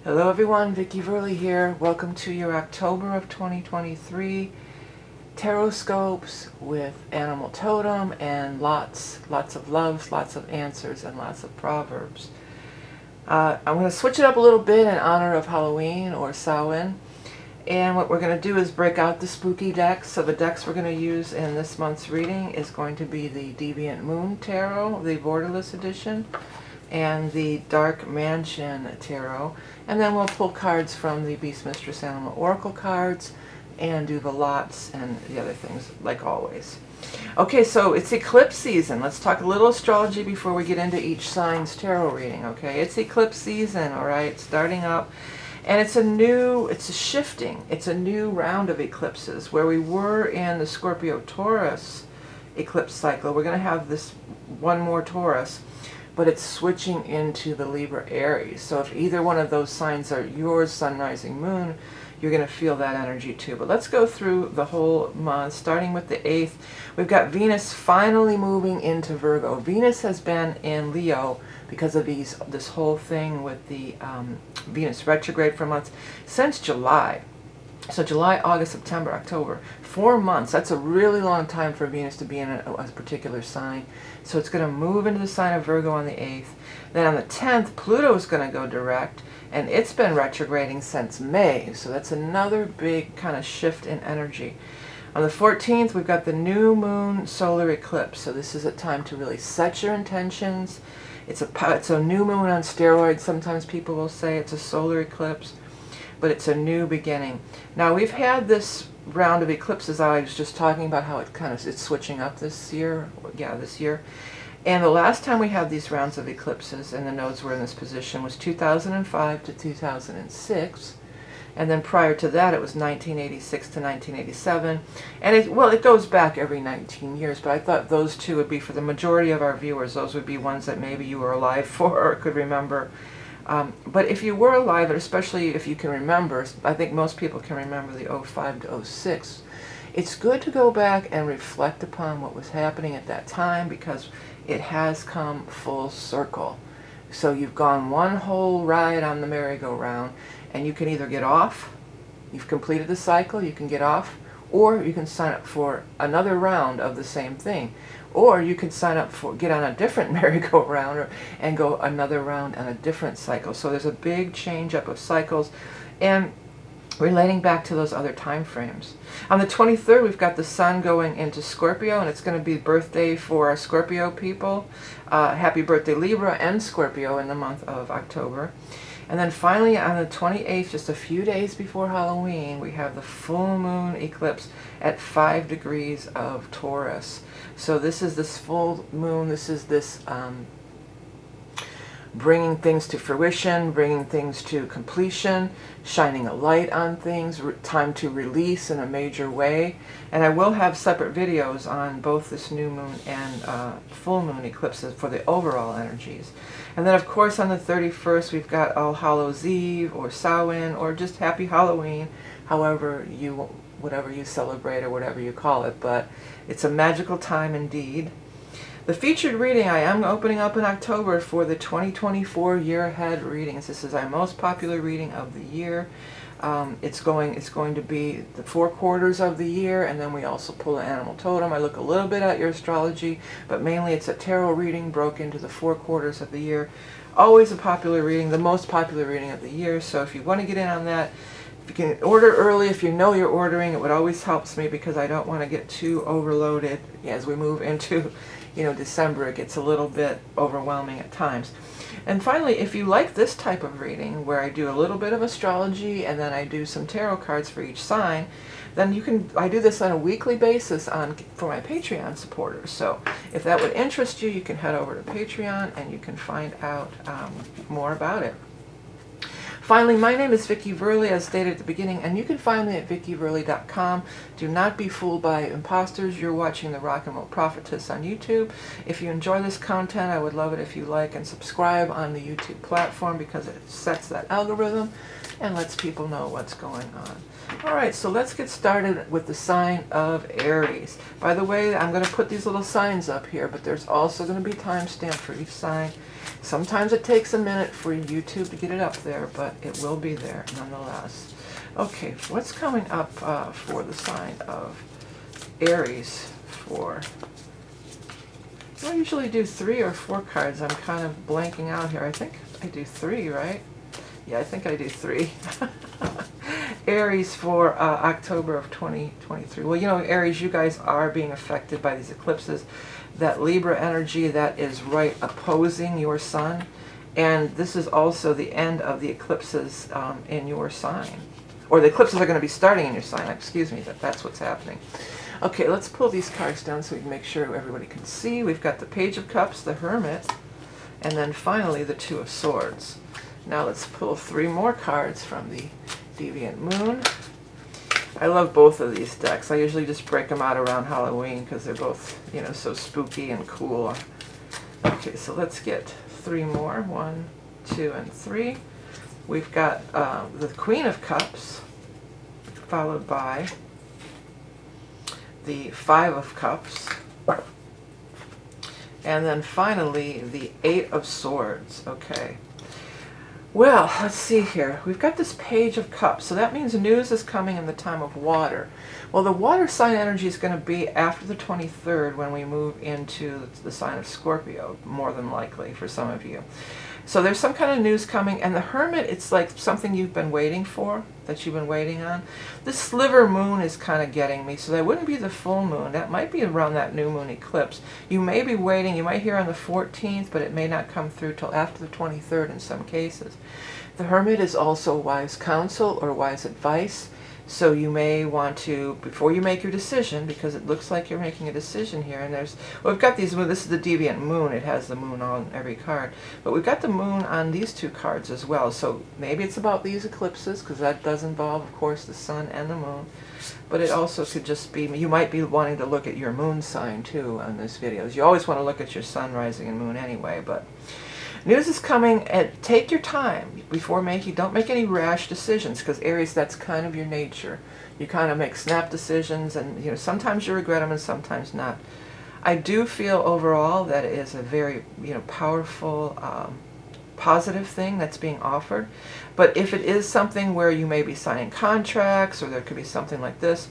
Hello everyone, Vickieverlie here. Welcome to your October of 2023 tarot scopes with animal totem and lots of loves, lots of answers, and lots of proverbs. I'm going to switch it up a little bit in honor of Halloween or Samhain. And what we're going to do is break out the spooky decks. So the decks we're going to use in this month's reading is going to be the Deviant Moon Tarot, the borderless edition, and the Dark Mansion Tarot. And then we'll pull cards from the Beast Mistress Animal Oracle cards and do the lots and the other things like always. Okay, so it's eclipse season. Let's talk a little astrology before we get into each sign's tarot reading, okay? It's eclipse season, all right, starting up. And it's a new round of eclipses. Where we were in the Scorpio Taurus eclipse cycle, we're going to have this one more Taurus, but it's switching into the Libra Aries. So if either one of those signs are yours, sun, rising, moon, you're going to feel that energy too. But let's go through the whole month, starting with the 8th. We've got Venus finally moving into Virgo. Venus has been in Leo because of this whole thing with the Venus retrograde for months since July. So July, August, September, October, 4 months. That's a really long time for Venus to be in a particular sign. So it's going to move into the sign of Virgo on the 8th. Then on the 10th, Pluto is going to go direct, and it's been retrograding since May. So that's another big kind of shift in energy. On the 14th, we've got the new moon solar eclipse. So this is a time to really set your intentions. It's a new moon on steroids. Sometimes people will say it's a solar eclipse, but it's a new beginning. Now we've had this round of eclipses. I was just talking about how it's switching up this year. Yeah, this year. And the last time we had these rounds of eclipses and the nodes were in this position was 2005 to 2006. And then prior to that, it was 1986 to 1987. And it goes back every 19 years, but I thought those two would be, for the majority of our viewers, those would be ones that maybe you were alive for or could remember. But if you were alive, and especially if you can remember, I think most people can remember the 05 to 06, it's good to go back and reflect upon what was happening at that time, because it has come full circle. So you've gone one whole ride on the merry-go-round, and you can either get off, you've completed the cycle, you can get off, or you can sign up for another round of the same thing. Or you can sign up for, get on a different merry-go-round and go another round on a different cycle. So there's a big change up of cycles, and relating back to those other time frames. On the 23rd, we've got the sun going into Scorpio, and it's going to be birthday for our Scorpio people. Happy birthday Libra and Scorpio in the month of October. And then finally on the 28th, just a few days before Halloween, we have the full moon eclipse at 5 degrees of Taurus. So this is this full moon, this is this bringing things to fruition, bringing things to completion, shining a light on things, time to release in a major way. And I will have separate videos on both this new moon and full moon eclipses for the overall energies. And then of course on the 31st, we've got All Hallows Eve or Samhain or just Happy Halloween, whatever you celebrate or whatever you call it. But it's a magical time indeed. The featured reading I am opening up in October for the 2024 year ahead readings. This is our most popular reading of the year. It's going to be the 4 quarters of the year, and then we also pull an animal totem. I look a little bit at your astrology, but mainly it's a tarot reading broke into the 4 quarters of the year. Always a popular reading, the most popular reading of the year. So if you want to get in on that, if you can order early, if you know you're ordering, it would always helps me, because I don't want to get too overloaded as we move into December. It gets a little bit overwhelming at times. And finally, if you like this type of reading where I do a little bit of astrology and then I do some tarot cards for each sign, then I do this on a weekly basis for my Patreon supporters. So if that would interest you, you can head over to Patreon and you can find out more about it. Finally, my name is Vickieverlie, as stated at the beginning, and you can find me at vickieverlie.com. Do not be fooled by imposters. You're watching the Rock and Roll Prophetess on YouTube. If you enjoy this content, I would love it if you like and subscribe on the YouTube platform, because it sets that algorithm and lets people know what's going on. Alright, so let's get started with the sign of Aries. By the way, I'm going to put these little signs up here, but there's also going to be timestamp for each sign. Sometimes it takes a minute for YouTube to get it up there, but it will be there nonetheless. Okay, what's coming up for the sign of Aries for... I usually do 3 or 4 cards. I'm kind of blanking out here. I think I do 3, right? Yeah, I think I do 3. Aries for October of 2023. Well, you know, Aries, you guys are being affected by these eclipses. That Libra energy that is right opposing your sun. And this is also the end of the eclipses in your sign. Or the eclipses are going to be starting in your sign. Excuse me, that's what's happening. Okay, let's pull these cards down so we can make sure everybody can see. We've got the Page of Cups, the Hermit, and then finally the Two of Swords. Now let's pull 3 more cards from the Deviant Moon. I love both of these decks. I usually just break them out around Halloween because they're both, you know, so spooky and cool. Okay, so let's get 3 more. 1, 2, and 3. We've got the Queen of Cups, followed by the 5 of Cups, and then finally the 8 of Swords. Okay. Well, let's see here. We've got this Page of Cups, so that means news is coming in the time of water. Well, the water sign energy is going to be after the 23rd when we move into the sign of Scorpio, more than likely for some of you. So there's some kind of news coming, and the Hermit, it's like something you've been waiting for, that you've been waiting on. This sliver moon is kind of getting me, so that wouldn't be the full moon. That might be around that new moon eclipse. You may be waiting, you might hear on the 14th, but it may not come through till after the 23rd in some cases. The Hermit is also wise counsel or wise advice. So you may want to, before you make your decision, because it looks like you're making a decision here, and there's, well, we've got these, this is the Deviant Moon, it has the moon on every card, but we've got the moon on these 2 cards as well, so maybe it's about these eclipses, because that does involve, of course, the sun and the moon, but it also could just be, you might be wanting to look at your moon sign, too, on this video. You always want to look at your sun, rising, and moon anyway, but... News is coming, and take your time before making, don't make any rash decisions, because Aries, that's kind of your nature. You kind of make snap decisions, and you know, sometimes you regret them and sometimes not. I do feel overall that it is a very, you know, powerful, positive thing that's being offered. But if it is something where you may be signing contracts, or there could be something like this,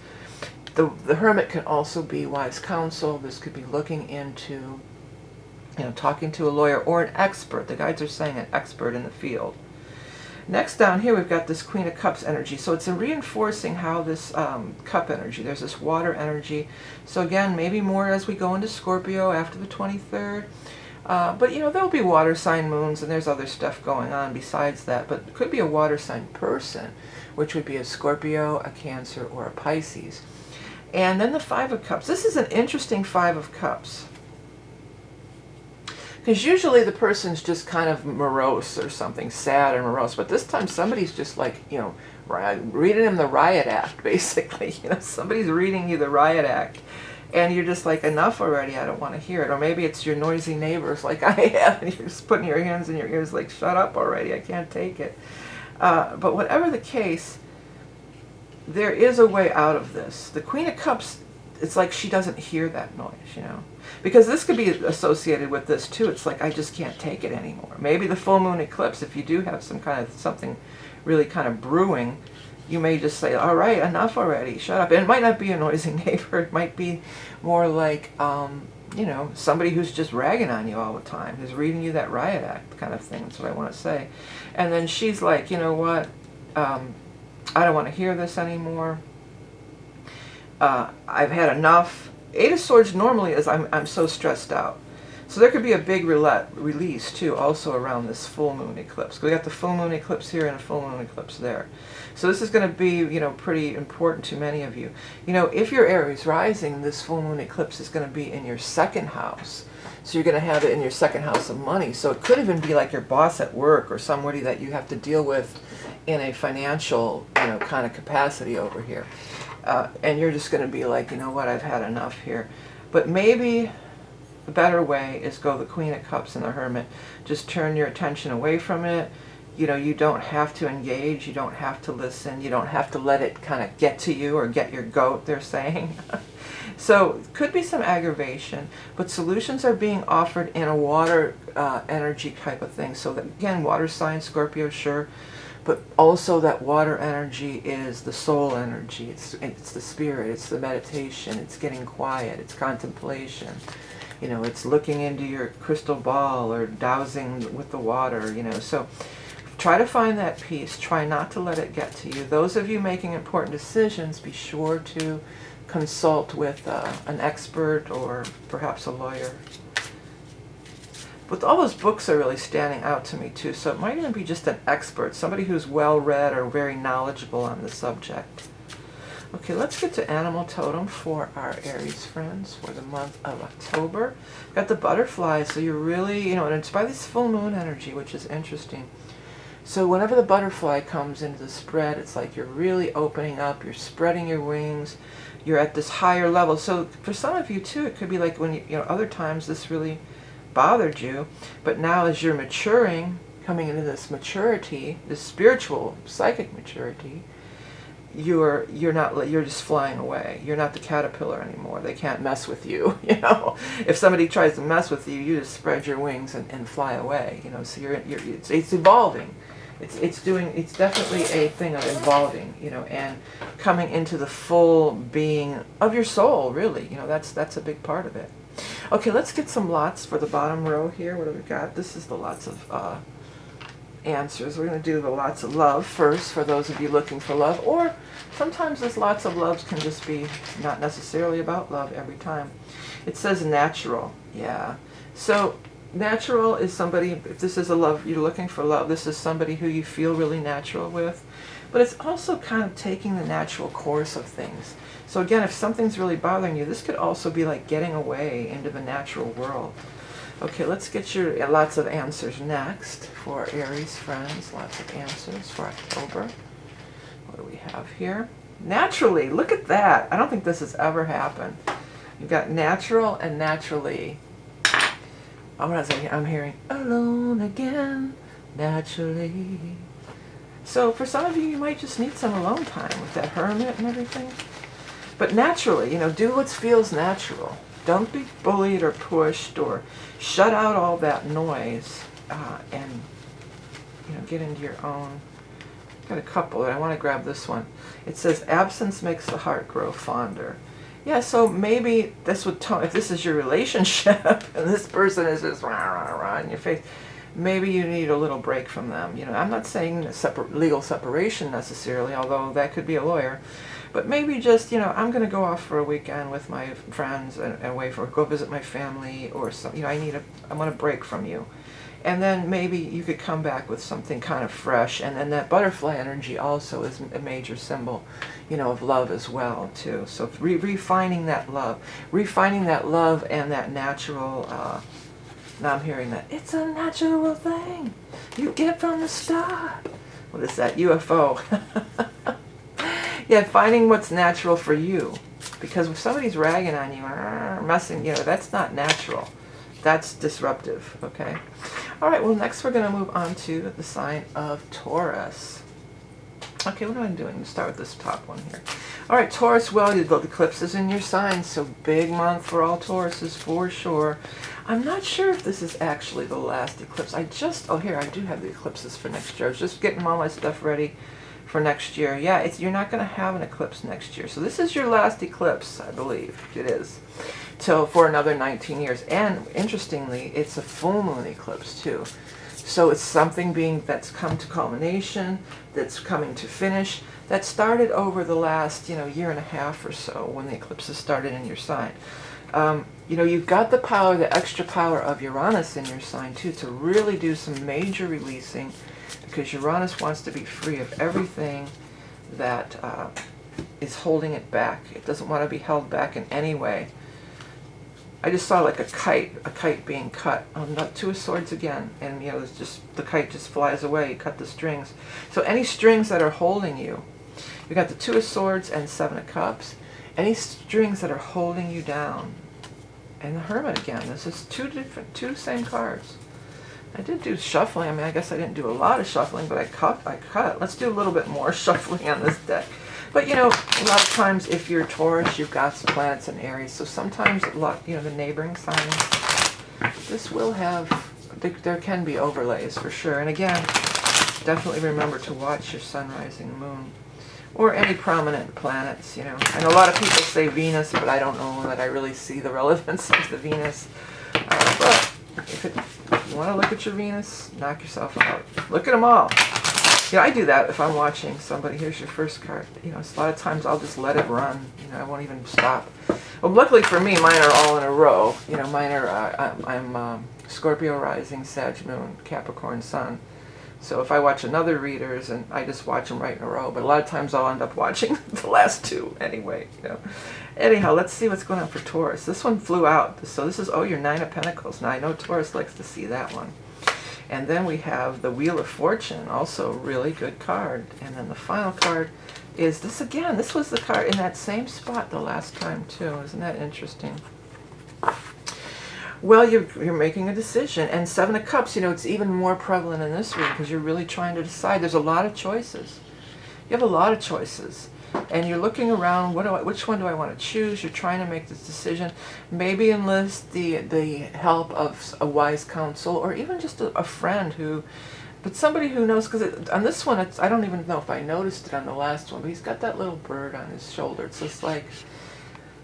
the Hermit can also be wise counsel. This could be looking into, you know, talking to a lawyer or an expert. The guides are saying an expert in the field. Next down here we've got this Queen of Cups energy. So it's reinforcing how this cup energy, there's this water energy. So again, maybe more as we go into Scorpio after the 23rd. But you know, there'll be water sign moons, and there's other stuff going on besides that. But it could be a water sign person, which would be a Scorpio, a Cancer, or a Pisces. And then the 5 of Cups. This is an interesting 5 of Cups. Because usually the person's just kind of morose or something, sad and morose. But this time somebody's just like, you know, reading them the riot act, basically. You know, somebody's reading you the riot act. And you're just like, enough already, I don't want to hear it. Or maybe it's your noisy neighbors like I have, and you're just putting your hands in your ears like, shut up already, I can't take it. But whatever the case, there is a way out of this. The Queen of Cups, it's like she doesn't hear that noise, you know. Because this could be associated with this too. It's like, I just can't take it anymore. Maybe the full moon eclipse, if you do have some kind of something really kind of brewing, you may just say, all right, enough already, shut up. And it might not be a noisy neighbor. It might be more like, you know, somebody who's just ragging on you all the time, who's reading you that riot act kind of thing. That's what I want to say. And then she's like, you know what, I don't want to hear this anymore. I've had enough. 8 of Swords normally is I'm so stressed out. So there could be a big release too, also around this full moon eclipse. We got the full moon eclipse here and a full moon eclipse there. So this is going to be, you know, pretty important to many of you. You know, if you're Aries rising, this full moon eclipse is going to be in your 2nd house. So you're going to have it in your 2nd house of money. So it could even be like your boss at work or somebody that you have to deal with in a financial, you know, kind of capacity over here. And you're just going to be like, you know what, I've had enough here. But maybe the better way is go the Queen of Cups and the Hermit. Just turn your attention away from it. You know, you don't have to engage. You don't have to listen. You don't have to let it kind of get to you or get your goat, they're saying. So could be some aggravation, but solutions are being offered in a water energy type of thing. So that, again, water sign, Scorpio, sure, but also that water energy is the soul energy. It's the spirit, it's the meditation, it's getting quiet, it's contemplation. You know, it's looking into your crystal ball or dowsing with the water, you know. So try to find that peace. Try not to let it get to you. Those of you making important decisions, be sure to consult with an expert or perhaps a lawyer. But all those books are really standing out to me too, so it might even be just an expert, somebody who's well read or very knowledgeable on the subject. Okay, let's get to Animal Totem for our Aries friends for the month of October. Got the butterfly, so you're really, you know, and it's by this full moon energy, which is interesting. So whenever the butterfly comes into the spread, it's like you're really opening up, you're spreading your wings, you're at this higher level. So for some of you too, it could be like when you know, other times this really bothered you, but now as you're maturing, coming into this maturity, this spiritual, psychic maturity, you're just flying away. You're not the caterpillar anymore. They can't mess with you. You know, if somebody tries to mess with you, you just spread your wings and fly away. You know, so it's evolving. It's definitely a thing of evolving, you know, and coming into the full being of your soul, really. You know, that's a big part of it. Okay, let's get some lots for the bottom row here. What do we got? This is the lots of answers. We're going to do the lots of love first for those of you looking for love, or sometimes this lots of loves can just be not necessarily about love every time. It says natural. Yeah. So natural is somebody, if this is a love, you're looking for love, this is somebody who you feel really natural with, but it's also kind of taking the natural course of things. So again, if something's really bothering you, this could also be like getting away into the natural world. Okay, let's get your lots of answers next for Aries friends. Lots of answers for October. What do we have here? Naturally, look at that. I don't think this has ever happened. You've got natural and naturally. I'm hearing alone again, naturally. So for some of you, you might just need some alone time with that hermit and everything. But naturally, you know, do what feels natural. Don't be bullied or pushed or shut out all that noise and, you know, get into your own. Got a couple, and I want to grab this one. It says, absence makes the heart grow fonder. Yeah, so maybe this would tone, if this is your relationship and this person is just rah, rah, rah in your face, maybe you need a little break from them. You know, I'm not saying legal separation necessarily, although that could be a lawyer. But maybe just, you know, I'm going to go off for a weekend with my friends and go visit my family or something. You know, I want a break from you. And then maybe you could come back with something kind of fresh. And then that butterfly energy also is a major symbol, you know, of love as well, too. So refining that love and that natural, now I'm hearing that, it's a natural thing you get from the start. What is that, UFO? Yeah, finding what's natural for you. Because if somebody's ragging on you, messing, you know, that's not natural. That's disruptive, okay? All right, well, next we're going to move on to the sign of Taurus. Okay, what am I doing? Let's start with this top one here. All right, Taurus, well, the eclipse is in your sign, so big month for all Tauruses for sure. I'm not sure if this is actually the last eclipse. Oh, here, I do have the eclipses for next year. I was just getting all my stuff ready for next year. Yeah, you're not going to have an eclipse next year. So this is your last eclipse, I believe. It is. So for another 19 years. And interestingly, it's a full moon eclipse too. So it's something that's come to culmination, that's coming to finish, that started over the last, you know, year and a half or so when the eclipses started in your sign. You know, you've got the power, the extra power of Uranus in your sign too, to really do some major releasing, because Uranus wants to be free of everything that is holding it back. It doesn't want to be held back in any way. I just saw like a kite being cut. Not Two of Swords again, and you know, it's just the kite just flies away. You cut the strings. So any strings that are holding you, you got the Two of Swords and Seven of Cups. Any strings that are holding you down, and the Hermit again. This is two same cards. I did do shuffling. I mean, I guess I didn't do a lot of shuffling, but I cut. Let's do a little bit more shuffling on this deck. But you know, a lot of times if you're Taurus, you've got some planets in Aries. So sometimes a lot, you know, the neighboring signs, this will have, there can be overlays for sure. And again, definitely remember to watch your sun, rising, moon, or any prominent planets, you know. I know a lot of people say Venus, but I don't know that I really see the relevance of the Venus. But if you want to look at your Venus, knock yourself out. Look at them all. Yeah, I do that if I'm watching somebody. Here's your first card. You know, a lot of times I'll just let it run. You know, I won't even stop. Well, luckily for me, mine are all in a row. You know, mine are, I'm Scorpio rising, Sag moon, Capricorn sun. So if I watch another readers, and I just watch them right in a row, but a lot of times I'll end up watching the last two anyway, you know. Anyhow, let's see what's going on for Taurus. This one flew out. So this is, oh, your Nine of Pentacles. Now I know Taurus likes to see that one. And then we have the Wheel of Fortune, also really good card. And then the final card is this again. This was the card in that same spot the last time too. Isn't that interesting? Well, you're making a decision. And Seven of Cups, you know, it's even more prevalent in this reading because you're really trying to decide. There's a lot of choices. You have a lot of choices. And you're looking around, which one do I want to choose? You're trying to make this decision. Maybe enlist the help of a wise counsel, or even just a friend who, but somebody who knows, because on this one, I don't even know if I noticed it on the last one, but he's got that little bird on his shoulder. It's just like,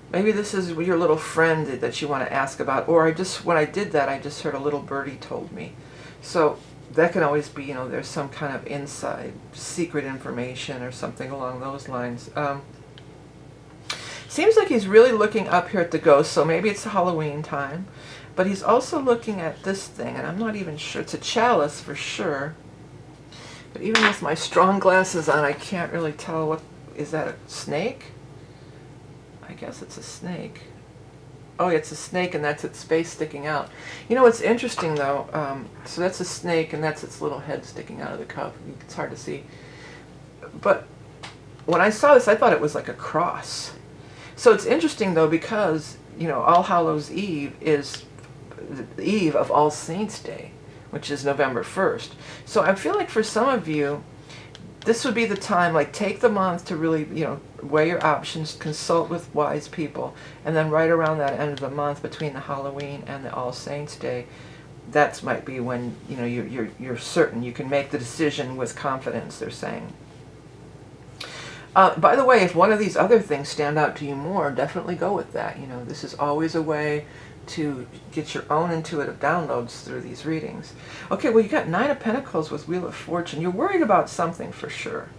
maybe this is your little friend that you want to ask about, or when I did that, I just heard a little birdie told me. So that can always be, you know, there's some kind of inside secret information or something along those lines. Seems like he's really looking up here at the ghost, so maybe it's Halloween time. But he's also looking at this thing, and I'm not even sure. It's a chalice for sure. But even with my strong glasses on, I can't really tell what, is that a snake? I guess it's a snake. Oh, it's a snake, and that's its face sticking out. You know what's interesting, though? So that's a snake, and that's its little head sticking out of the cup. It's hard to see. But when I saw this, I thought it was like a cross. So it's interesting, though, because, you know, All Hallows Eve is the eve of All Saints Day, which is November 1st. So I feel like for some of you, this would be the time, like, take the month to really, you know, weigh your options, consult with wise people, and then right around that end of the month, between the Halloween and the All Saints Day, that might be when, you know, you're certain you can make the decision with confidence, they're saying. By the way, if one of these other things stand out to you more, definitely go with that. You know, this is always a way to get your own intuitive downloads through these readings. Okay, well, you got Nine of Pentacles with Wheel of Fortune. You're worried about something for sure.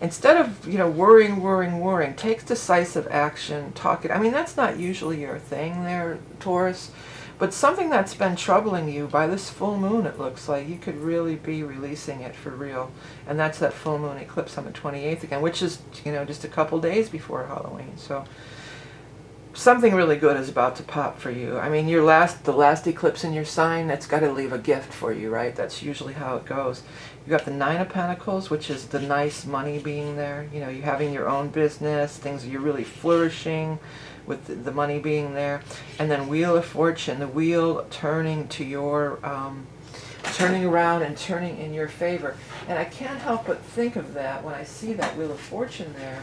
Instead of, you know, worrying, take decisive action, talk it. I mean, that's not usually your thing there, Taurus. But something that's been troubling you, by this full moon, it looks like, you could really be releasing it for real. And that's that full moon eclipse on the 28th again, which is, you know, just a couple days before Halloween. So something really good is about to pop for you. I mean, the last eclipse in your sign, that's got to leave a gift for you, right? That's usually how it goes. You got the Nine of Pentacles, which is the nice money being there. You know, you're having your own business, things, you're really flourishing with the money being there. And then Wheel of Fortune, the wheel turning to your, turning around and turning in your favor. And I can't help but think of that when I see that Wheel of Fortune there.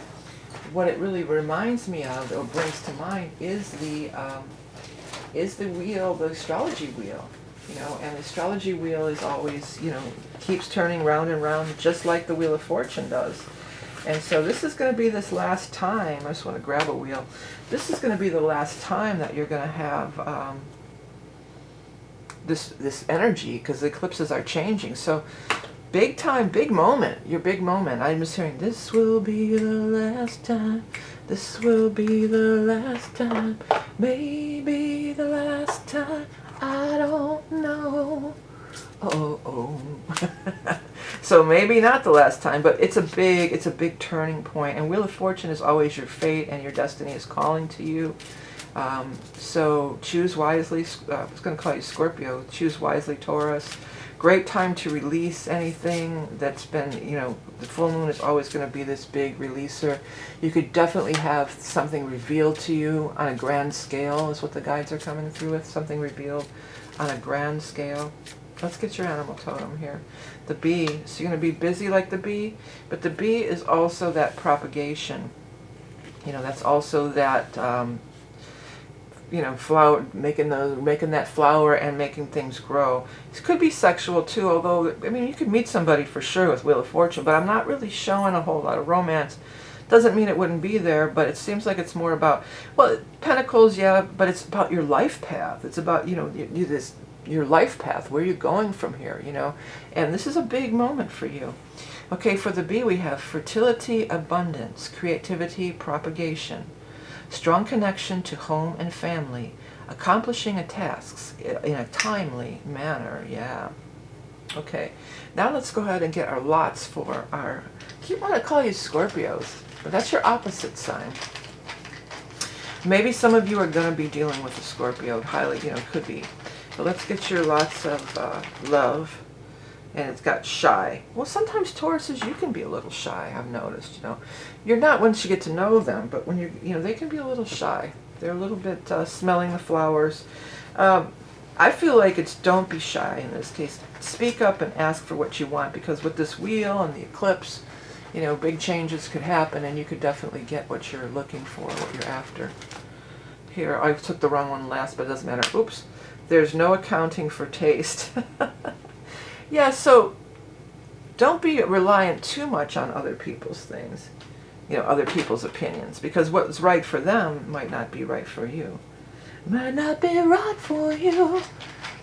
What it really reminds me of, or brings to mind, is the wheel, the astrology wheel. You know, and the astrology wheel is always, you know, keeps turning round and round, just like the Wheel of Fortune does. And so this is going to be this last time. I just want to grab a wheel. This is going to be the last time that you're going to have this energy, because the eclipses are changing. So big time, big moment, your big moment. I'm just hearing, this will be the last time, this will be the last time, maybe the last time, I don't know. Oh. So maybe not the last time, but it's a big turning point. And Wheel of Fortune is always your fate, and your destiny is calling to you. So choose wisely. I was going to call you Scorpio. Choose wisely, Taurus. Great time to release anything that's been, you know, the full moon is always going to be this big releaser. You could definitely have something revealed to you on a grand scale, is what the guides are coming through with. Something revealed on a grand scale. Let's get your animal totem here. The bee. So you're going to be busy like the bee, but the bee is also that propagation. You know, that's also that, you know, flower, making that flower and making things grow. This could be sexual too, although, I mean, you could meet somebody for sure with Wheel of Fortune, but I'm not really showing a whole lot of romance. Doesn't mean it wouldn't be there, but it seems like it's more about, well, Pentacles, yeah, but it's about your life path. It's about, you know, your life path, where you're going from here, you know, and this is a big moment for you. Okay, for the bee we have fertility, abundance, creativity, propagation, strong connection to home and family, accomplishing a task in a timely manner, yeah. Okay, now let's go ahead and get our lots for our, I keep wanting to call you Scorpios, but that's your opposite sign. Maybe some of you are going to be dealing with a Scorpio, highly, you know, could be. But let's get your lots of love. And it's got shy. Well, sometimes Tauruses, you can be a little shy, I've noticed, you know. You're not once you get to know them, but when you know, they can be a little shy. They're a little bit smelling the flowers. I feel like it's don't be shy in this case. Speak up and ask for what you want, because with this wheel and the eclipse, you know, big changes could happen and you could definitely get what you're looking for, what you're after. Here, I took the wrong one last, but it doesn't matter. Oops. There's no accounting for taste. Yeah, so don't be reliant too much on other people's things, you know, other people's opinions, because what's right for them might not be right for you. Might not be right for you,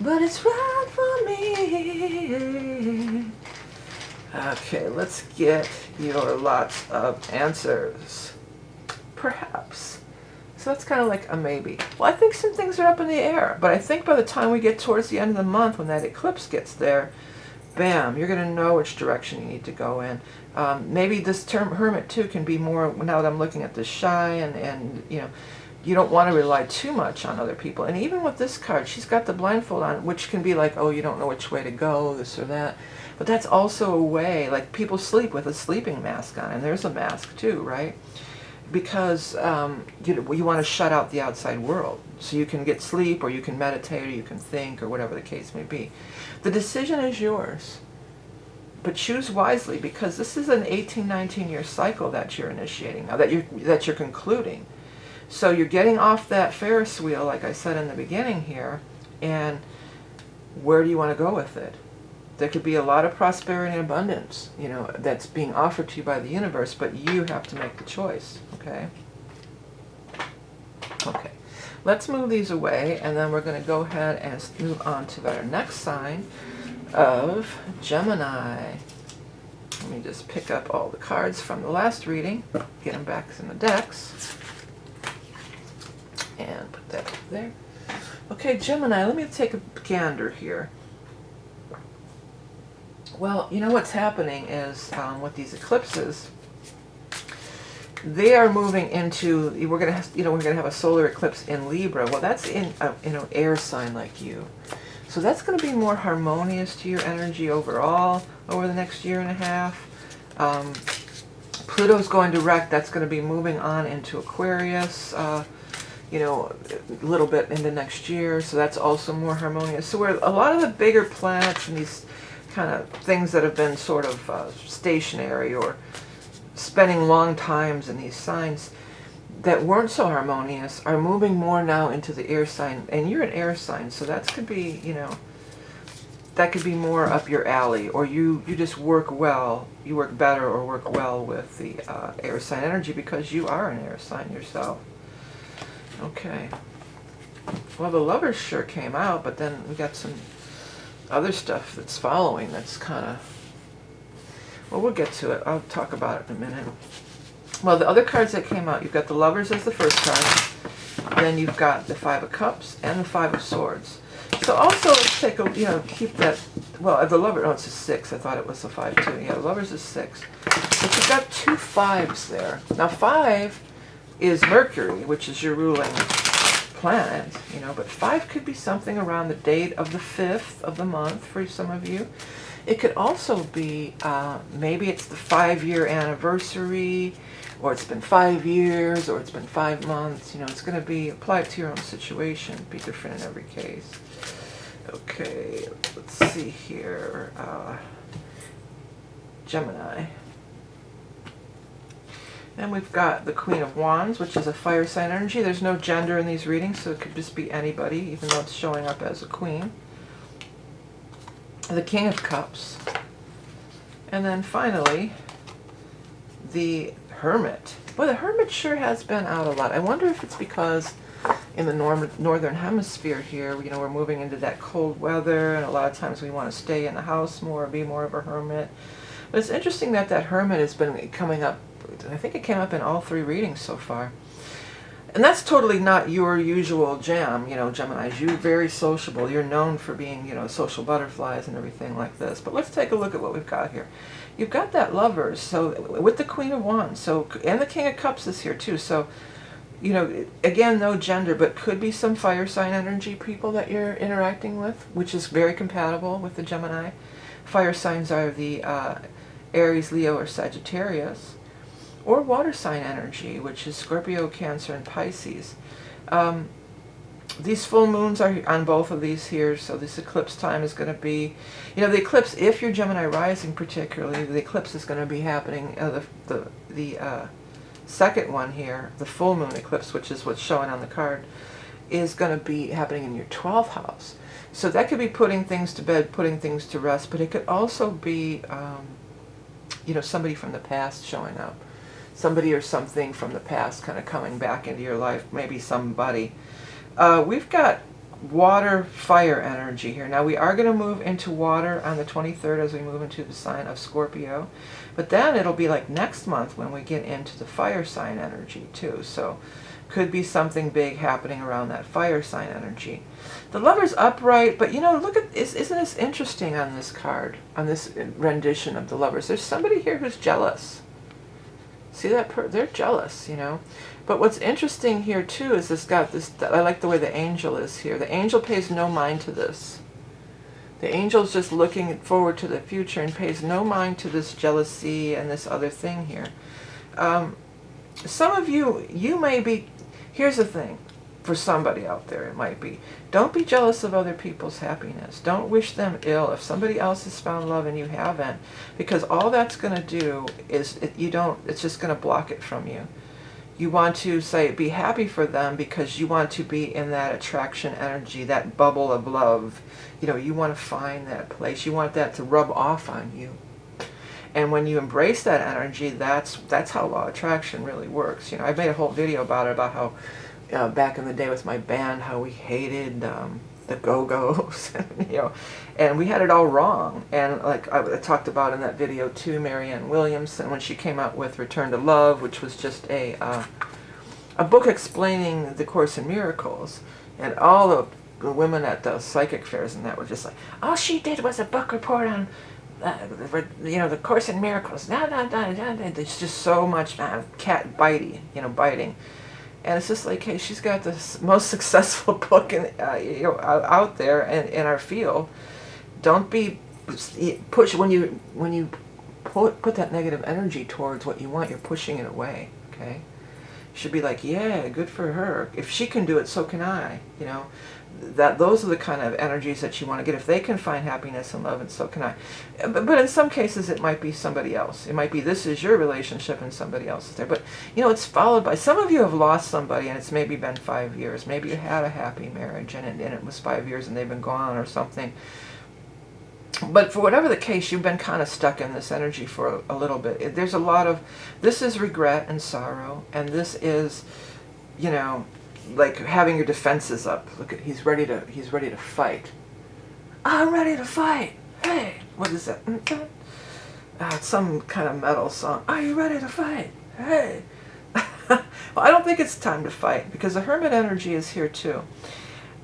but it's right for me. Okay, let's get your lots of answers. Perhaps. So that's kind of like a maybe. Well, I think some things are up in the air, but I think by the time we get towards the end of the month, when that eclipse gets there, bam, you're going to know which direction you need to go in. Maybe this term hermit too can be more, now that I'm looking at this shy, and you know, you don't want to rely too much on other people. And even with this card, she's got the blindfold on, which can be like, oh, you don't know which way to go, this or that. But that's also a way, like people sleep with a sleeping mask on, and there's a mask too, right? Because you want to shut out the outside world so you can get sleep, or you can meditate, or you can think, or whatever the case may be. The decision is yours, but choose wisely, because this is an 18-19 year cycle that you're initiating now, that you're concluding. So you're getting off that Ferris wheel, like I said in the beginning here, and where do you want to go with it? There could be a lot of prosperity and abundance, you know, that's being offered to you by the universe, but you have to make the choice, okay? Okay, let's move these away, and then we're going to go ahead and move on to our next sign of Gemini. Let me just pick up all the cards from the last reading, get them back in the decks, and put that up there. Okay, Gemini, let me take a gander here. Well, you know what's happening is with these eclipses, they are moving into, we're going to have a solar eclipse in Libra. Well, that's in an air sign like you. So that's going to be more harmonious to your energy overall over the next year and a half. Pluto's going direct. That's going to be moving on into Aquarius, you know, a little bit into next year. So that's also more harmonious. So where a lot of the bigger planets and these kind of things that have been sort of stationary or spending long times in these signs that weren't so harmonious are moving more now into the air sign, and you're an air sign, so that could be, you know, that could be more up your alley, or you just work well, you work better or work well with the air sign energy because you are an air sign yourself. Okay, well, the Lovers sure came out, but then we got some other stuff that's following that's kind of, well, we'll get to it. I'll talk about it in a minute. Well, the other cards that came out, you've got the Lovers as the first card, then you've got the Five of Cups and the Five of Swords. So also, let's take a, you know, keep that, well, the Lover, oh, it's a 6. I thought it was a 5 too. Yeah, the Lovers is 6. But you've got 2 5s there. Now 5 is Mercury, which is your ruling planet, you know, but 5 could be something around the date of the 5th of the month for some of you. It could also be, maybe it's the 5-year anniversary, or it's been 5 years, or it's been 5 months, you know, it's going to be applied to your own situation, be different in every case. Okay, let's see here. Gemini. And we've got the Queen of Wands, which is a fire sign energy. There's no gender in these readings, so it could just be anybody, even though it's showing up as a queen. The King of Cups. And then finally, the Hermit. Well, the Hermit sure has been out a lot. I wonder if it's because in the northern hemisphere here, you know, we're moving into that cold weather, and a lot of times we want to stay in the house more, be more of a hermit. But it's interesting that that Hermit has been coming up. I think it came up in all 3 readings so far. And that's totally not your usual jam, you know, Geminis. You're very sociable. You're known for being, you know, social butterflies and everything like this. But let's take a look at what we've got here. You've got that Lovers, so with the Queen of Wands, so, and the King of Cups is here too. So, you know, again, no gender, but could be some fire sign energy people that you're interacting with, which is very compatible with the Gemini. Fire signs are the Aries, Leo, or Sagittarius. Or water sign energy, which is Scorpio, Cancer, and Pisces. These full moons are on both of these here, so this eclipse time is going to be, you know, the eclipse, if you're Gemini rising particularly, the eclipse is going to be happening, the second one here, the full moon eclipse, which is what's showing on the card, is going to be happening in your 12th house. So that could be putting things to bed, putting things to rest, but it could also be, you know, somebody from the past showing up. Somebody or something from the past kind of coming back into your life, maybe somebody. We've got water, fire energy here. Now we are going to move into water on the 23rd as we move into the sign of Scorpio. But then it'll be like next month when we get into the fire sign energy too. So could be something big happening around that fire sign energy. The Lover's upright, but you know, look at, isn't this interesting on this card, on this rendition of the Lovers? There's somebody here who's jealous. See that? They're jealous, you know. But what's interesting here too is this got this, I like the way the angel is here. The angel pays no mind to this. The angel's just looking forward to the future and pays no mind to this jealousy and this other thing here. Some of you may be, here's the thing, for somebody out there it might be, don't be jealous of other people's happiness. Don't wish them ill if somebody else has found love and you haven't, because all that's going to do is, it's just going to block it from you. You want to say, be happy for them because you want to be in that attraction energy, that bubble of love. You know, you want to find that place. You want that to rub off on you. And when you embrace that energy, that's how law of attraction really works. You know, I've made a whole video about it, about how back in the day with my band, how we hated the Go-Go's, you know, and we had it all wrong. And like I talked about in that video too, Marianne Williamson, when she came out with Return to Love, which was just a book explaining the Course in Miracles, and all of the women at the psychic fairs and that were just like, all she did was a book report on you know, the Course in Miracles. There's just so much cat biting, you know, biting. And it's just like, hey, she's got the most successful book in, you know, out there in our field. Don't be push when you put that negative energy towards what you want. You're pushing it away. Okay, you should be like, yeah, good for her. If she can do it, so can I. You know, those are the kind of energies that you want to get. If they can find happiness and love, and so can I. But in some cases, it might be somebody else. It might be this is your relationship and somebody else is there. But, you know, it's followed by, some of you have lost somebody and it's maybe been 5 years. Maybe you had a happy marriage and it was 5 years and they've been gone or something. But for whatever the case, you've been kind of stuck in this energy for a little bit. There's a lot of, this is regret and sorrow, and this is, you know, like having your defenses up. Look at, he's ready to fight. I'm ready to fight. Hey, what is that? It's some kind of metal song. Are you ready to fight? Hey. Well, I don't think it's time to fight, because the Hermit energy is here too.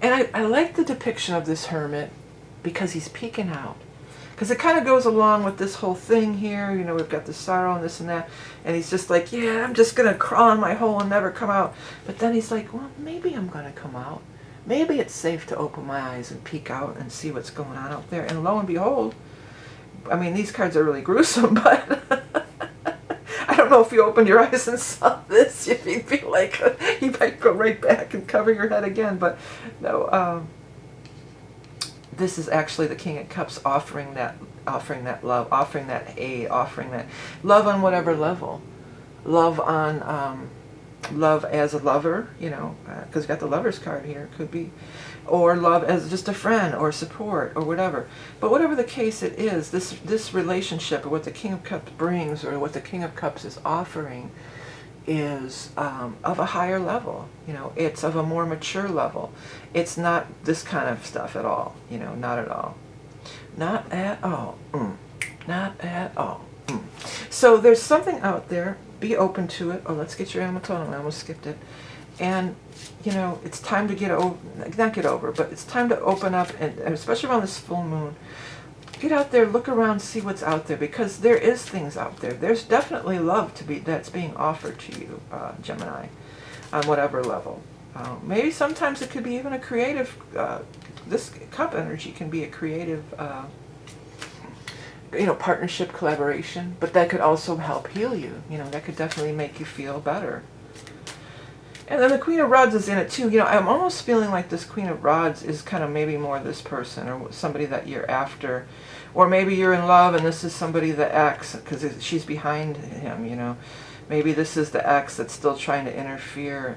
And I like the depiction of this Hermit because he's peeking out. Because it kind of goes along with this whole thing here. You know, we've got the sorrow and this and that. And he's just like, yeah, I'm just going to crawl in my hole and never come out. But then he's like, well, maybe I'm going to come out. Maybe it's safe to open my eyes and peek out and see what's going on out there. And lo and behold, I mean, these cards are really gruesome, but I don't know if you opened your eyes and saw this, if you'd be like, you might go right back and cover your head again. But no, this is actually the King of Cups offering that love, offering that aid, offering that love on whatever level. Love on, love as a lover, you know, because you got the Lover's card here, could be, or love as just a friend or support or whatever. But whatever the case it is, this relationship, or what the King of Cups brings, or what the King of Cups is offering, is of a higher level. You know, it's of a more mature level. It's not this kind of stuff at all, you know, not at all. Not at all. Not at all. So there's something out there. Be open to it. Oh, let's get your animal totem. I almost skipped it. And, you know, it's time to get over, not get over, but it's time to open up, and especially around this full moon, get out there, look around, see what's out there, because there is things out there. There's definitely love that's being offered to you, Gemini, on whatever level. Maybe sometimes it could be even a creative, this cup energy can be a creative, you know, partnership, collaboration, but that could also help heal you. You know, that could definitely make you feel better. And then the Queen of Rods is in it too. You know, I'm almost feeling like this Queen of Rods is kind of maybe more this person, or somebody that you're after. Or maybe you're in love and this is somebody, the ex, because she's behind him, you know. Maybe this is the ex that's still trying to interfere.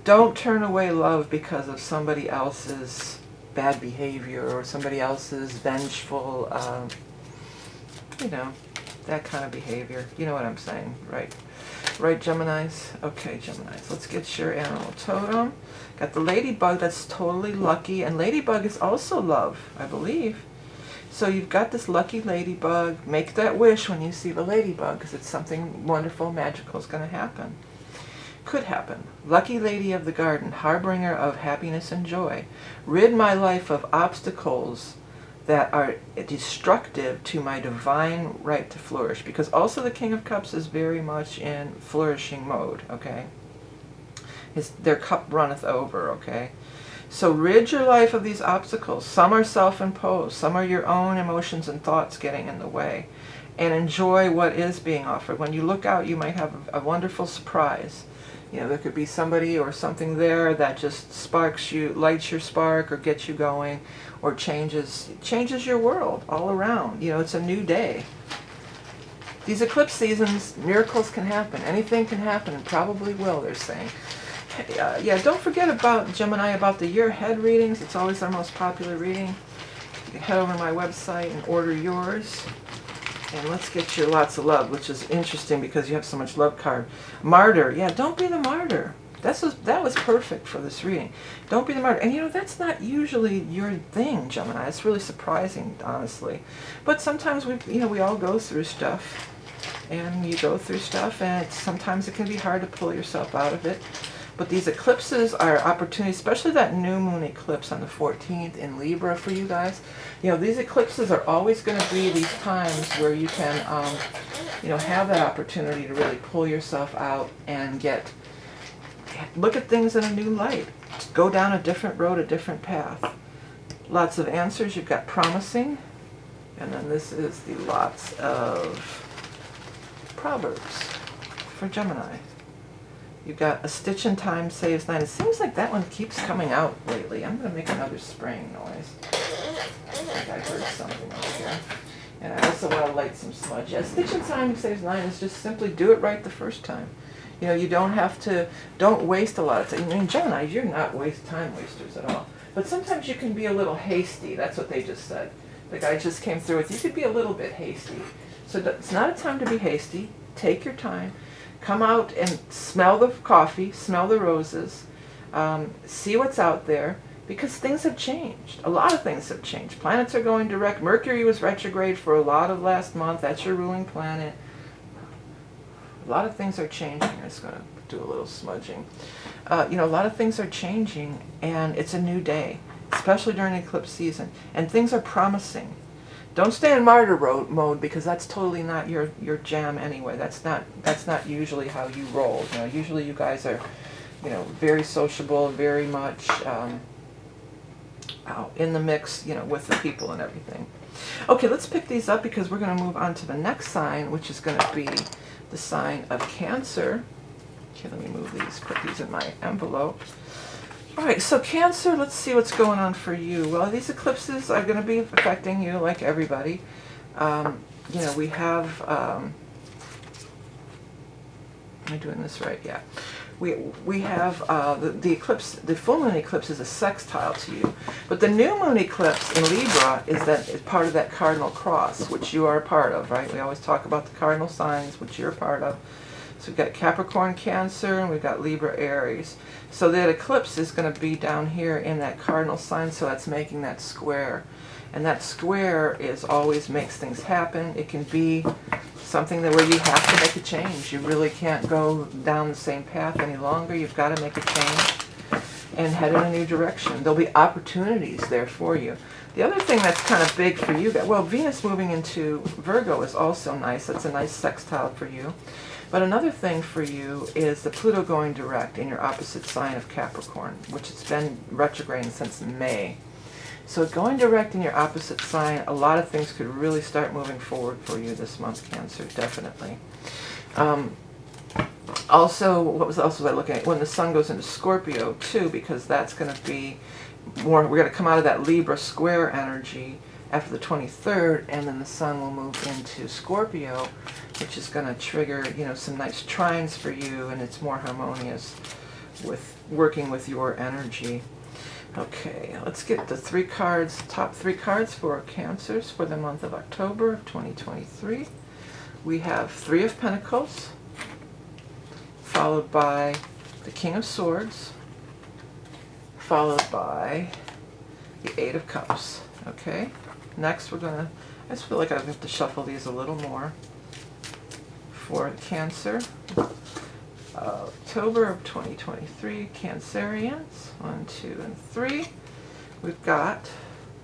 Don't turn away love because of somebody else's bad behavior, or somebody else's vengeful, you know, that kind of behavior. You know what I'm saying, right? Right, Geminis? Okay, Geminis. Let's get your animal totem. Got the ladybug, that's totally lucky. And ladybug is also love, I believe. So you've got this lucky ladybug. Make that wish when you see the ladybug, because it's something wonderful, magical is going to happen. Could happen. Lucky lady of the garden, harbinger of happiness and joy. Rid my life of obstacles that are destructive to my divine right to flourish. Because also the King of Cups is very much in flourishing mode, okay? Their cup runneth over, okay? So rid your life of these obstacles. Some are self-imposed. Some are your own emotions and thoughts getting in the way. And enjoy what is being offered. When you look out, you might have a wonderful surprise. You know, there could be somebody or something there that just sparks you, lights your spark, or gets you going, or changes your world all around. You know, it's a new day. These eclipse seasons, miracles can happen. Anything can happen, and probably will, they're saying. Yeah, don't forget about Gemini, about the year ahead readings. It's always our most popular reading. You can head over to my website and order yours. And let's get your lots of love, which is interesting because you have so much love card. Martyr. Yeah, don't be the martyr. That was perfect for this reading. Don't be the martyr. And you know, that's not usually your thing, Gemini. It's really surprising, honestly. But sometimes we all go through stuff. And you go through stuff, and sometimes it can be hard to pull yourself out of it. But these eclipses are opportunities, especially that new moon eclipse on the 14th in Libra for you guys. You know, these eclipses are always going to be these times where you can, you know, have that opportunity to really pull yourself out and look at things in a new light. Go down a different road, a different path. Lots of answers. You've got promising. And then this is the lots of Proverbs for Gemini. You've got a stitch in time saves 9. It seems like that one keeps coming out lately. I'm going to make another spraying noise. I think I heard something over here. And I also want to light some smudge. Yeah, stitch in time saves 9 is just simply do it right the first time. You know, you don't have to, don't waste a lot of time. I mean, Gemini, you're not time wasters at all. But sometimes you can be a little hasty. That's what they just said. The guy just came through with, you could be a little bit hasty. So it's not a time to be hasty. Take your time. Come out and smell the coffee, smell the roses, see what's out there, because things have changed. A lot of things have changed. Planets are going direct. Mercury was retrograde for a lot of last month. That's your ruling planet. A lot of things are changing. I'm just going to do a little smudging. You know, a lot of things are changing, and it's a new day, especially during eclipse season. And things are promising. Don't stay in martyr mode, because that's totally not your jam anyway. That's not usually how you roll. You know, usually you guys are, you know, very sociable, very much in the mix, you know, with the people and everything. Okay, let's pick these up because we're going to move on to the next sign, which is going to be the sign of Cancer. Okay, let me move these, put these in my envelope. All right, so Cancer, let's see what's going on for you. Well, these eclipses are going to be affecting you like everybody. You know, we have, am I doing this right? Yeah. We have the eclipse, the full moon eclipse is a sextile to you. But the new moon eclipse in Libra is part of that cardinal cross, which you are a part of, right? We always talk about the cardinal signs, which you're a part of. So we've got Capricorn, Cancer, and we've got Libra, Aries. So that eclipse is going to be down here in that cardinal sign, so that's making that square. And that square is always makes things happen. It can be something that where you have to make a change. You really can't go down the same path any longer. You've got to make a change and head in a new direction. There'll be opportunities there for you. The other thing that's kind of big for you, well, Venus moving into Virgo is also nice. That's a nice sextile for you. But another thing for you is the Pluto going direct in your opposite sign of Capricorn, which it's been retrograding since May. So going direct in your opposite sign, a lot of things could really start moving forward for you this month, Cancer, definitely. Also, what else was I looking at? When the sun goes into Scorpio, too, because that's going to be more, we're going to come out of that Libra square energy after the 23rd, and then the sun will move into Scorpio, which is going to trigger, you know, some nice trines for you, and it's more harmonious with working with your energy. Okay, let's get the three cards, top three cards for Cancers for the month of October of 2023. We have Three of Pentacles, followed by the King of Swords, followed by the Eight of Cups. Okay, next we're gonna, I just feel like I have to shuffle these a little more for Cancer. October of 2023, Cancerians, 1, 2, and 3. We've got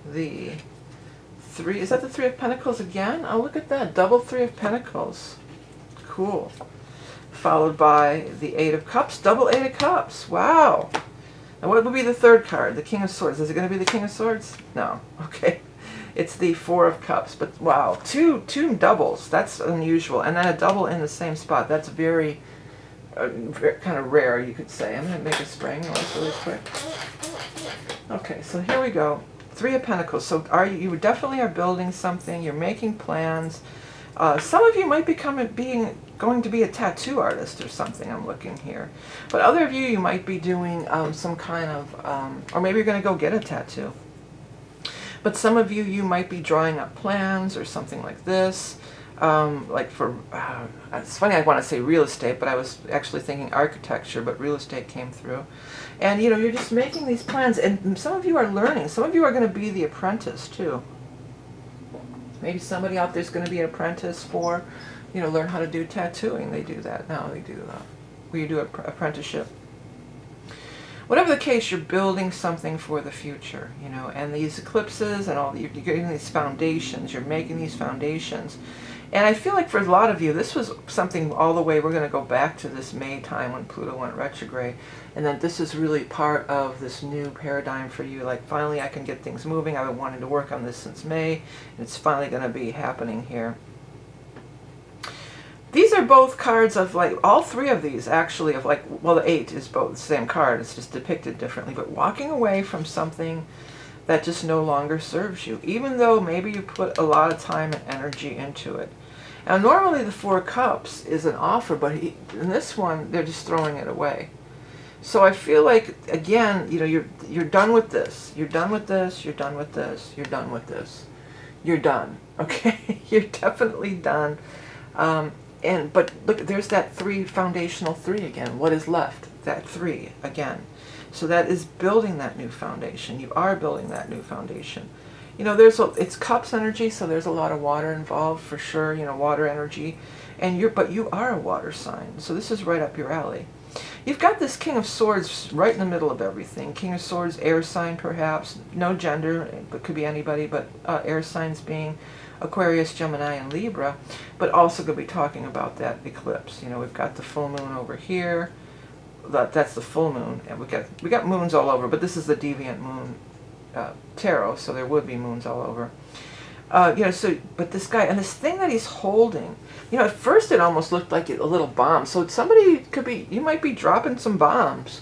the three, is that the Three of Pentacles again? Oh, look at that, double Three of Pentacles. Cool. Followed by the Eight of Cups, double Eight of Cups. Wow. Now what would be the third card? The King of Swords. Is it going to be the King of Swords? No. Okay. It's the Four of Cups. But wow, two doubles. That's unusual. And then a double in the same spot. That's very kind of rare, you could say. I'm going to make a spraying noise really quick. Okay, so here we go. Three of Pentacles. So you definitely are building something. You're making plans. Some of you might going to be a tattoo artist or something, I'm looking here. But other of you might be doing some kind of, or maybe you're going to go get a tattoo. But some of you might be drawing up plans or something like this. Like for, it's funny I want to say real estate, but I was actually thinking architecture, but real estate came through. And you know, you're just making these plans, and some of you are learning. Some of you are going to be the apprentice too. Maybe somebody out there is going to be an apprentice for, you know, learn how to do tattooing. They do that now. They do that. Where you do an apprenticeship. Whatever the case, you're building something for the future, you know, and these eclipses and all, you're getting these foundations, you're making these foundations. And I feel like for a lot of you, this was something all the way, we're going to go back to this May time when Pluto went retrograde, and that this is really part of this new paradigm for you, like finally I can get things moving. I've been wanting to work on this since May, and it's finally going to be happening here. These are both cards of like, all three of these actually of like, well the 8 is both the same card, it's just depicted differently, but walking away from something that just no longer serves you, even though maybe you put a lot of time and energy into it. Now normally the Four of Cups is an offer, but in this one they're just throwing it away. So I feel like, again, you know, you're done with this, you're done with this, you're done with this, you're done with this. You're done, okay? You're definitely done. But look, there's that foundational 3 again. What is left? That 3 again. So that is building that new foundation. You are building that new foundation. You know, it's Cups energy, so there's a lot of water involved for sure. You know, water energy, but you are a water sign, so this is right up your alley. You've got this King of Swords right in the middle of everything. King of Swords, air sign perhaps, no gender, it could be anybody, but air signs being Aquarius, Gemini, and Libra, but also going to be talking about that eclipse. You know, we've got the full moon over here. That's the full moon, and we got moons all over, but this is the Deviant moon tarot, so there would be moons all over. You know, so, but this guy, and this thing that he's holding, you know, at first it almost looked like a little bomb. So somebody could be, you might be dropping some bombs.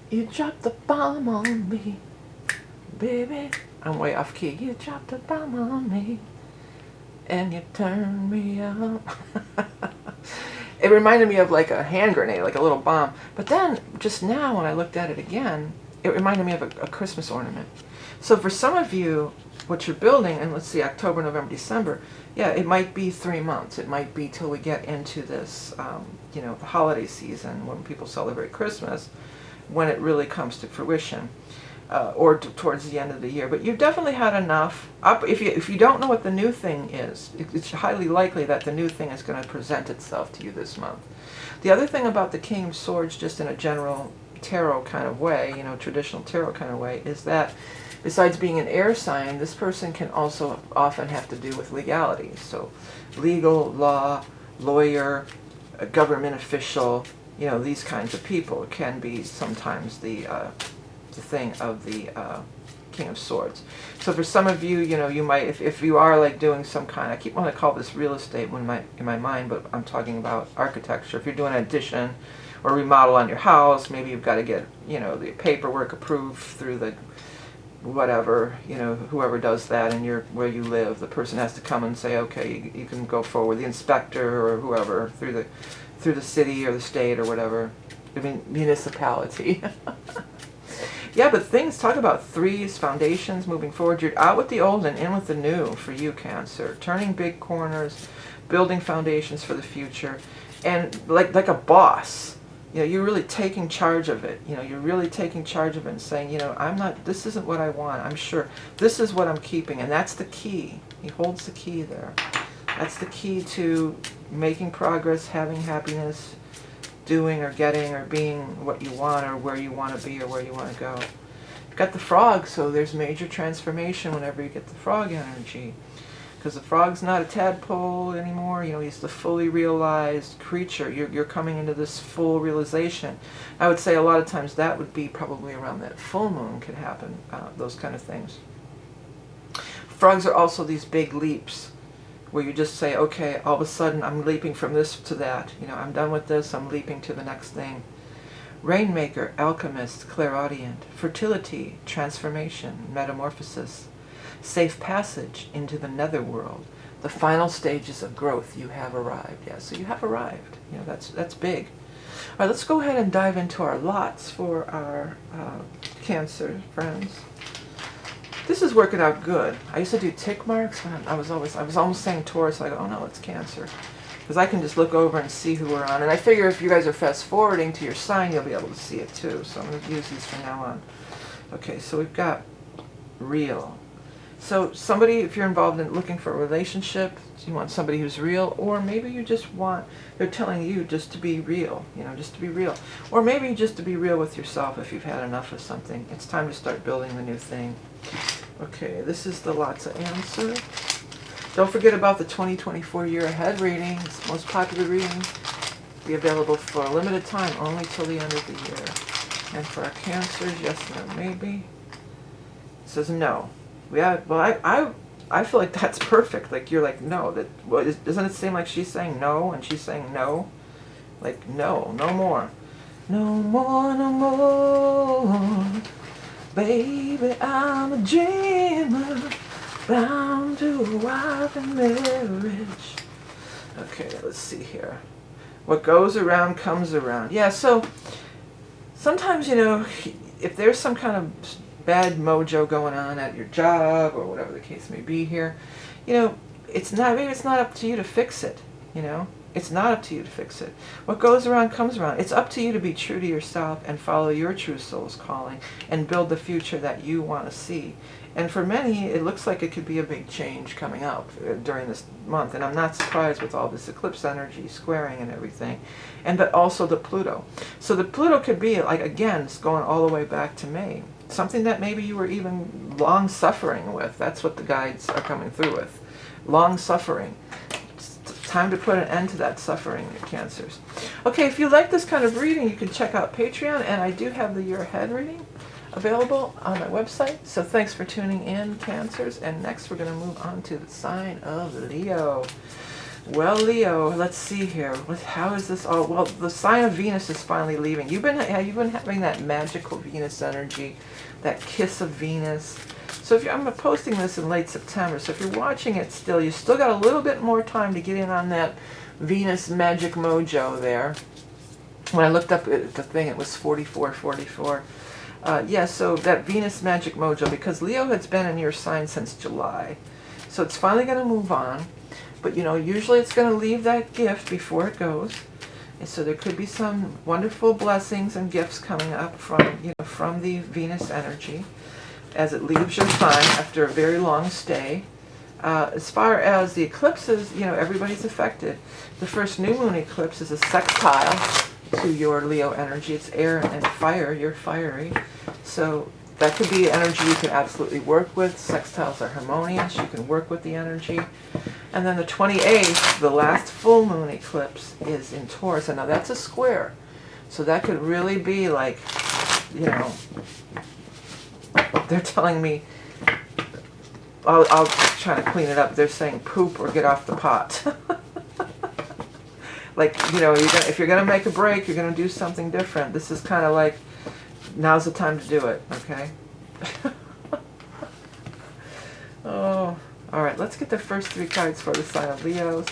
You dropped the bomb on me, baby. I'm way off key. You dropped the bomb on me, and you turned me up. It reminded me of like a hand grenade, like a little bomb. But then, just now when I looked at it again, it reminded me of a Christmas ornament. So for some of you, what you're building, and let's see, October, November, December, yeah, it might be 3 months. It might be till we get into this, you know, the holiday season when people celebrate Christmas, when it really comes to fruition, or towards the end of the year. But you've definitely had enough. If you don't know what the new thing is, it's highly likely that the new thing is going to present itself to you this month. The other thing about the King of Swords, just in a general tarot kind of way, you know, traditional tarot kind of way, is that besides being an air sign, this person can also often have to do with legality. So legal, law, lawyer, a government official, you know, these kinds of people can be sometimes the thing of the King of Swords. So for some of you, you know, you might, if you are like doing some kind, I keep wanting to call this real estate in my mind, but I'm talking about architecture. If you're doing an addition or remodel on your house, maybe you've got to get, you know, the paperwork approved through the whatever, you know, whoever does that in where you live. The person has to come and say, okay, you can go forward. The inspector or whoever through the city or the state or whatever. I mean, municipality. Yeah, but talk about threes, foundations, moving forward. You're out with the old and in with the new for you, Cancer. Turning big corners, building foundations for the future, and like a boss. You know, you're really taking charge of it. You know, you're really taking charge of it and saying, you know, this isn't what I want. I'm sure this is what I'm keeping, and that's the key. He holds the key there. That's the key to making progress, having happiness, doing or getting or being what you want or where you want to be or where you want to go. You've got the frog, so there's major transformation whenever you get the frog energy. Because the frog's not a tadpole anymore, you know, he's the fully realized creature. You're coming into this full realization. I would say a lot of times that would be probably around that full moon could happen, those kind of things. Frogs are also these big leaps where you just say, okay, all of a sudden I'm leaping from this to that. You know, I'm done with this, I'm leaping to the next thing. Rainmaker, alchemist, clairaudient, fertility, transformation, metamorphosis, safe passage into the netherworld. The final stages of growth, you have arrived. Yeah, so you have arrived. You know, that's big. All right, let's go ahead and dive into our lots for our Cancer friends. This is working out good. I used to do tick marks when I was almost saying Taurus. I go, oh no, it's Cancer. Because I can just look over and see who we're on. And I figure if you guys are fast forwarding to your sign, you'll be able to see it too. So I'm going to use these from now on. Okay, so we've got real. So somebody, if you're involved in looking for a relationship, you want somebody who's real, or maybe you just want, they're telling you just to be real, you know, just to be real. Or maybe just to be real with yourself if you've had enough of something. It's time to start building the new thing. Okay, this is the lots of answer. Don't forget about the 2024 year ahead reading. It's the most popular reading. Be available for a limited time, only till the end of the year. And for our Cancers, yes, no, maybe. It says no. Yeah, well, I feel like that's perfect. Like you're like no. Doesn't it seem like she's saying no and she's saying no? Like no, no more, no more, no more. Baby, I'm a dreamer, bound to a wife and marriage. Okay, let's see here. What goes around comes around. Yeah, so sometimes, you know, if there's some kind of bad mojo going on at your job or whatever the case may be here, you know, maybe it's not up to you to fix it, you know. It's not up to you to fix it. What goes around comes around. It's up to you to be true to yourself and follow your true soul's calling and build the future that you want to see. And for many, it looks like it could be a big change coming up during this month. And I'm not surprised with all this eclipse energy, squaring and everything. But also the Pluto. So the Pluto could be, like, again, it's going all the way back to May. Something that maybe you were even long suffering with. That's what the guides are coming through with. Long suffering. Time to put an end to that suffering, Cancers. Okay, if you like this kind of reading, you can check out Patreon, and I do have the year ahead reading available on my website. So thanks for tuning in, Cancers. And next we're going to move on to the sign of Leo. Well, Leo, let's see here. How is this all? Well, the sign of Venus is finally leaving. You've been having that magical Venus energy, that kiss of Venus. So if I'm posting this in late September, so if you're watching it still, you still got a little bit more time to get in on that Venus magic mojo there. When I looked up the thing, it was 4444. Yeah, so that Venus magic mojo, because Leo has been in your sign since July. So it's finally going to move on. But, you know, usually it's going to leave that gift before it goes. And so there could be some wonderful blessings and gifts coming up from, you know, from the Venus energy as it leaves your sign after a very long stay. As far as the eclipses, you know, everybody's affected. The first new moon eclipse is a sextile to your Leo energy. It's air and fire. You're fiery. So that could be energy you can absolutely work with. Sextiles are harmonious. You can work with the energy. And then the 28th, the last full moon eclipse, is in Taurus. And now that's a square. So that could really be like, you know, they're telling me, I'll try to clean it up. They're saying poop or get off the pot. Like, you know, if you're going to make a break, you're going to do something different. This is kind of like, now's the time to do it, okay? Oh, all right, let's get the first 3 cards for the sign of Leos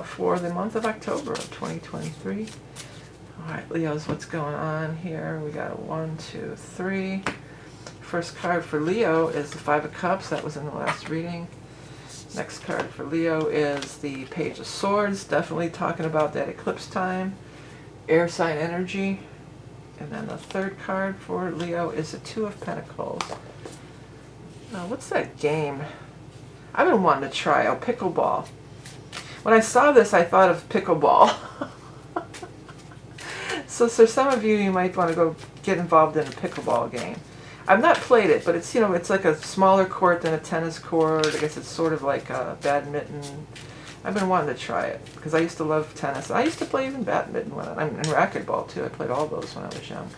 for the month of October of 2023. All right, Leos, what's going on here? We got a 1, 2, 3. First card for Leo is the 5 of Cups. That was in the last reading. Next card for Leo is the Page of Swords. Definitely talking about that eclipse time. Air sign energy. And then the third card for Leo is the 2 of Pentacles. Now, what's that game? I've been wanting to try. Oh, pickleball. When I saw this, I thought of pickleball. So some of you might want to go get involved in a pickleball game. I've not played it, but it's, you know, it's like a smaller court than a tennis court. I guess it's sort of like a badminton. I've been wanting to try it because I used to love tennis. I used to play even badminton and racquetball too. I played all those when I was young.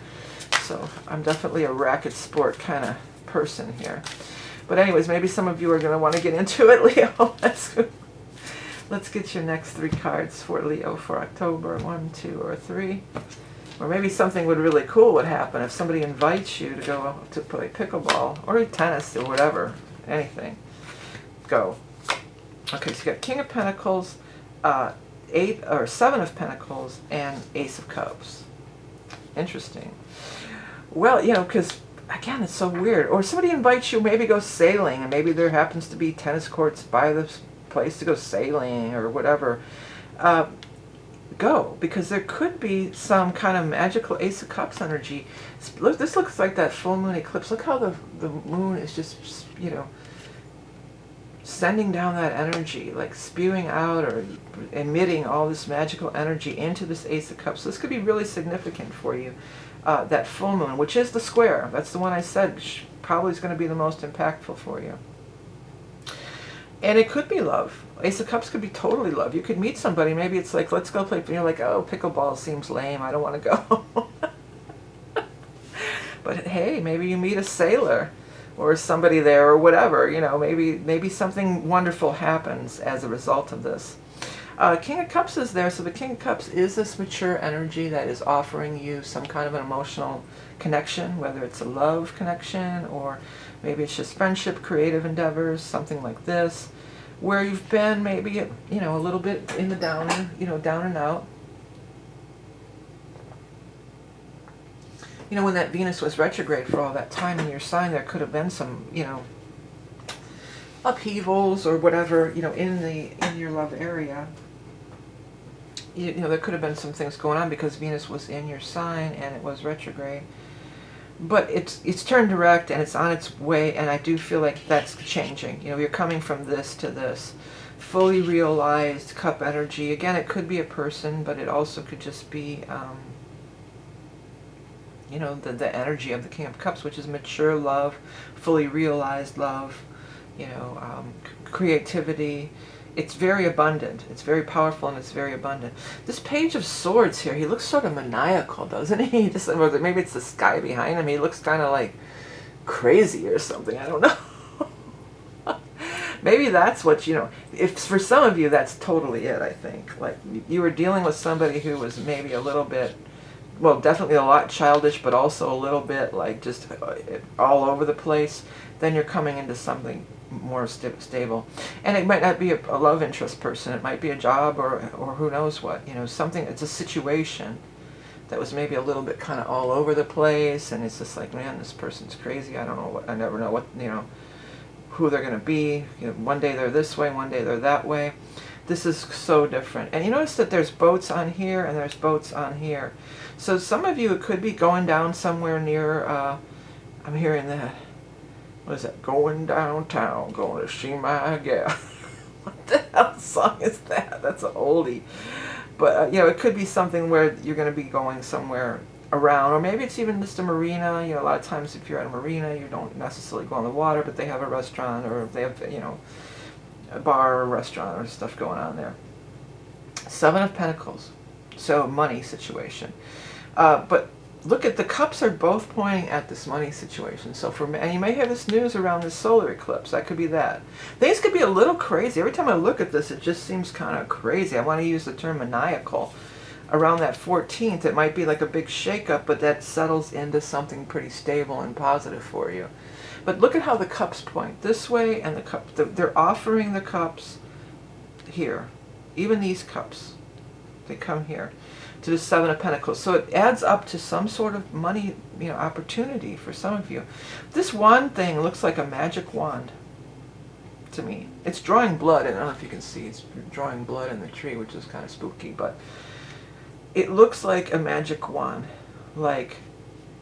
So I'm definitely a racket sport kind of person here. But anyways, maybe some of you are going to want to get into it, Leo. Let's get your next 3 cards for Leo for October. 1, 2, or 3. Or maybe something really cool would happen if somebody invites you to go to play pickleball or tennis or whatever, anything. Go. Okay, so you got King of Pentacles, 8 or 7 of Pentacles, and Ace of Cups. Interesting. Well, you know, because again, it's so weird. Or somebody invites you, maybe go sailing, and maybe there happens to be tennis courts by this place to go sailing or whatever. Go, because there could be some kind of magical Ace of Cups energy. Look, this looks like that full moon eclipse. Look how the moon is just, you know, sending down that energy, like spewing out or emitting all this magical energy into this Ace of Cups. So this could be really significant for you. That full moon, which is the square. That's the one I said probably is going to be the most impactful for you. And it could be love. Ace of Cups could be totally love. You could meet somebody. Maybe it's like, let's go play. You're like, oh, pickleball seems lame. I don't want to go. But hey, maybe you meet a sailor or somebody there or whatever. You know, maybe something wonderful happens as a result of this. King of Cups is there. So the King of Cups is this mature energy that is offering you some kind of an emotional connection, whether it's a love connection or maybe it's just friendship, creative endeavors, something like this, where you've been maybe, you know, a little bit in the down, you know, down and out. You know, when that Venus was retrograde for all that time in your sign, there could have been some, you know, upheavals or whatever, you know, in your love area. You know, there could have been some things going on because Venus was in your sign and it was retrograde. But it's turned direct and it's on its way, and I do feel like that's changing. You know, you're coming from this to this. Fully realized cup energy. Again, it could be a person, but it also could just be, you know, the energy of the King of Cups, which is mature love, fully realized love, you know, creativity. It's very abundant. It's very powerful and it's very abundant. This Page of Swords here, he looks sort of maniacal, doesn't he? Just, maybe it's the sky behind him. He looks kind of like crazy or something. I don't know. Maybe that's what, if for some of you, that's totally it, I think. Like, you were dealing with somebody who was maybe a little bit, well, definitely a lot childish, but also a little bit like just all over the place. Then you're coming into something more stable. And it might not be a love interest person. It might be a job or who knows what. Something, it's a situation that was maybe a little bit kind of all over the place. And it's just like, man, this person's crazy. I don't know what, I never know what, who they're going to be. One day they're this way, one day they're that way. This is so different. And you notice that there's boats on here and there's boats on here. So some of you, it could be going down somewhere near, I'm hearing that, what is that, going downtown, going to see my gal. What the hell song is that? That's an oldie. But, it could be something where you're going to be going somewhere around, or maybe it's even just a marina. A lot of times if you're at a marina, you don't necessarily go on the water, but they have a restaurant, or they have, a bar or restaurant or stuff going on there. Seven of Pentacles, so money situation. But look at the cups are both pointing at this money situation. So and you may have this news around this solar eclipse. That could be that. Things could be a little crazy. Every time I look at this, it just seems kind of crazy. I want to use the term maniacal. Around that 14th, it might be like a big shakeup, but that settles into something pretty stable and positive for you. But look at how the cups point this way, and the cup, they're offering the cups here. Even these cups, they come here to the Seven of Pentacles. So it adds up to some sort of money, opportunity for some of you. This wand thing looks like a magic wand to me. It's drawing blood, and I don't know if you can see, it's drawing blood in the tree, which is kind of spooky, but it looks like a magic wand. Like,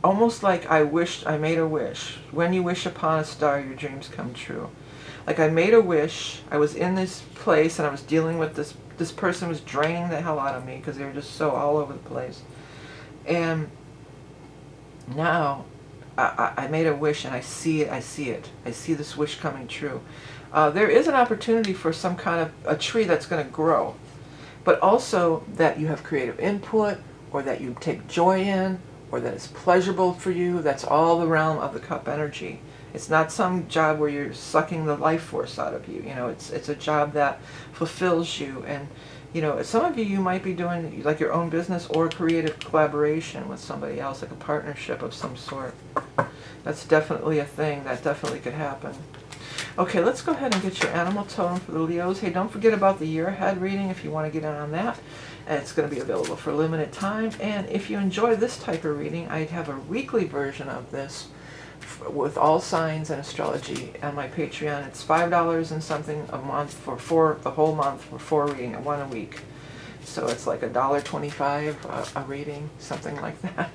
almost like I made a wish. When you wish upon a star, your dreams come true. Like, I made a wish, I was in this place, and I was dealing with this person was draining the hell out of me because they were just so all over the place. And now I made a wish, and I see it. I see this wish coming true. There is an opportunity for some kind of a tree that's going to grow, but also that you have creative input, or that you take joy in, or that it's pleasurable for you. That's all the realm of the cup energy. It's not some job where you're sucking the life force out of you. It's a job that fulfills you. And, some of you might be doing like your own business or creative collaboration with somebody else, like a partnership of some sort. That's definitely a thing. That definitely could happen. Okay, let's go ahead and get your animal totem for the Leos. Hey, don't forget about the year ahead reading if you want to get in on that. And it's going to be available for a limited time. And if you enjoy this type of reading, I have a weekly version of this with all signs and astrology on my Patreon. It's $5 and something a month for the whole month for 4 reading, one a week. So it's like $1.25 a reading, something like that.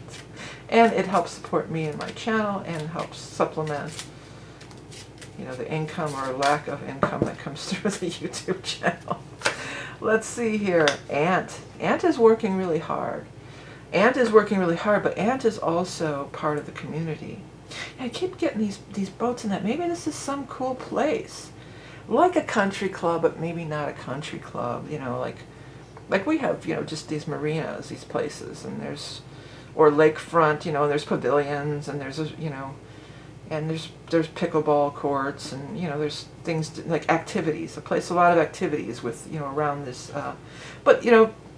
And it helps support me and my channel, and helps supplement, the income or lack of income that comes through the YouTube channel. Let's see here. Ant is working really hard. Ant is working really hard, but Ant is also part of the community. I keep getting these boats in that. Maybe this is some cool place. Like a country club, but maybe not a country club. Like we have, just these marinas, these places, and or lakefront, and there's pavilions, and there's, and there's pickleball courts, and, there's things like activities. A lot of activities with, around this, but,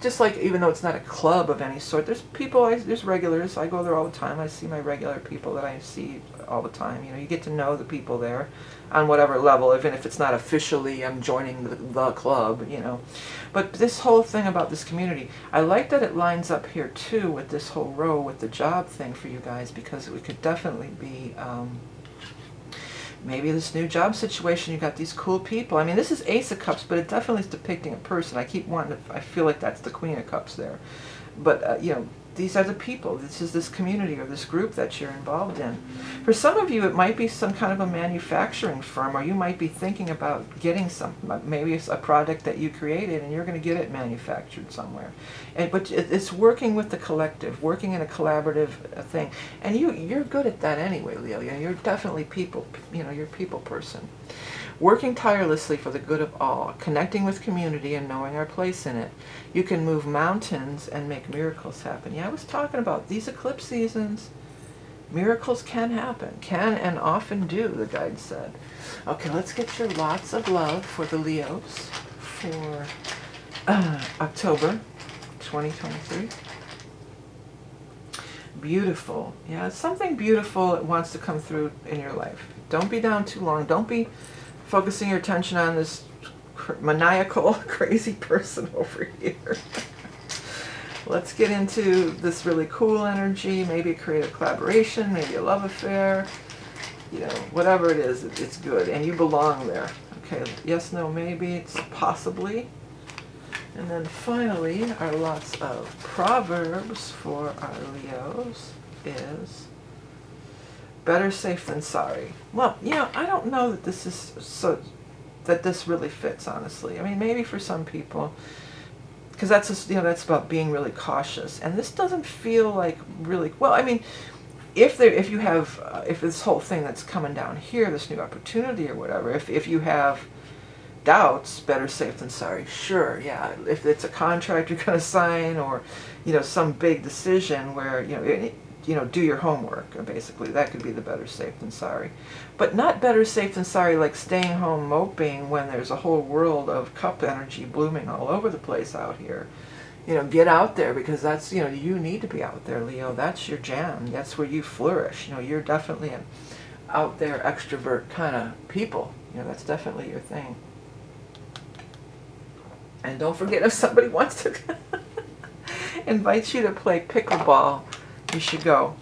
just like, even though it's not a club of any sort, there's people, there's regulars. I go there all the time. I see my regular people that I see all the time. You get to know the people there on whatever level, even if it's not officially I'm joining the club, But this whole thing about this community, I like that it lines up here too with this whole row with the job thing for you guys, because it could definitely be maybe this new job situation. You got these cool people. I mean, this is Ace of Cups, but it definitely is depicting a person. I keep wanting to, I feel like that's the Queen of Cups there. But, these are the people. This is this community or this group that you're involved in. For some of you, it might be some kind of a manufacturing firm, or you might be thinking about getting maybe it's a product that you created and you're going to get it manufactured somewhere. But it's working with the collective, working in a collaborative thing. And you're good at that anyway, Leo. You're definitely people, you're a people person. Working tirelessly for the good of all, connecting with community and knowing our place in it. You can move mountains and make miracles happen. Yeah, I was talking about these eclipse seasons. Miracles can happen, can and often do, the guide said. Okay, let's get your lots of love for the Leos for October 2023. Beautiful. Yeah, something beautiful that wants to come through in your life. Don't be down too long. Don't be focusing your attention on this maniacal, crazy person over here. Let's get into this really cool energy. Maybe create a collaboration, maybe a love affair. You know, whatever it is, it's good. And you belong there. Okay, yes, no, maybe, it's possibly. And then finally, our lots of proverbs for our Leos is better safe than sorry. Well, you know, I don't know that this is that this really fits, honestly. I mean, maybe for some people, because that's just, you know, that's about being really cautious. And this doesn't feel like really, well, I mean, if you have if this whole thing that's coming down here, this new opportunity or whatever, if you have doubts, better safe than sorry. Sure, yeah. If it's a contract you're going to sign, or, you know, some big decision where, you know, do your homework, basically, that could be the better safe than sorry. But not better safe than sorry like staying home moping when there's a whole world of cup energy blooming all over the place out here. You know, get out there, because that's, you know, you need to be out there, Leo. That's your jam. That's where you flourish. You know, you're definitely an out there extrovert kind of people. You know, that's definitely your thing. And don't forget, if somebody wants to invite you to play pickleball, you should go.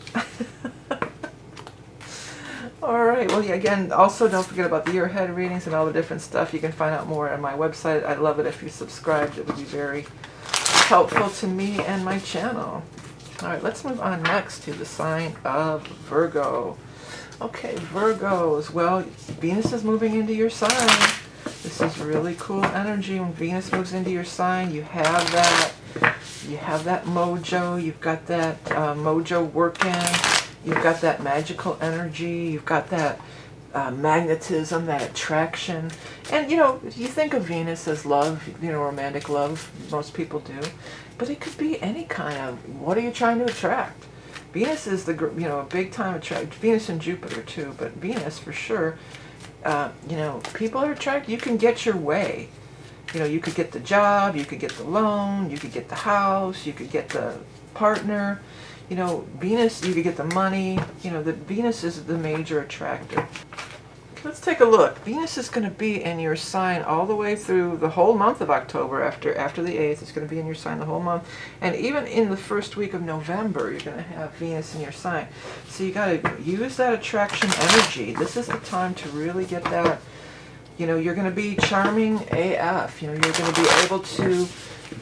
All right. Well, yeah, again, also don't forget about the year ahead readings and all the different stuff. You can find out more on my website. I'd love it if you subscribed. It would be very helpful to me and my channel. All right, let's move on next to the sign of Virgo. Okay, Virgos. Well, Venus is moving into your sign. This is really cool energy. When Venus moves into your sign, you have that mojo. You've got that mojo working. You've got that magical energy. You've got that magnetism, that attraction. And, you know, you think of Venus as love, you know, romantic love. Most people do. But it could be any kind of, what are you trying to attract? Venus is the, you know, a big time attract. Venus and Jupiter too, but Venus for sure. You know, people are attracted. You can get your way. You know, you could get the job, you could get the loan, you could get the house, you could get the partner. You know, Venus, you could get the money. You know, the Venus is the major attractor. Let's take a look. Venus is going to be in your sign all the way through the whole month of October. After the 8th, it's going to be in your sign the whole month. And even in the first week of November, you're going to have Venus in your sign. So you got to use that attraction energy. This is the time to really get that, you know, you're going to be charming AF. You know, you're going to be able to,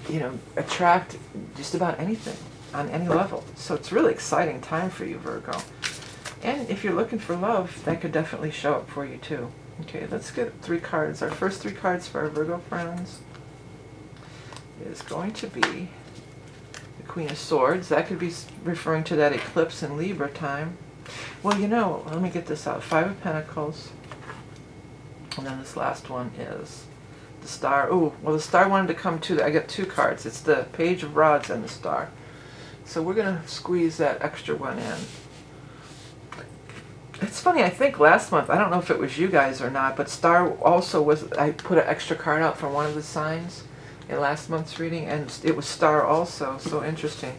you know, attract just about anything on any level. So it's a really exciting time for you, Virgo. And if you're looking for love, that could definitely show up for you too. Okay, let's get 3 cards. Our first 3 cards for our Virgo friends is going to be the Queen of Swords. That could be referring to that eclipse in Libra time. Well, you know, let me get this out. 5 of Pentacles. And then this last one is the Star. Oh, well, the Star wanted to come too. I got 2 cards. It's the Page of Rods and the Star. So we're going to squeeze that extra one in. It's funny, I think last month, I don't know if it was you guys or not, but Star also was, I put an extra card out from one of the signs in last month's reading, and it was Star also, so interesting.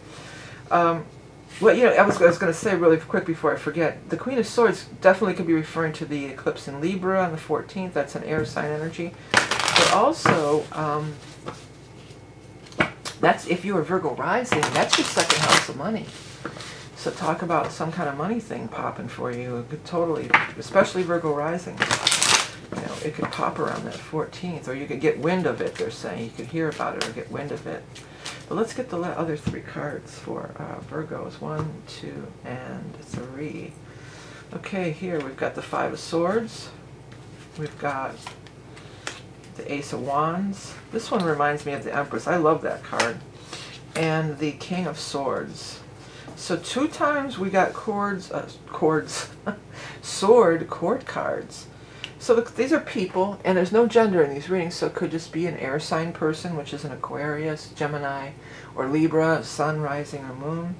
Well, you know, I was going to say really quick before I forget, the Queen of Swords definitely could be referring to the eclipse in Libra on the 14th, that's an air sign energy. But also, that's, if you were Virgo rising, that's your second house of money. So talk about some kind of money thing popping for you. It could totally, especially Virgo rising, you know, it could pop around that 14th, or you could get wind of it, they're saying. You could hear about it or get wind of it. But let's get the other 3 cards for Virgos. 1, 2, and 3. Okay, here we've got the 5 of Swords. We've got the Ace of Wands. This one reminds me of the Empress. I love that card. And the King of Swords. So 2 times we got sword court cards. So these are people, and there's no gender in these readings, so it could just be an air sign person, which is an Aquarius, Gemini, or Libra, Sun, Rising, or Moon.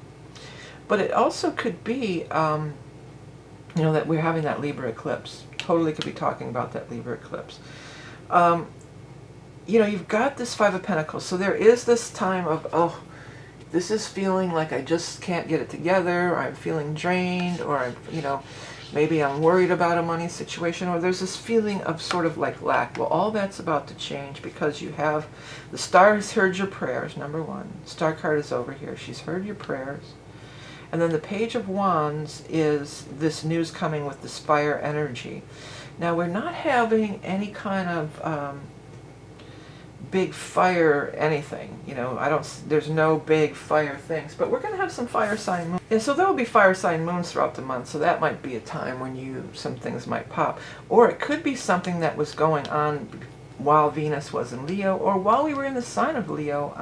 But it also could be, you know, that we're having that Libra eclipse. Totally could be talking about that Libra eclipse. You know, you've got this Five of Pentacles. So there is this time of, oh, this is feeling like I just can't get it together, or I'm feeling drained, or I'm, you know, maybe I'm worried about a money situation, or there's this feeling of sort of like lack. Well, all that's about to change because you have, the star has heard your prayers, number one. Star card is over here. She's heard your prayers. And then the Page of Wands is this news coming with this fire energy. Now, we're not having any kind of big fire anything, you know, there's no big fire things, but we're going to have some fire sign moons. And so there will be fire sign moons throughout the month, so that might be a time when some things might pop. Or it could be something that was going on while Venus was in Leo, or while we were in the sign of Leo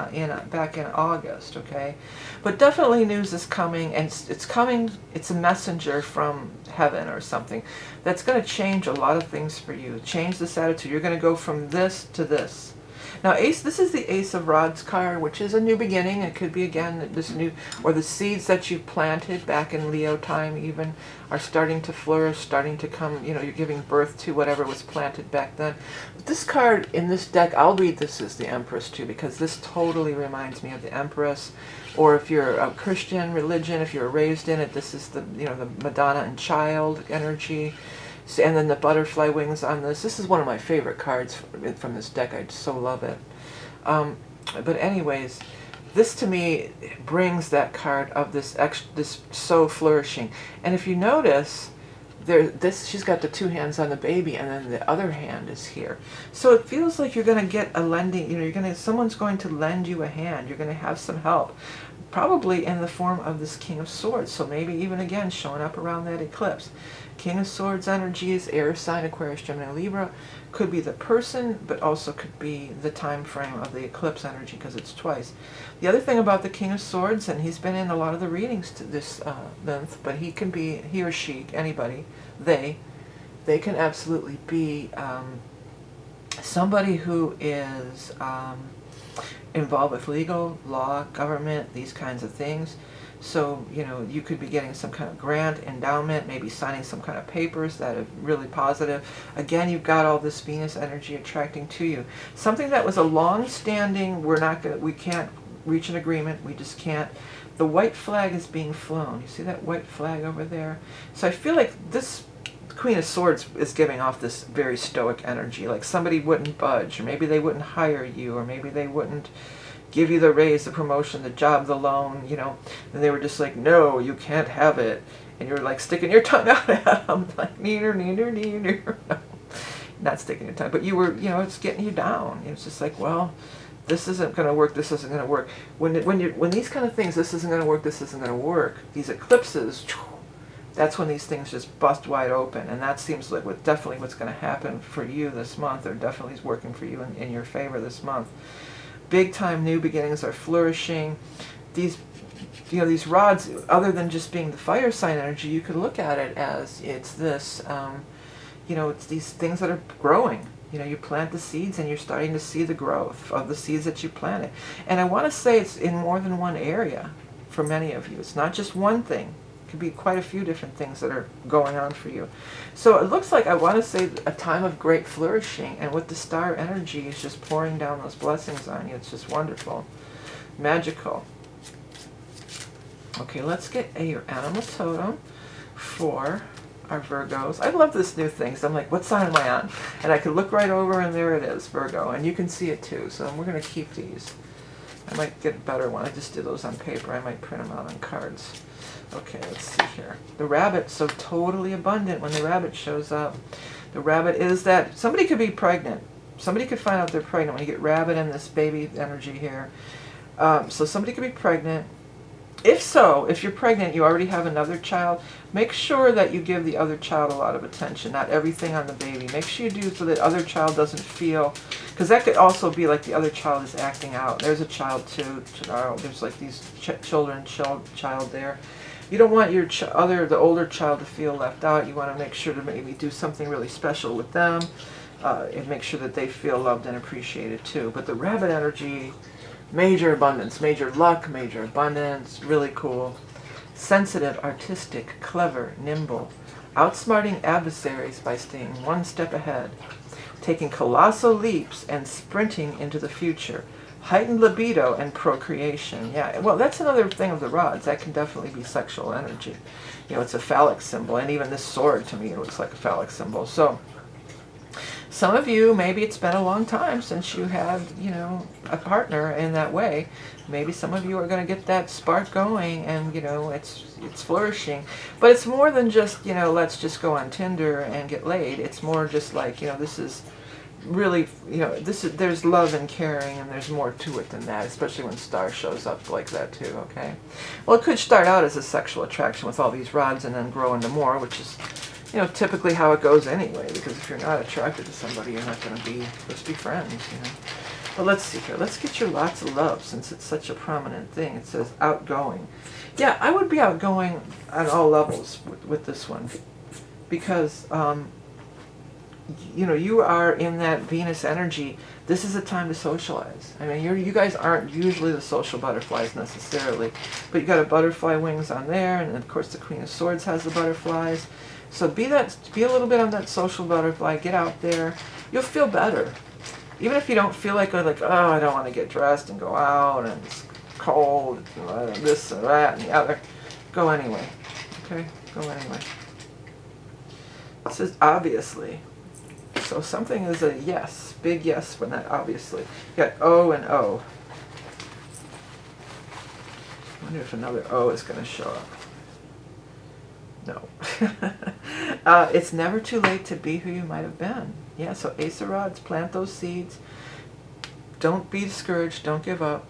back in August, okay? But definitely news is coming, and it's coming, it's a messenger from heaven or something that's going to change a lot of things for you, change this attitude. You're going to go from this to this. Now, this is the Ace of Rods card, which is a new beginning. It could be, again, this new, or the seeds that you planted back in Leo time even are starting to flourish, starting to come, you know, you're giving birth to whatever was planted back then. But this card in this deck, I'll read this as the Empress too, because this totally reminds me of the Empress. Or if you're a Christian religion, if you're raised in it, this is the, you know, the Madonna and Child energy. And then the butterfly wings on this. This is one of my favorite cards from this deck. I so love it. But anyways, this to me brings that card of this so flourishing. And if you notice, she's got the two hands on the baby, and then the other hand is here. So it feels like you're going to get a lending. You know, someone's going to lend you a hand. You're going to have some help. Probably in the form of this King of Swords. So maybe even again showing up around that eclipse. King of Swords energy is air sign, Aquarius, Gemini, Libra. Could be the person, but also could be the time frame of the eclipse energy, because it's twice. The other thing about the King of Swords, and he's been in a lot of the readings to this month, but he can be, he or she, anybody, they can absolutely be somebody who is involved with legal, law, government, these kinds of things. So, you know, you could be getting some kind of grant, endowment, maybe signing some kind of papers that are really positive. Again, you've got all this Venus energy attracting to you. Something that was a long-standing, we can't reach an agreement, we just can't. The white flag is being flown. You see that white flag over there? So I feel like this Queen of Swords is giving off this very stoic energy, like somebody wouldn't budge, or maybe they wouldn't hire you, or maybe they wouldn't give you the raise, the promotion, the job, the loan, you know, and they were just like, no, you can't have it, and you're like sticking your tongue out at them, like, neener, no, not sticking your tongue, but you were, you know, it's getting you down. It's just like, well, this isn't going to work, this isn't going to work. When these kind of things, this isn't going to work, this isn't going to work, these eclipses, that's when these things just bust wide open, and that seems like definitely what's going to happen for you this month, or definitely is working for you in your favor this month. Big time new beginnings are flourishing. These, you know, these rods, other than just being the fire sign energy, you could look at it as it's this, you know, it's these things that are growing. You know, you plant the seeds and you're starting to see the growth of the seeds that you planted. And I want to say it's in more than one area for many of you. It's not just one thing. It could be quite a few different things that are going on for you. So it looks like, I want to say, a time of great flourishing, and with the star energy is just pouring down those blessings on you. It's just wonderful. Magical. Okay, let's get your animal totem for our Virgos. I love this new thing. So I'm like, what sign am I on? And I could look right over, and there it is, Virgo. And you can see it too. So we're going to keep these. I might get a better one. I just did those on paper. I might print them out on cards. Okay, let's see here. The rabbit, so totally abundant when the rabbit shows up. The rabbit is that, somebody could be pregnant. Somebody could find out they're pregnant when you get rabbit and this baby energy here. So somebody could be pregnant. If so, if you're pregnant, you already have another child, make sure that you give the other child a lot of attention, not everything on the baby. Make sure you do so that other child doesn't feel, because that could also be like the other child is acting out. There's a child too. There's like these child there. You don't want your the older child to feel left out. You want to make sure to maybe do something really special with them, and make sure that they feel loved and appreciated too. But the rabbit energy, major abundance, major luck, major abundance, really cool. sensitive, artistic, clever, nimble, outsmarting adversaries by staying one step ahead, taking colossal leaps and sprinting into the future, heightened libido and procreation. Yeah, well, that's another thing of the rods. That can definitely be sexual energy. You know, it's a phallic symbol, and even this sword to me looks like a phallic symbol. So some of you, maybe it's been a long time since you had, you know, a partner in that way. Maybe some of you are going to get that spark going, and, you know, it's flourishing. But it's more than just, you know, let's just go on Tinder and get laid. It's more just like, you know, this is really, you know, there's love and caring, and there's more to it than that, especially when Star shows up like that too, okay? Well, it could start out as a sexual attraction with all these rods and then grow into more, which is, you know, typically how it goes anyway, because if you're not attracted to somebody, you're not going to be, let's be friends, you know? But let's see here. Let's get your lots of love, since it's such a prominent thing. It says outgoing. Yeah, I would be outgoing on all levels with this one, because, you know, you are in that Venus energy. This is a time to socialize. I mean, you guys aren't usually the social butterflies necessarily, but you got a butterfly wings on there, and of course the Queen of Swords has the butterflies. So be a little bit on that social butterfly. Get out there. You'll feel better. Even if you don't feel like, oh, I don't want to get dressed and go out, and it's cold, and this and that and the other. Go anyway. Okay? Go anyway. It says obviously. So something is a yes, big yes when that obviously. You got O and O. I wonder if another O is going to show up. No. It's never too late to be who you might have been. Yeah, so Ace of Rods, plant those seeds. Don't be discouraged. Don't give up.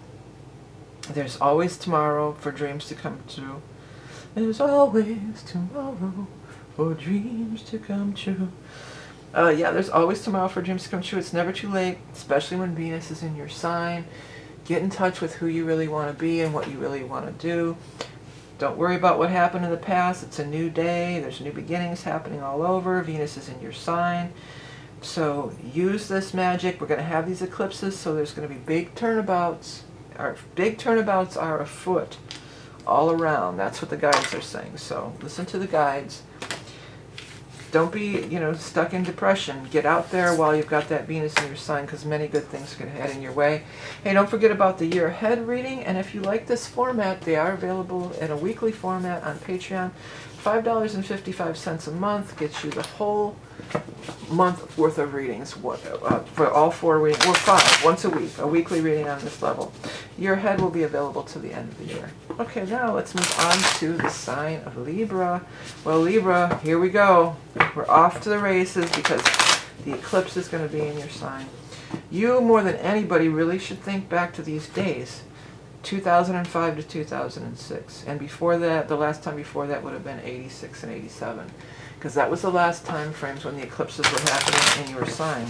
There's always tomorrow for dreams to come true. There's always tomorrow for dreams to come true. Yeah, there's always tomorrow for dreams to come true. It's never too late, especially when Venus is in your sign. Get in touch with who you really want to be and what you really want to do. Don't worry about what happened in the past. It's a new day. There's new beginnings happening all over. Venus is in your sign. So use this magic. We're going to have these eclipses, so there's going to be big turnabouts. Big turnabouts are afoot all around. That's what the guides are saying. So listen to the guides. Don't be, you know, stuck in depression. Get out there while you've got that Venus in your sign, because many good things can head in your way. Hey, don't forget about the year ahead reading, and if you like this format, they are available in a weekly format on Patreon. $5.55 a month gets you the whole month worth of readings for all 4 readings, or 5, once a week, a weekly reading on this level. Year ahead will be available to the end of the year. Okay, now let's move on to the sign of Libra. Well, Libra, here we go. We're off to the races because the eclipse is going to be in your sign. You, more than anybody, really should think back to these days. 2005 to 2006. And before that, the last time before that would have been 86 and 87. Because that was the last time frames when the eclipses were happening in your sign.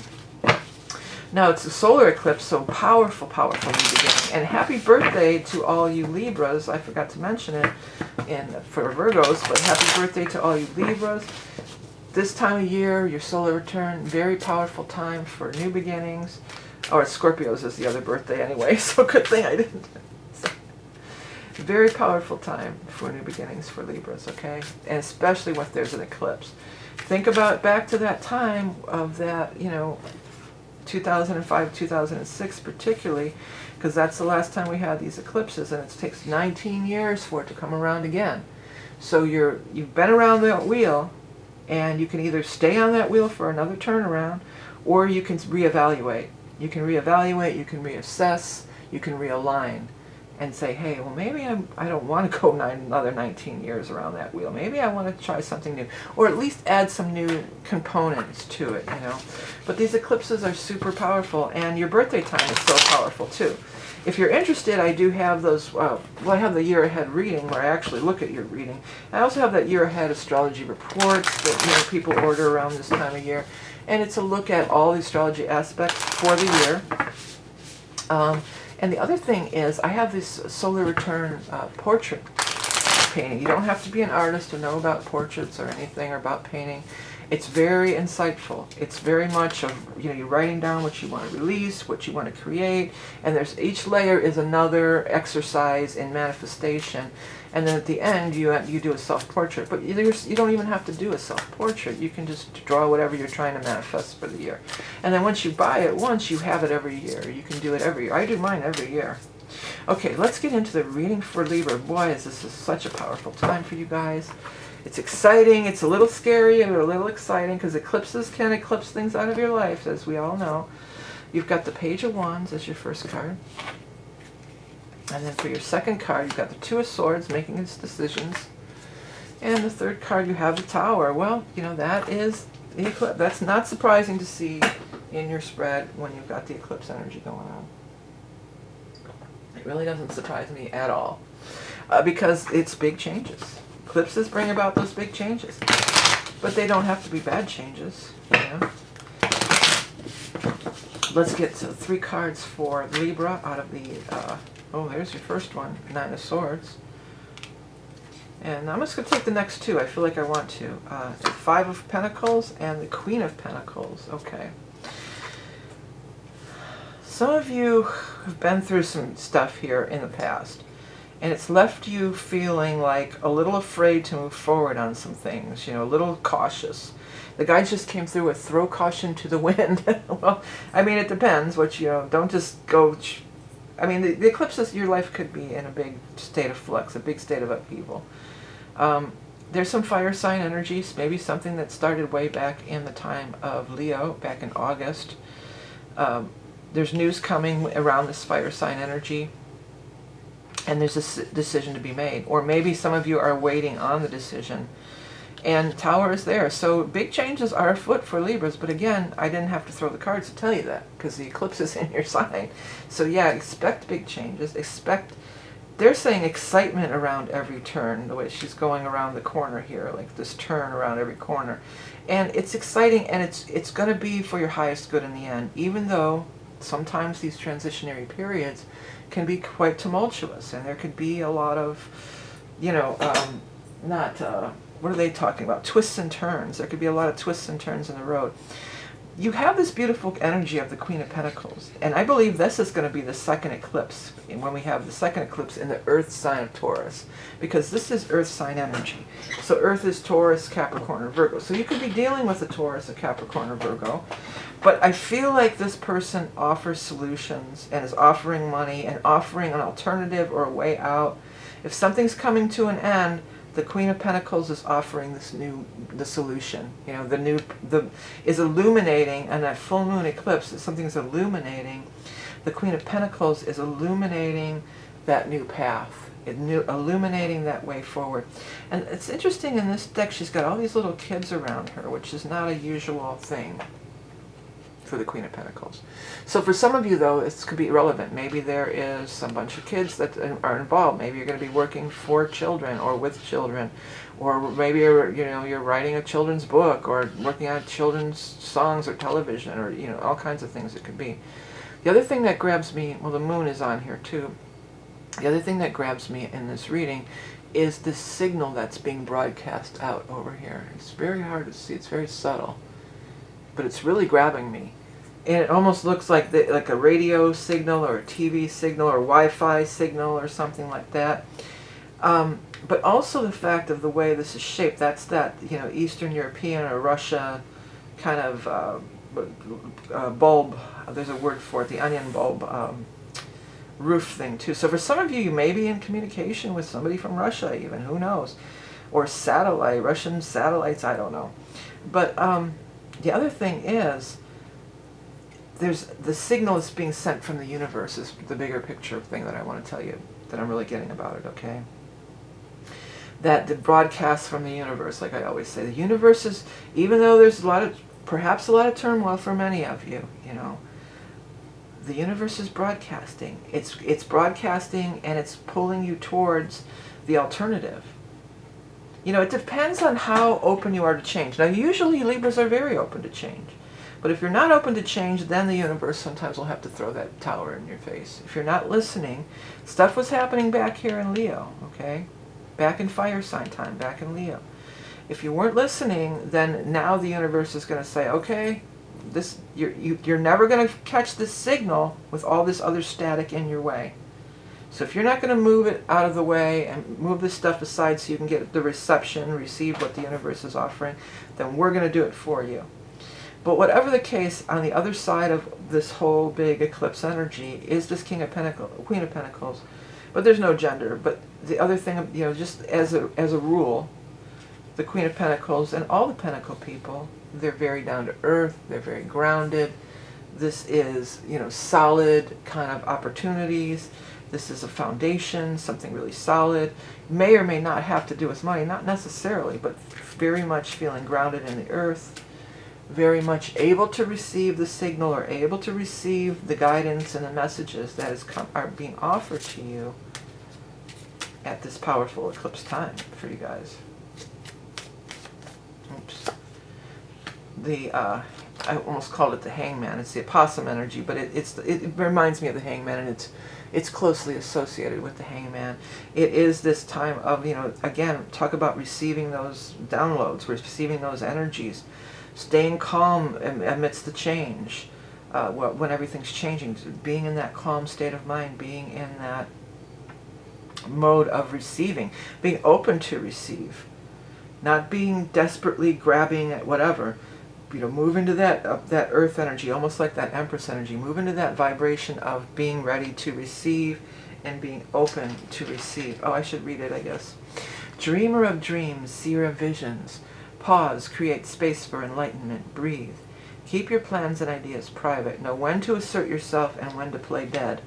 Now, it's a solar eclipse, so powerful, powerful new beginning. And happy birthday to all you Libras. I forgot to mention it for Virgos, but happy birthday to all you Libras. This time of year, your solar return, very powerful time for new beginnings. Or Scorpios is the other birthday anyway, so good thing I didn't. Very powerful time for new beginnings for Libras, okay? And especially if there's an eclipse. Think about back to that time of that, you know, 2005, 2006 particularly, because that's the last time we had these eclipses, and it takes 19 years for it to come around again. So you've been around the wheel, and you can either stay on that wheel for another turnaround, or you can reevaluate. You can reevaluate, you can reassess, you can realign. And say, hey, well, maybe I don't want to go another 19 years around that wheel. Maybe I want to try something new. Or at least add some new components to it, you know. But these eclipses are super powerful, and your birthday time is so powerful, too. If you're interested, I do have those, I have the year ahead reading where I actually look at your reading. I also have that year ahead astrology reports that, you know, people order around this time of year. And it's a look at all the astrology aspects for the year. And the other thing is, I have this solar return portrait painting. You don't have to be an artist to know about portraits or anything or about painting. It's very insightful. It's very much of, you know, you're writing down what you want to release, what you want to create, and there's each layer is another exercise in manifestation. And then at the end, you do a self-portrait. But you don't even have to do a self-portrait. You can just draw whatever you're trying to manifest for the year. And then once you buy it once, you have it every year. You can do it every year. I do mine every year. Okay, let's get into the reading for Libra. Boy, this is such a powerful time for you guys. It's exciting. It's a little scary and a little exciting because eclipses can eclipse things out of your life, as we all know. You've got the Page of Wands as your first card. And then for your second card, you've got the Two of Swords, making its decisions. And the third card, you have the Tower. Well, you know, that is the eclipse. That's not surprising to see in your spread when you've got the eclipse energy going on. It really doesn't surprise me at all because it's big changes. Eclipses bring about those big changes, but they don't have to be bad changes, you know. Let's get to 3 cards for Libra out of the, oh, there's your first one, 9 of Swords. And I'm just going to take the next 2. I feel like I want to. The 5 of Pentacles and the Queen of Pentacles. Okay. Some of you have been through some stuff here in the past, and it's left you feeling like a little afraid to move forward on some things, you know, a little cautious. The guys just came through with throw caution to the wind. Well, I mean, it depends what, you know, don't just go, I mean, the eclipses, your life could be in a big state of flux, a big state of upheaval. There's some fire sign energies, maybe something that started way back in the time of Leo, back in August. There's news coming around this fire sign energy, and there's a decision to be made. Or maybe some of you are waiting on the decision, and Tower is there. So big changes are afoot for Libras, but again, I didn't have to throw the cards to tell you that, because the eclipse is in your sign. So yeah, expect big changes. They're saying excitement around every turn, the way she's going around the corner here, like this turn around every corner. And it's exciting, and it's going to be for your highest good in the end, even though sometimes these transitionary periods can be quite tumultuous, and there could be a lot of, you know, what are they talking about? Twists and turns. There could be a lot of twists and turns in the road. You have this beautiful energy of the Queen of Pentacles, and I believe this is going to be the second eclipse, when we have the second eclipse in the Earth sign of Taurus, because this is Earth sign energy. So Earth is Taurus, Capricorn, or Virgo. So you could be dealing with a Taurus, a Capricorn, or Virgo, but I feel like this person offers solutions and is offering money and offering an alternative or a way out. If something's coming to an end, the Queen of Pentacles is offering the solution. You know, is illuminating, and that full moon eclipse, something's illuminating. The Queen of Pentacles is illuminating that new path, illuminating that way forward. And it's interesting, in this deck, she's got all these little kids around her, which is not a usual thing for the Queen of Pentacles. So for some of you, though, this could be relevant. Maybe there is a bunch of kids that are involved. Maybe you're going to be working for children or with children, or maybe you're writing a children's book or working on children's songs or television, or all kinds of things it could be. The other thing that grabs me, well, the moon is on here too. The other thing that grabs me in this reading is the signal that's being broadcast out over here. It's very hard to see. It's very subtle, but it's really grabbing me. And it almost looks like a radio signal or a TV signal or Wi-Fi signal or something like that. But also the fact of the way this is shaped, that's that, Eastern European or Russia kind of bulb, there's a word for it, the onion bulb roof thing too. So for some of you, you may be in communication with somebody from Russia even, who knows? Or satellite, Russian satellites, I don't know. But the other thing is, there's the signal is being sent from the universe is the bigger picture thing that I want to tell you, that I'm really getting about it, okay? That the broadcast from the universe, like I always say, the universe is, even though there's perhaps a lot of turmoil for many of you, the universe is broadcasting. It's broadcasting, and it's pulling you towards the alternative. It depends on how open you are to change. Now, usually Libras are very open to change. But if you're not open to change, then the universe sometimes will have to throw that tower in your face. If you're not listening, stuff was happening back here in Leo, okay? Back in fire sign time, back in Leo. If you weren't listening, then now the universe is going to say, okay, you're never going to catch this signal with all this other static in your way. So if you're not going to move it out of the way and move this stuff aside so you can get the reception, receive what the universe is offering, then we're going to do it for you. But whatever the case, on the other side of this whole big eclipse energy is this Queen of Pentacles. But there's no gender. But the other thing, you know, just as a rule, the Queen of Pentacles and all the Pentacle people, they're very down to earth, they're very grounded. This is, you know, solid kind of opportunities. This is a foundation, something really solid. May or may not have to do with money, not necessarily, but very much feeling grounded in the earth, very much able to receive the signal or able to receive the guidance and the messages that are being offered to you at this powerful eclipse time for you guys. Oops. I almost called it the Hangman. It's the opossum energy, but it reminds me of the Hangman, and it's closely associated with the Hangman. It is this time of, you know, again, talk about receiving those downloads, receiving those energies, staying calm amidst the change, when everything's changing, being in that calm state of mind, being in that mode of receiving, being open to receive, not being desperately grabbing at whatever. You know, move into that earth energy, almost like that Empress energy. Move into that vibration of being ready to receive and being open to receive. Oh, I should read it, I guess. Dreamer of dreams, seer of visions. Pause, create space for enlightenment. Breathe. Keep your plans and ideas private. Know when to assert yourself and when to play dead.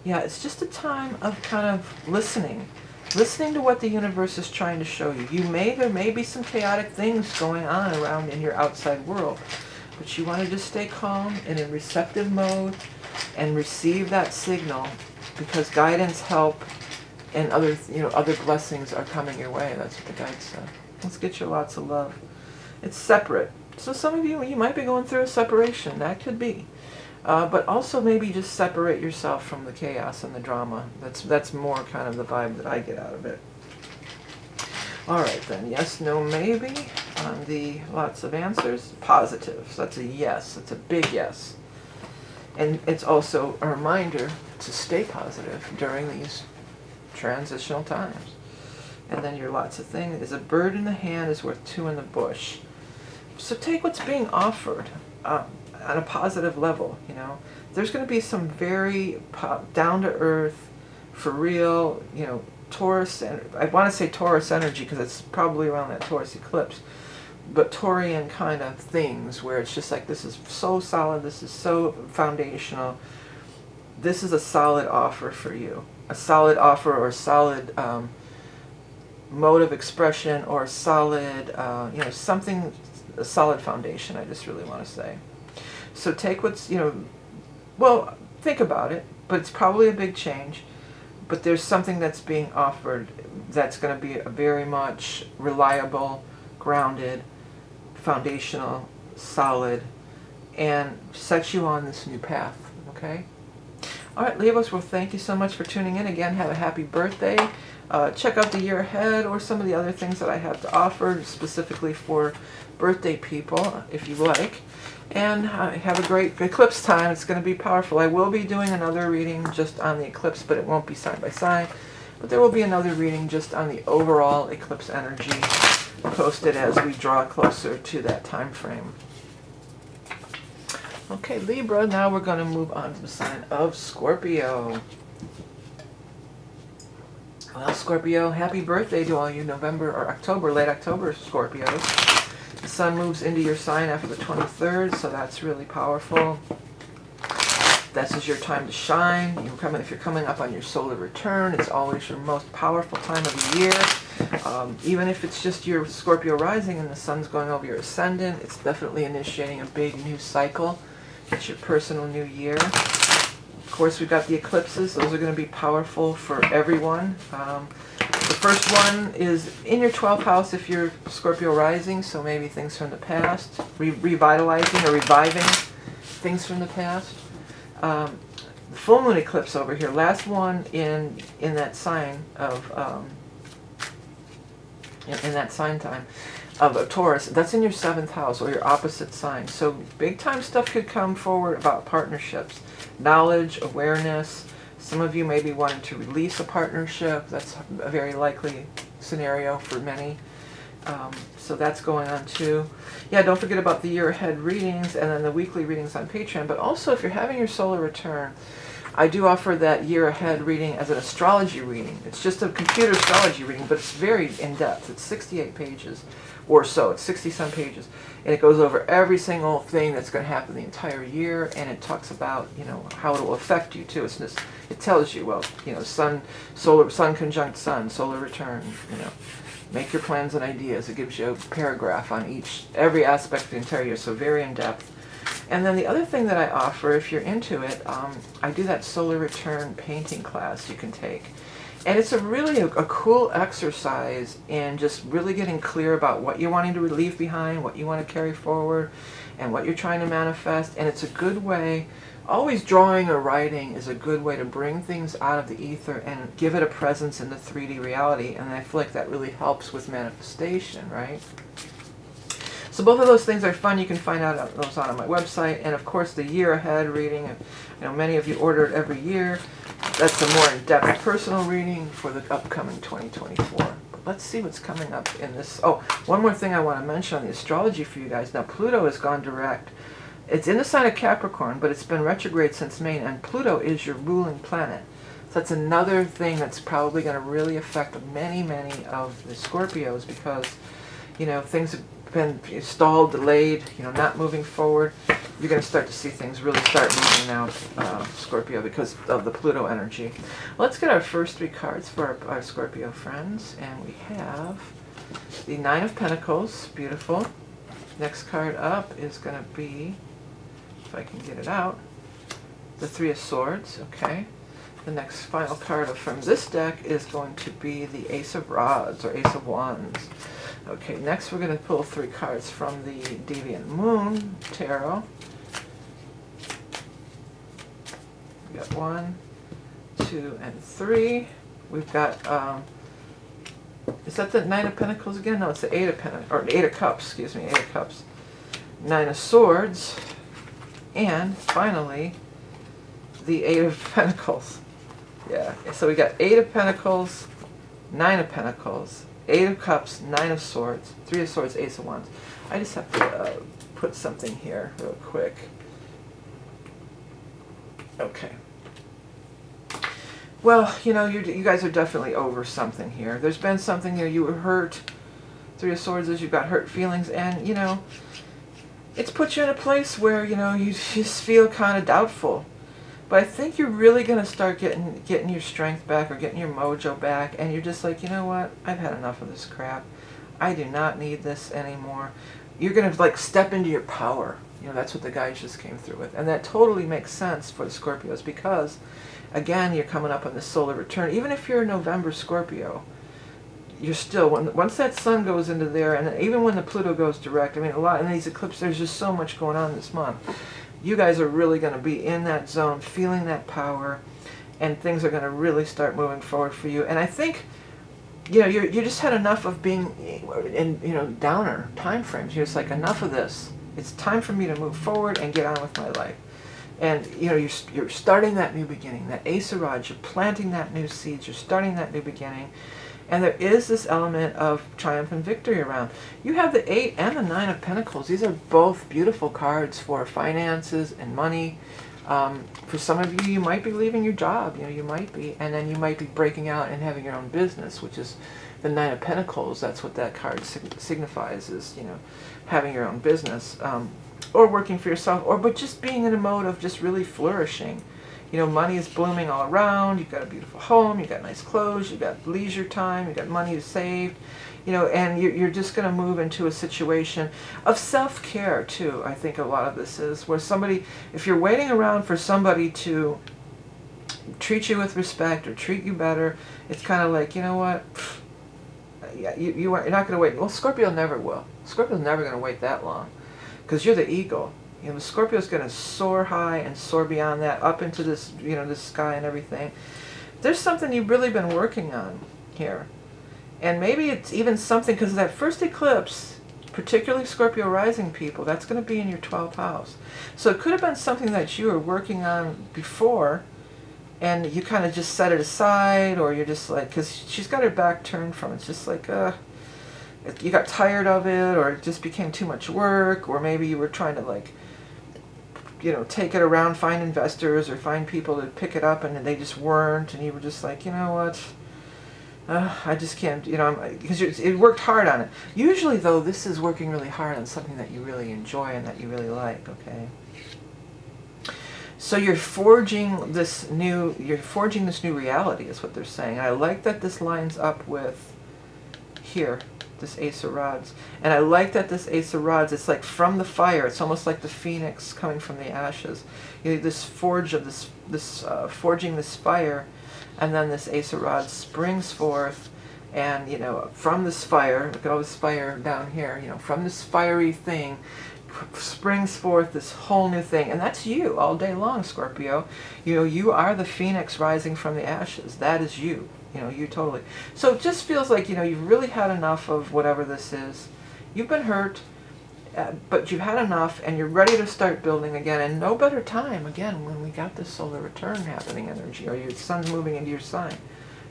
Yeah, it's just a time of kind of listening to what the universe is trying to show you. There may be some chaotic things going on around in your outside world, but you want to just stay calm and in receptive mode and receive that signal, because guidance, help, and other blessings are coming your way. That's what the guides say. Let's get you lots of love. It's separate. So some of you might be going through a separation. That could be. But also maybe just separate yourself from the chaos and the drama. That's more kind of the vibe that I get out of it. All right then, yes, no, maybe on the lots of answers. Positive, so that's a yes, that's a big yes. And it's also a reminder to stay positive during these transitional times. And then your lots of things is a bird in the hand is worth two in the bush. So take what's being offered. On a positive level, you know, there's going to be some very down to earth, for real, you know, Taurus, and I want to say Taurus energy because it's probably around that Taurus eclipse, but Taurian kind of things where it's just like, this is so solid, this is so foundational, this is a solid offer for you, a solid offer or a solid mode of expression, or a solid, you know, something, a solid foundation, I just really want to say. So take what's, you know, well, think about it, but it's probably a big change. But there's something that's being offered that's going to be a very much reliable, grounded, foundational, solid, and set you on this new path, okay? All right, Libras, well, thank you so much for tuning in. Again, have a happy birthday. Check out the year ahead or some of the other things that I have to offer specifically for birthday people, if you like. And have a great eclipse time. It's going to be powerful. I will be doing another reading just on the eclipse, but it won't be side by side. But there will be another reading just on the overall eclipse energy posted as we draw closer to that time frame. Okay, Libra, now we're going to move on to the sign of Scorpio. Well, Scorpio, happy birthday to all you November or October, late October Scorpios. The sun moves into your sign after the 23rd, so that's really powerful. This is your time to shine. If you're coming up on your solar return, it's always your most powerful time of the year. Even if it's just your Scorpio rising and the sun's going over your ascendant, it's definitely initiating a big new cycle. It's your personal new year. Of course, we've got the eclipses. Those are going to be powerful for everyone. The first one is in your 12th house if you're Scorpio rising, so maybe things from the past, revitalizing or reviving things from the past. The full moon eclipse over here, last one in that sign of in that sign time of a Taurus. That's in your 7th house or your opposite sign. So big time stuff could come forward about partnerships, knowledge, awareness. Some of you may be wanting to release a partnership. That's a very likely scenario for many. So that's going on too. Yeah, don't forget about the year ahead readings and then the weekly readings on Patreon. But also if you're having your solar return, I do offer that year ahead reading as an astrology reading. It's just a computer astrology reading, but it's very in-depth. It's 68 pages or so. It's 60-some pages. And it goes over every single thing that's going to happen the entire year, and it talks about, you know, how it will affect you too. It tells you, well, you know, sun conjunct sun, solar return, you know. Make your plans and ideas. It gives you a paragraph on every aspect of the entire year, so very in-depth. And then the other thing that I offer, if you're into it, I do that solar return painting class you can take. And it's really a cool exercise in just really getting clear about what you're wanting to leave behind, what you want to carry forward, and what you're trying to manifest. And it's a good way, always drawing or writing is a good way to bring things out of the ether and give it a presence in the 3D reality. And I feel like that really helps with manifestation, right? So both of those things are fun. You can find out those on my website. And of course the year ahead reading, you know, many of you order it every year. That's a more in-depth personal reading for the upcoming 2024. But let's see what's coming up in this. Oh, one more thing I want to mention on the astrology for you guys. Now Pluto has gone direct. It's in the sign of Capricorn, but it's been retrograde since May, and Pluto is your ruling planet. So that's another thing that's probably going to really affect many, many of the Scorpios because, you know, things have been stalled, delayed, you know, not moving forward. You're going to start to see things really start moving now, Scorpio, because of the Pluto energy. Let's get our first 3 cards for our Scorpio friends, and we have the 9 of Pentacles, beautiful. Next card up is going to be, if I can get it out, the 3 of Swords, okay. The next final card from this deck is going to be the Ace of Rods or Ace of Wands. Okay, next we're going to pull 3 cards from the Deviant Moon Tarot. We got 1, 2, and 3. We've got, is that the 9 of Pentacles again? No, it's the 8 of Pentacles, or 8 of Cups, excuse me, 8 of Cups. 9 of Swords, and finally, the 8 of Pentacles. Yeah, so we got 8 of Pentacles, 9 of Pentacles, 8 of Cups, 9 of Swords, 3 of Swords, Ace of Wands. I just have to put something here real quick. Okay. Well, you know, you guys are definitely over something here. There's been something here. You were hurt. 3 of Swords is you've got hurt feelings, and, you know, it's put you in a place where, you know, you just feel kind of doubtful. But I think you're really going to start getting your strength back or getting your mojo back, and you're just like, you know what, I've had enough of this crap. I do not need this anymore. You're going to like step into your power. You know, that's what the guy just came through with. And that totally makes sense for the Scorpios because, again, you're coming up on the solar return. Even if you're a November Scorpio, you're still, once that sun goes into there, and even when the Pluto goes direct, I mean, a lot in these eclipses, there's just so much going on this month. You guys are really going to be in that zone, feeling that power, and things are going to really start moving forward for you. And I think, you know, you just had enough of being in, you know, downer time frames. You're just like, enough of this. It's time for me to move forward and get on with my life. And, you know, you're starting that new beginning. That Ace of Rods, you're planting that new seeds. You're starting that new beginning. And there is this element of triumph and victory around. You have the 8 and the 9 of Pentacles. These are both beautiful cards for finances and money. For some of you, you might be leaving your job. You know, you might be. And then you might be breaking out and having your own business, which is the 9 of Pentacles. That's what that card signifies, is, you know, having your own business. Or working for yourself. But just being in a mode of just really flourishing. You know, money is blooming all around. You've got a beautiful home. You've got nice clothes. You've got leisure time. You've got money to save. You know, and you're just going to move into a situation of self-care, too. I think a lot of this is where somebody, if you're waiting around for somebody to treat you with respect or treat you better, it's kind of like, you know what? Yeah, you're not going to wait. Well, Scorpio never will. Scorpio's never going to wait that long because you're the eagle. You know, the Scorpio's going to soar high and soar beyond that, up into this, you know, this sky and everything. There's something you've really been working on here. And maybe it's even something, because that first eclipse, particularly Scorpio rising people, that's going to be in your 12th house. So it could have been something that you were working on before, and you kind of just set it aside, or you're just like, because she's got her back turned from it. It's just like, you got tired of it, or it just became too much work, or maybe you were trying to, like, you know, take it around, find investors or find people to pick it up, and they just weren't, and you were just like, you know what, I just can't, you know, because it worked hard on it. Usually, though, this is working really hard on something that you really enjoy and that you really like, okay? So you're forging this new reality, is what they're saying. And I like that this lines up with here, this Ace of Rods. And I like that this Ace of Rods, it's like from the fire. It's almost like the phoenix coming from the ashes. You know, this forge of forging this fire, and then this Ace of Rods springs forth, and, you know, from this fire, look at all this fire down here, you know, from this fiery thing springs forth this whole new thing. And that's you all day long, Scorpio. You know, you are the phoenix rising from the ashes. That is you. You know, you totally. So it just feels like, you know, you've really had enough of whatever this is. You've been hurt, but you've had enough, and you're ready to start building again. And no better time, again, when we got this solar return happening energy, or your sun's moving into your sign.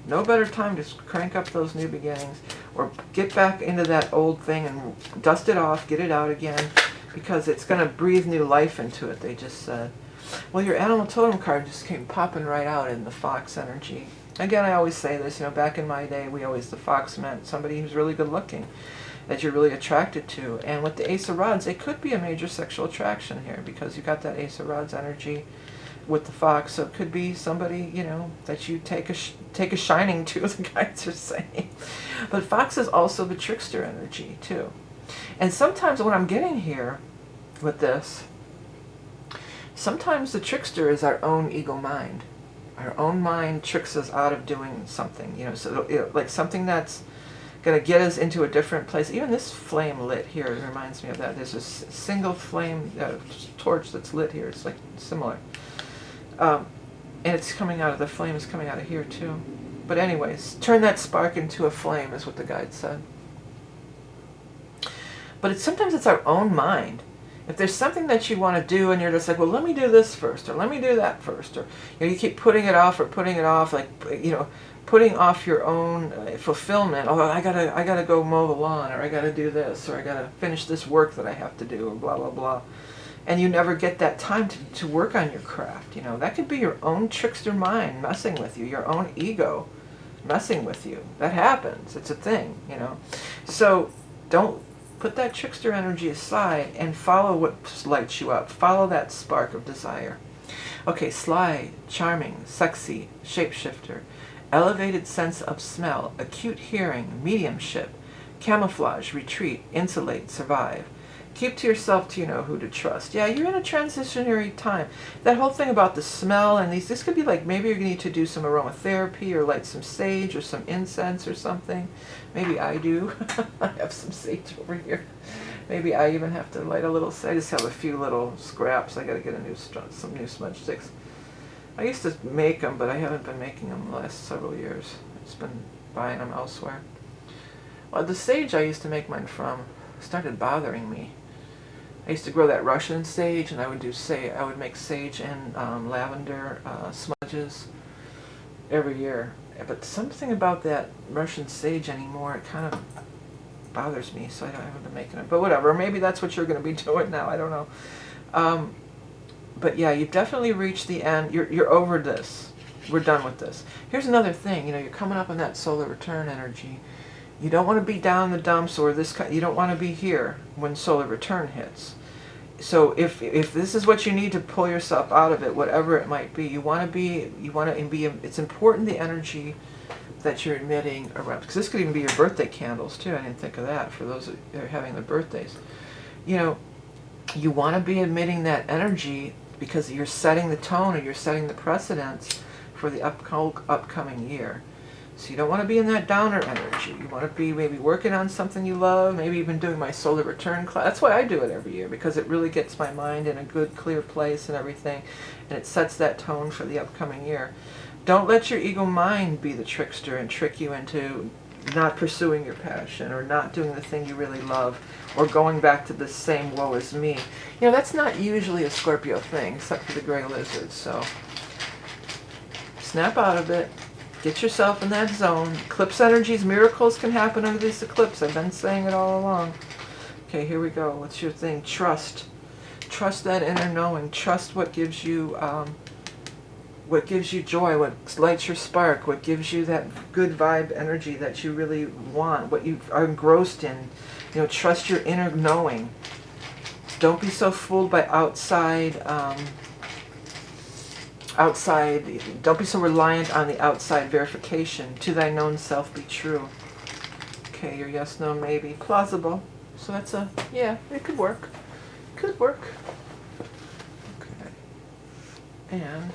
No better time to crank up those new beginnings, or get back into that old thing and dust it off, get it out again, because it's going to breathe new life into it, they just said. Well, your animal totem card just came popping right out in the fox energy. Again, I always say this, you know, back in my day, the fox meant somebody who's really good looking, that you're really attracted to. And with the Ace of Rods, it could be a major sexual attraction here, because you got that Ace of Rods energy with the fox. So it could be somebody, you know, that you take a shining to, the guides are saying. But fox is also the trickster energy, too. And sometimes what I'm getting here with this, sometimes the trickster is our own ego mind. Our own mind tricks us out of doing something, you know, so, you know, like something that's going to get us into a different place. Even this flame lit here, it reminds me of that. There's a single flame torch that's lit here. It's like similar. And it's coming out of, the flame is coming out of here too. But anyways, turn that spark into a flame is what the guide said. But sometimes it's our own mind. If there's something that you want to do, and you're just like, well, let me do this first, or let me do that first, or, you know, you keep putting it off, like, you know, putting off your own fulfillment. Oh, I gotta go mow the lawn, or I gotta do this, or I gotta finish this work that I have to do, or blah blah blah. And you never get that time to work on your craft. You know, that could be your own trickster mind messing with you, your own ego messing with you. That happens. It's a thing. You know, so don't. Put that trickster energy aside and follow what lights you up. Follow that spark of desire. Okay, sly, charming, sexy, shapeshifter, elevated sense of smell, acute hearing, mediumship, camouflage, retreat, insulate, survive. Keep to yourself till you know who to trust. Yeah, you're in a transitionary time. That whole thing about the smell and this could be like, maybe you're going to need to do some aromatherapy, or light some sage or some incense or something. Maybe I do. I have some sage over here. Maybe I even have to light a little. I just have a few little scraps. I got to get some new smudge sticks. I used to make them, but I haven't been making them the last several years. I've just been buying them elsewhere. Well, the sage I used to make mine from started bothering me. I used to grow that Russian sage, and I would make sage and lavender smudges every year. But something about that Russian sage anymore, it kind of bothers me, so I haven't been making it. But whatever, maybe that's what you're going to be doing now. I don't know. But yeah, you've definitely reached the end. You're over this. We're done with this. Here's another thing. You know, you're coming up on that solar return energy. You don't want to be down in the dumps, or you don't want to be here when solar return hits. So if this is what you need to pull yourself out of it, whatever it might be, it's important, the energy that you're emitting around, because this could even be your birthday candles too. I didn't think of that for those that are having their birthdays. You know, you want to be emitting that energy because you're setting the tone, or you're setting the precedence for the upcoming year. So you don't want to be in that downer energy. You want to be maybe working on something you love, maybe even doing my solar return class. That's why I do it every year, because it really gets my mind in a good, clear place and everything, and it sets that tone for the upcoming year. Don't let your ego mind be the trickster and trick you into not pursuing your passion, or not doing the thing you really love, or going back to the same woe is me. You know, that's not usually a Scorpio thing, except for the gray lizards. So snap out of it. Get yourself in that zone. Eclipse energies, miracles can happen under this eclipse. I've been saying it all along. Okay, here we go. What's your thing? Trust. Trust that inner knowing. Trust what gives you joy, what lights your spark, what gives you that good vibe energy that you really want, what you are engrossed in. You know, trust your inner knowing. Don't be so fooled by outside, don't be so reliant on the outside verification. To thy known self be true. Okay, your yes, no, maybe. Plausible. So that's yeah, it could work. Could work. Okay. And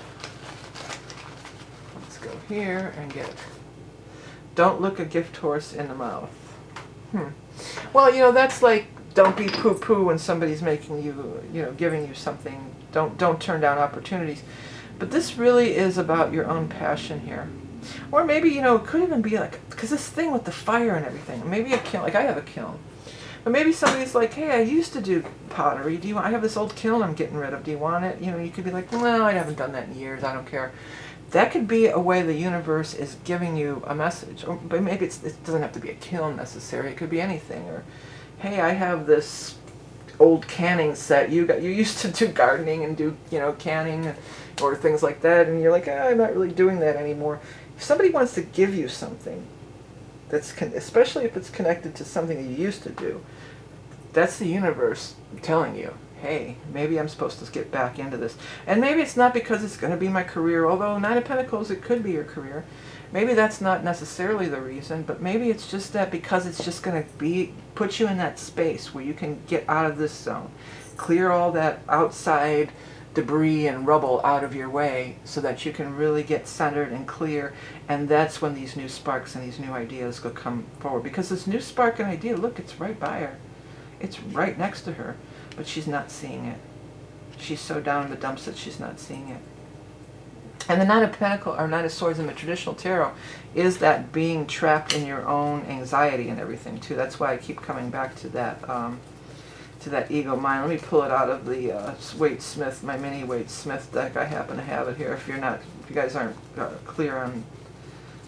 let's go here and get, don't look a gift horse in the mouth. Well, you know, that's like, don't be poo-poo when somebody's making you, you know, giving you something. Don't turn down opportunities. But this really is about your own passion here. Or maybe, you know, it could even be like, because this thing with the fire and everything, maybe a kiln, like I have a kiln. But maybe somebody's like, hey, I used to do pottery. Do you want, I have this old kiln I'm getting rid of. Do you want it? You know, you could be like, well, I haven't done that in years. I don't care. That could be a way the universe is giving you a message. Or, but maybe it doesn't have to be a kiln necessarily. It could be anything. Or, hey, I have this old canning set. You used to do gardening and do, you know, canning or things like that. And you're like, I'm not really doing that anymore. If somebody wants to give you something, that's especially if it's connected to something that you used to do, that's the universe telling you, hey, maybe I'm supposed to get back into this. And maybe it's not because it's going to be my career, although Nine of Pentacles, it could be your career. Maybe that's not necessarily the reason, but maybe it's just that because it's just going to put you in that space where you can get out of this zone, clear all that outside debris and rubble out of your way so that you can really get centered and clear. And that's when these new sparks and these new ideas will come forward. Because this new spark and idea, look, it's right by her. It's right next to her, but she's not seeing it. She's so down in the dumps that she's not seeing it. And the Nine of Pentacles, or Nine of Swords in the traditional tarot, is that being trapped in your own anxiety and everything too. That's why I keep coming back to that ego mind. Let me pull it out of the Waite Smith, my mini Waite Smith deck. I happen to have it here. If you guys aren't clear on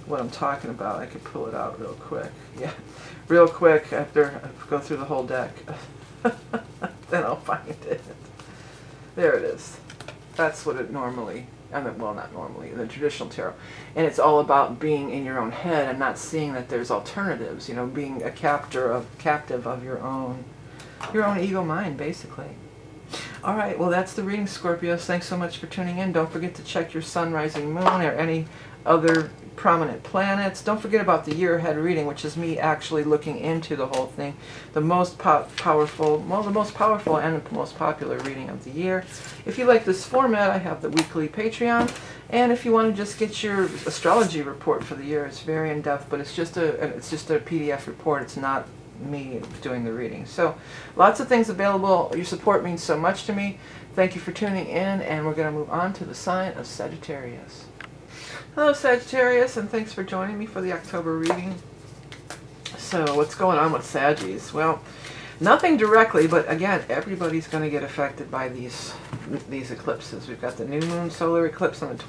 what I'm talking about, I could pull it out real quick. Yeah, real quick after I go through the whole deck. Then I'll find it. There it is. That's what it normally, well, not normally, in the traditional tarot. And it's all about being in your own head and not seeing that there's alternatives, you know, being a captive of your own ego mind, basically. All right, well, that's the reading, Scorpios. Thanks so much for tuning in. Don't forget to check your sun, rising moon, or any other prominent planets. Don't forget about the year ahead reading, which is me actually looking into the whole thing. The most powerful and the most popular reading of the year. If you like this format, I have the weekly Patreon. And if you want to just get your astrology report for the year, it's very in-depth, but it's just a PDF report. It's not me doing the reading. So lots of things available. Your support means so much to me. Thank you for tuning in, and we're going to move on to the sign of Sagittarius. Hello, Sagittarius, and thanks for joining me for the October reading. So what's going on with Saggies? Well, nothing directly, but again, everybody's going to get affected by these eclipses. We've got the new moon solar eclipse on the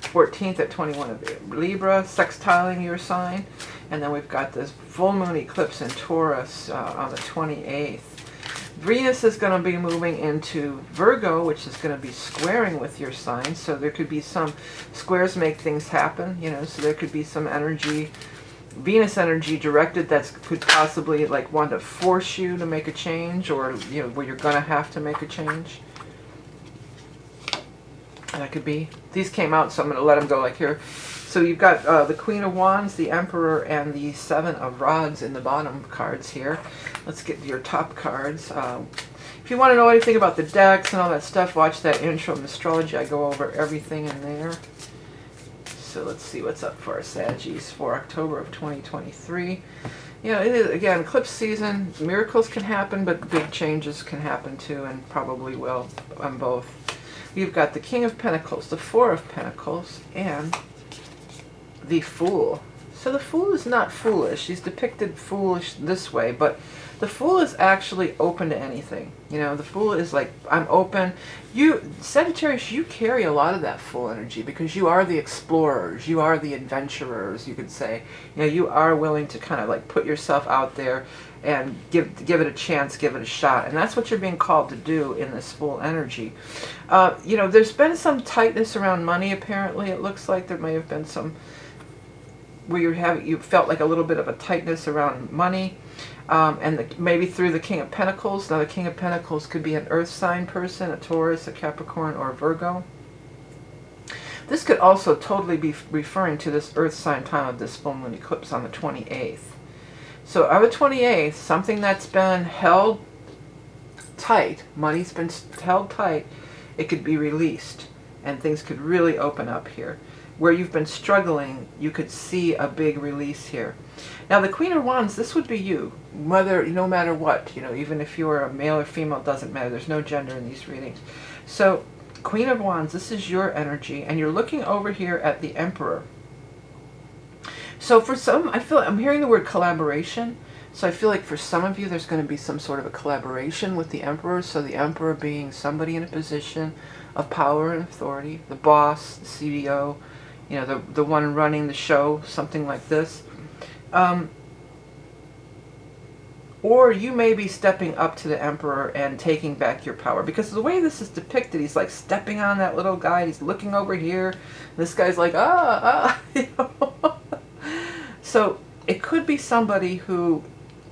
14th at 21 of Libra, sextiling your sign. And then we've got this full moon eclipse in Taurus on the 28th. Venus is going to be moving into Virgo, which is going to be squaring with your sign. So there could be some squares make things happen, you know, so there could be some energy, Venus energy directed that could possibly like want to force you to make a change, or, you know, where you're going to have to make a change. And that could be, these came out, so I'm going to let them go like here. So you've got the Queen of Wands, the Emperor, and the Seven of Rods in the bottom cards here. Let's get your top cards. If you want to know anything about the decks and all that stuff, watch that intro of Astrology. I go over everything in there. So let's see what's up for our Saggies for October of 2023. You know, it is, again, eclipse season. Miracles can happen, but big changes can happen too, and probably will on both. You've got the King of Pentacles, the Four of Pentacles, and the Fool. So the Fool is not foolish. He's depicted foolish this way, but the Fool is actually open to anything. You know, the Fool is like, I'm open. You, Sagittarius, you carry a lot of that Fool energy because you are the explorers. You are the adventurers, you could say. You know, you are willing to kind of like put yourself out there and give it a chance, give it a shot. And that's what you're being called to do in this Fool energy. You know, there's been some tightness around money, apparently. It looks like there may have been some where you felt like a little bit of a tightness around money, and maybe through the King of Pentacles. Now the King of Pentacles could be an earth sign person, a Taurus, a Capricorn, or a Virgo. This could also totally be referring to this earth sign time of this full moon eclipse on the 28th. So on the 28th, something that's been held tight, money's been held tight, it could be released, and things could really open up here. Where you've been struggling, you could see a big release here. Now the Queen of Wands, this would be you, no matter what, you know, even if you're a male or female, doesn't matter. There's no gender in these readings. So Queen of Wands, this is your energy, and you're looking over here at the Emperor. So for some, I'm hearing the word collaboration. So I feel like for some of you, there's going to be some sort of a collaboration with the Emperor. So the Emperor being somebody in a position of power and authority, the boss, the CEO, you know, the one running the show, something like this. Or you may be stepping up to the Emperor and taking back your power. Because the way this is depicted, he's like stepping on that little guy. He's looking over here. This guy's like, you know. So it could be somebody who,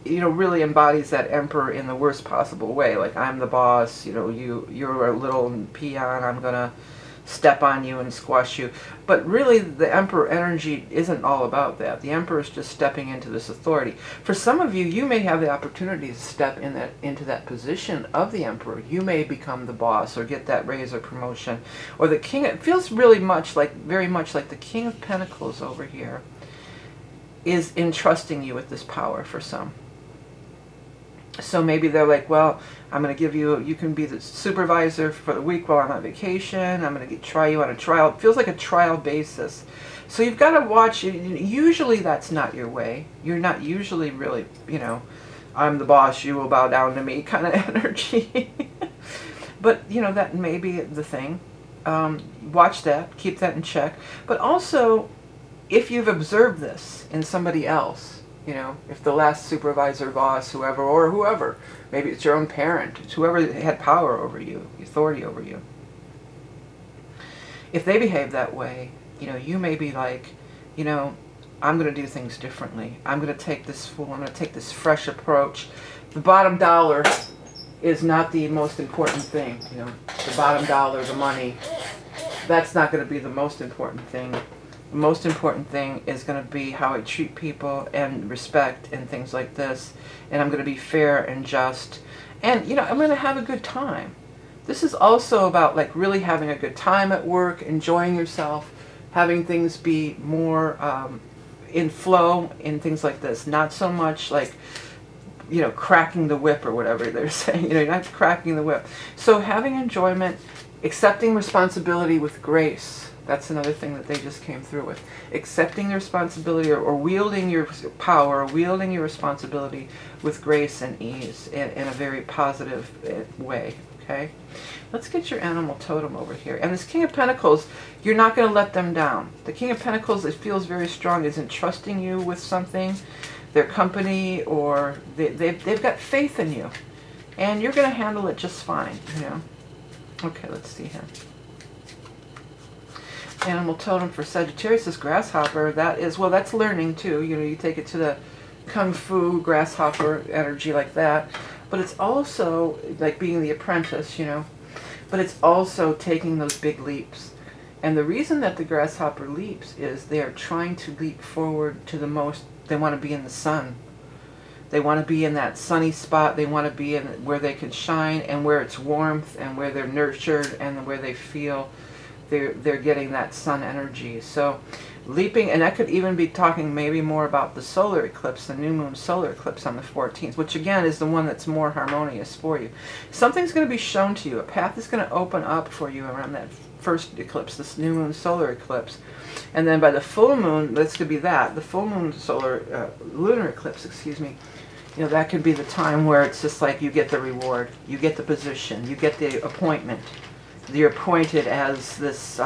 you know, really embodies that Emperor in the worst possible way. Like, I'm the boss, you know, you're a little peon, I'm going to step on you and squash you. But really, the Emperor energy isn't all about that. The Emperor is just stepping into this authority. For some of you, you may have the opportunity to step into that position of the Emperor. You may become the boss or get that raise or promotion. Or the King, it feels really very much like the King of Pentacles over here is entrusting you with this power for some. So maybe they're like, well, I'm going to give you, you can be the supervisor for the week while I'm on vacation. I'm going to try you on a trial. It feels like a trial basis. So you've got to watch. Usually that's not your way. You're not usually really, you know, I'm the boss, you will bow down to me kind of energy. But, you know, that may be the thing. Watch that. Keep that in check. But also, if you've observed this in somebody else, you know, if the last supervisor, boss, whoever, maybe it's your own parent, it's whoever had power over you, authority over you. If they behave that way, you know, you may be like, you know, I'm going to do things differently. I'm going to take this I'm going to take this fresh approach. The bottom dollar is not the most important thing, you know, the bottom dollar, the money, that's not going to be the most important thing. The most important thing is going to be how I treat people and respect and things like this. And I'm going to be fair and just. And, you know, I'm going to have a good time. This is also about, like, really having a good time at work, enjoying yourself, having things be more in flow and things like this. Not so much like, you know, cracking the whip or whatever they're saying. You know, you're not cracking the whip. So having enjoyment, accepting responsibility with grace. That's another thing that they just came through with. Accepting the responsibility or wielding your power, wielding your responsibility with grace and ease in a very positive way, okay? Let's get your animal totem over here. And this King of Pentacles, you're not going to let them down. The King of Pentacles, it feels very strong, is entrusting you with something, their company, or they've got faith in you. And you're going to handle it just fine, you know? Okay, let's see here. Animal totem for Sagittarius is grasshopper. That is, well, that's learning too. You know, you take it to the kung fu grasshopper energy like that. But it's also like being the apprentice, you know. But it's also taking those big leaps. And the reason that the grasshopper leaps is they are trying to leap forward to the most. They want to be in the sun. They want to be in that sunny spot. They want to be in where they can shine and where it's warmth and where they're nurtured and where they feel they're getting that sun energy. So leaping, and I could even be talking maybe more about the solar eclipse, the new moon solar eclipse on the 14th, which again is the one that's more harmonious for you. Something's going to be shown to you. A path is going to open up for you around that first eclipse, this new moon solar eclipse. And then by the full moon, that's going to be the full moon solar, lunar eclipse, excuse me, you know, that could be the time where it's just like you get the reward, you get the position, you get the appointment. You're appointed as this,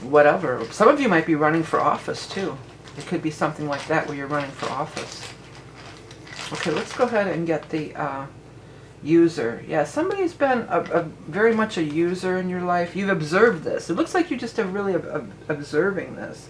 whatever. Some of you might be running for office too. It could be something like that where you're running for office. Okay, let's go ahead and get the user. Yeah, somebody's been very much a user in your life. You've observed this. It looks like you just are really observing this.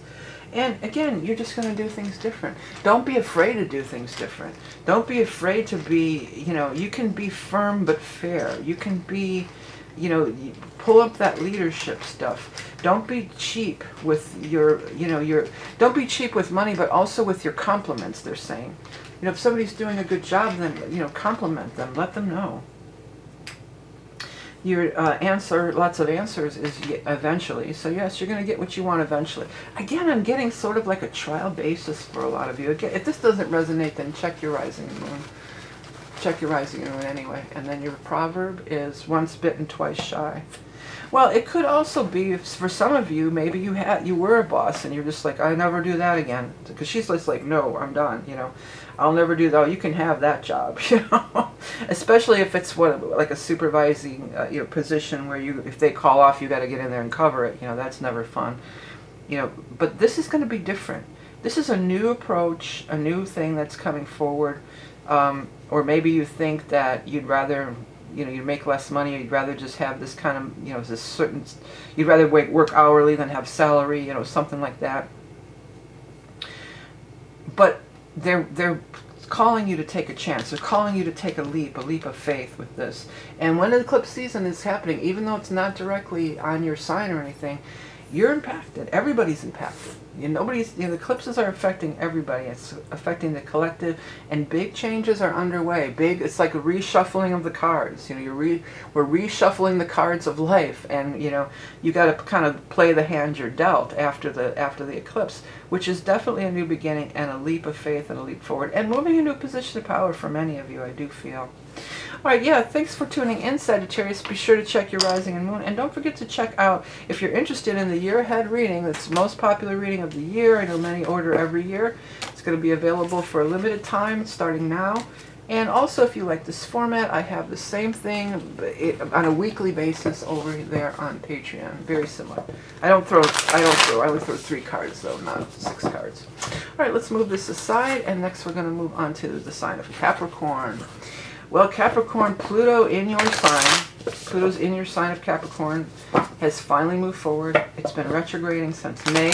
And again, you're just going to do things different. Don't be afraid to do things different. Don't be afraid to be, you know, you can be firm but fair. You can be, you know, pull up that leadership stuff. Don't be cheap with your, you know, don't be cheap with money, but also with your compliments, they're saying. You know, if somebody's doing a good job, then, you know, compliment them. Let them know. Your answer, lots of answers, is eventually. So yes, you're going to get what you want eventually. Again, I'm getting sort of like a trial basis for a lot of you. Again, if this doesn't resonate, then check your rising moon. Check your rising moon anyway. And then your proverb is once bitten, twice shy. Well, it could also be, for some of you, maybe you were a boss and you're just like, I never do that again. Because she's just like, no, I'm done, you know. I'll never do that. Oh, you can have that job, you know. Especially if it's like a supervising you know, position where if they call off, you got to get in there and cover it. You know, that's never fun. You know, but this is going to be different. This is a new approach, a new thing that's coming forward. Or maybe you think that you'd rather, you know, you make less money, or you'd rather just have this kind of, you know, this certain, you'd rather work hourly than have salary, you know, something like that. But they're calling you to take a chance. They're calling you to take a leap of faith with this. And when the eclipse season is happening, even though it's not directly on your sign or anything, you're impacted. Everybody's impacted. You know, the eclipses are affecting everybody. It's affecting the collective, and big changes are underway. It's like a reshuffling of the cards. You know, we're reshuffling the cards of life, and you know, you got to kind of play the hand you're dealt after the eclipse, which is definitely a new beginning and a leap of faith and a leap forward, and moving into a position of power for many of you, I do feel. All right, yeah, thanks for tuning in, Sagittarius. Be sure to check your rising and moon. And don't forget to check out, if you're interested in the year ahead reading, that's the most popular reading of the year. I know many order every year. It's going to be available for a limited time starting now. And also, if you like this format, I have the same thing on a weekly basis over there on Patreon. Very similar. I only throw 3 cards though, not 6 cards. All right, let's move this aside, and next we're going to move on to the sign of Capricorn. Well, Capricorn, Pluto in your sign, Pluto's in your sign of Capricorn, has finally moved forward. It's been retrograding since May,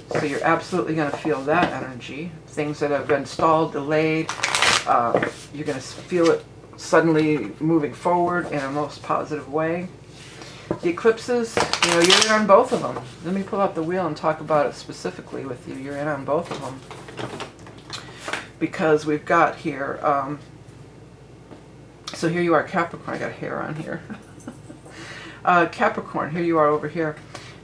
so you're absolutely going to feel that energy. Things that have been stalled, delayed, you're going to feel it suddenly moving forward in a most positive way. The eclipses, you know, you're in on both of them. Let me pull out the wheel and talk about it specifically with you. You're in on both of them. Because we've got here... so here you are, Capricorn. I got hair on here. Capricorn, here you are over here.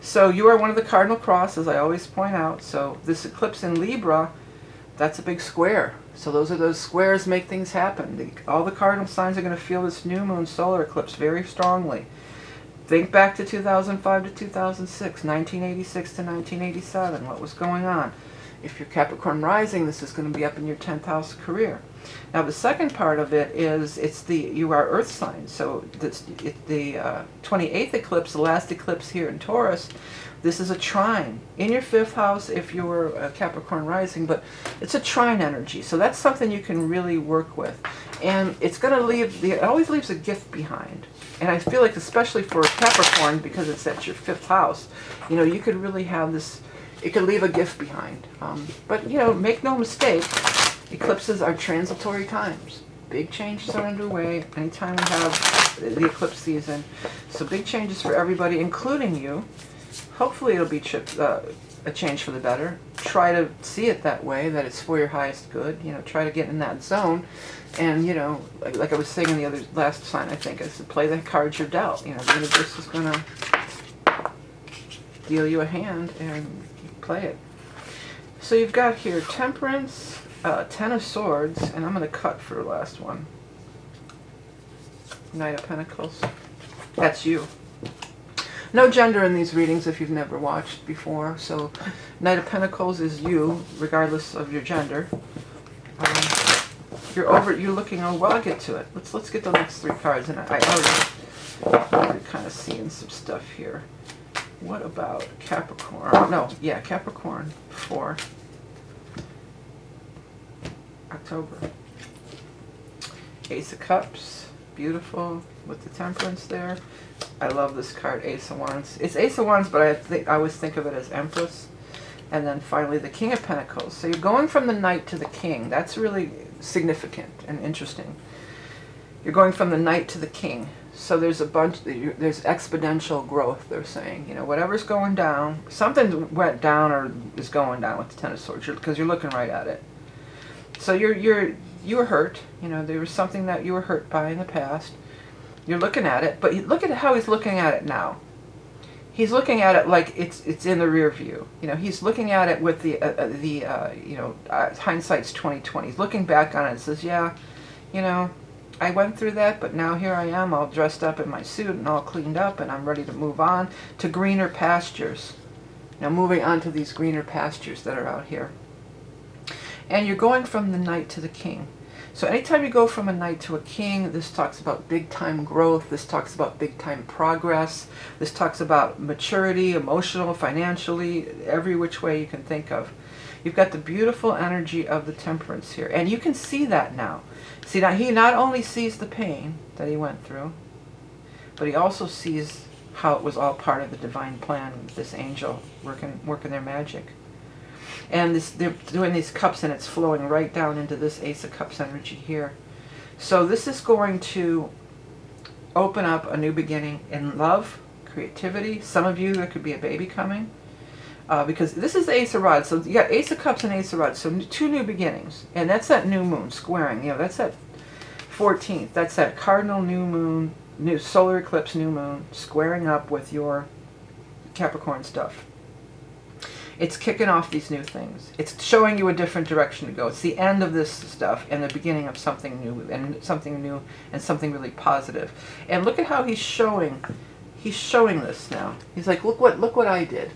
So you are one of the cardinal crosses, I always point out. So this eclipse in Libra, that's a big square. So those squares make things happen. All the cardinal signs are going to feel this new moon solar eclipse very strongly. Think back to 2005 to 2006, 1986 to 1987. What was going on? If you're Capricorn rising, this is going to be up in your 10th house career. Now the second part of it is you are earth signs. So the 28th eclipse, the last eclipse here in Taurus, this is a trine in your 5th house if you were a Capricorn rising, but it's a trine energy. So that's something you can really work with. And it's going to it always leaves a gift behind. And I feel like especially for Capricorn, because it's at your 5th house, you know, you could really have this, it could leave a gift behind. But, you know, make no mistake, eclipses are transitory times. Big changes are underway anytime we have the eclipse season. So big changes for everybody, including you. Hopefully it'll be a change for the better. Try to see it that way, that it's for your highest good. You know, try to get in that zone. And, you know, like I was saying in the last sign, I think, I said, play the cards you're dealt. You know, the universe is going to deal you a hand and play it. So you've got here Temperance, 10 of Swords, and I'm going to cut for the last one. Knight of Pentacles. That's you. No gender in these readings if you've never watched before. So Knight of Pentacles is you, regardless of your gender. You're looking, oh, well, I'll get to it. Let's get the next 3 cards, and I already kind of seeing some stuff here. What about Capricorn? No, yeah, Capricorn for October. Ace of Cups, beautiful with the Temperance there. I love this card, Ace of Wands. It's Ace of Wands, but I always think of it as Empress. And then finally the King of Pentacles. So you're going from the Knight to the King. That's really significant and interesting. You're going from the Knight to the King. So there's there's exponential growth, they're saying. You know, whatever's going down, something went down or is going down with the Ten of Swords, because you're looking right at it. So you were hurt. You know, there was something that you were hurt by in the past. You're looking at it, but look at how he's looking at it now. He's looking at it like it's in the rear view. You know, he's looking at it with hindsight's 20/20. He's looking back on it and says, yeah, you know, I went through that, but now here I am, all dressed up in my suit and all cleaned up, and I'm ready to move on to greener pastures. Now moving on to these greener pastures that are out here. And you're going from the Knight to the King. So anytime you go from a Knight to a King, this talks about big time growth, this talks about big time progress, this talks about maturity, emotional, financially, every which way you can think of. You've got the beautiful energy of the Temperance here, and you can see that now. See, now he not only sees the pain that he went through, but he also sees how it was all part of the divine plan with this angel working their magic. And they're doing these cups, and it's flowing right down into this Ace of Cups energy here. So this is going to open up a new beginning in love, creativity. Some of you, there could be a baby coming. Because this is the Ace of Rods. So you got Ace of Cups and Ace of Rods. So 2 new beginnings. And that's that new moon squaring. You know, that's that 14th. That's that cardinal new moon, new solar eclipse new moon squaring up with your Capricorn stuff. It's kicking off these new things. It's showing you a different direction to go. It's the end of this stuff and the beginning of something new and something really positive. And look at how he's showing this now. He's like, look what I did.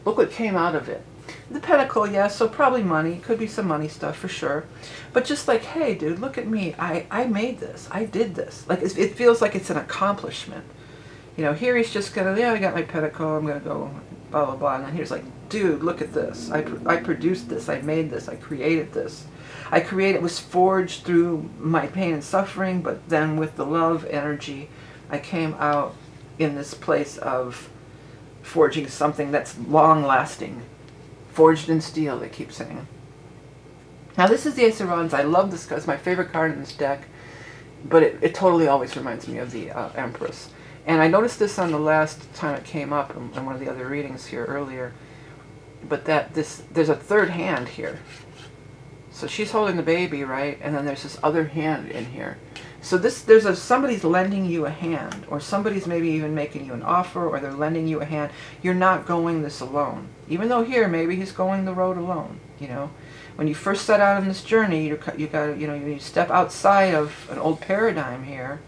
Look what came out of it. The Pentacle, yeah, so probably money. Could be some money stuff for sure. But just like, hey, dude, look at me. I made this. I did this. Like, it feels like it's an accomplishment. You know, here he's just gonna, yeah, I got my Pentacle. I'm gonna go blah, blah, blah. And then here's like, dude, look at this. I produced this. I made this. I created this. It was forged through my pain and suffering, but then with the love energy, I came out in this place of forging something that's long-lasting. Forged in steel, they keep saying. Now this is the Ace of Wands. I love this because it's my favorite card in this deck, but it totally always reminds me of the Empress. And I noticed this on the last time it came up in one of the other readings here earlier, but there's a third hand here. So she's holding the baby, right? And then there's this other hand in here. So somebody's lending you a hand, or somebody's maybe even making you an offer, or they're lending you a hand. You're not going this alone. Even though here, maybe he's going the road alone, you know. When you first set out on this journey, you step outside of an old paradigm here.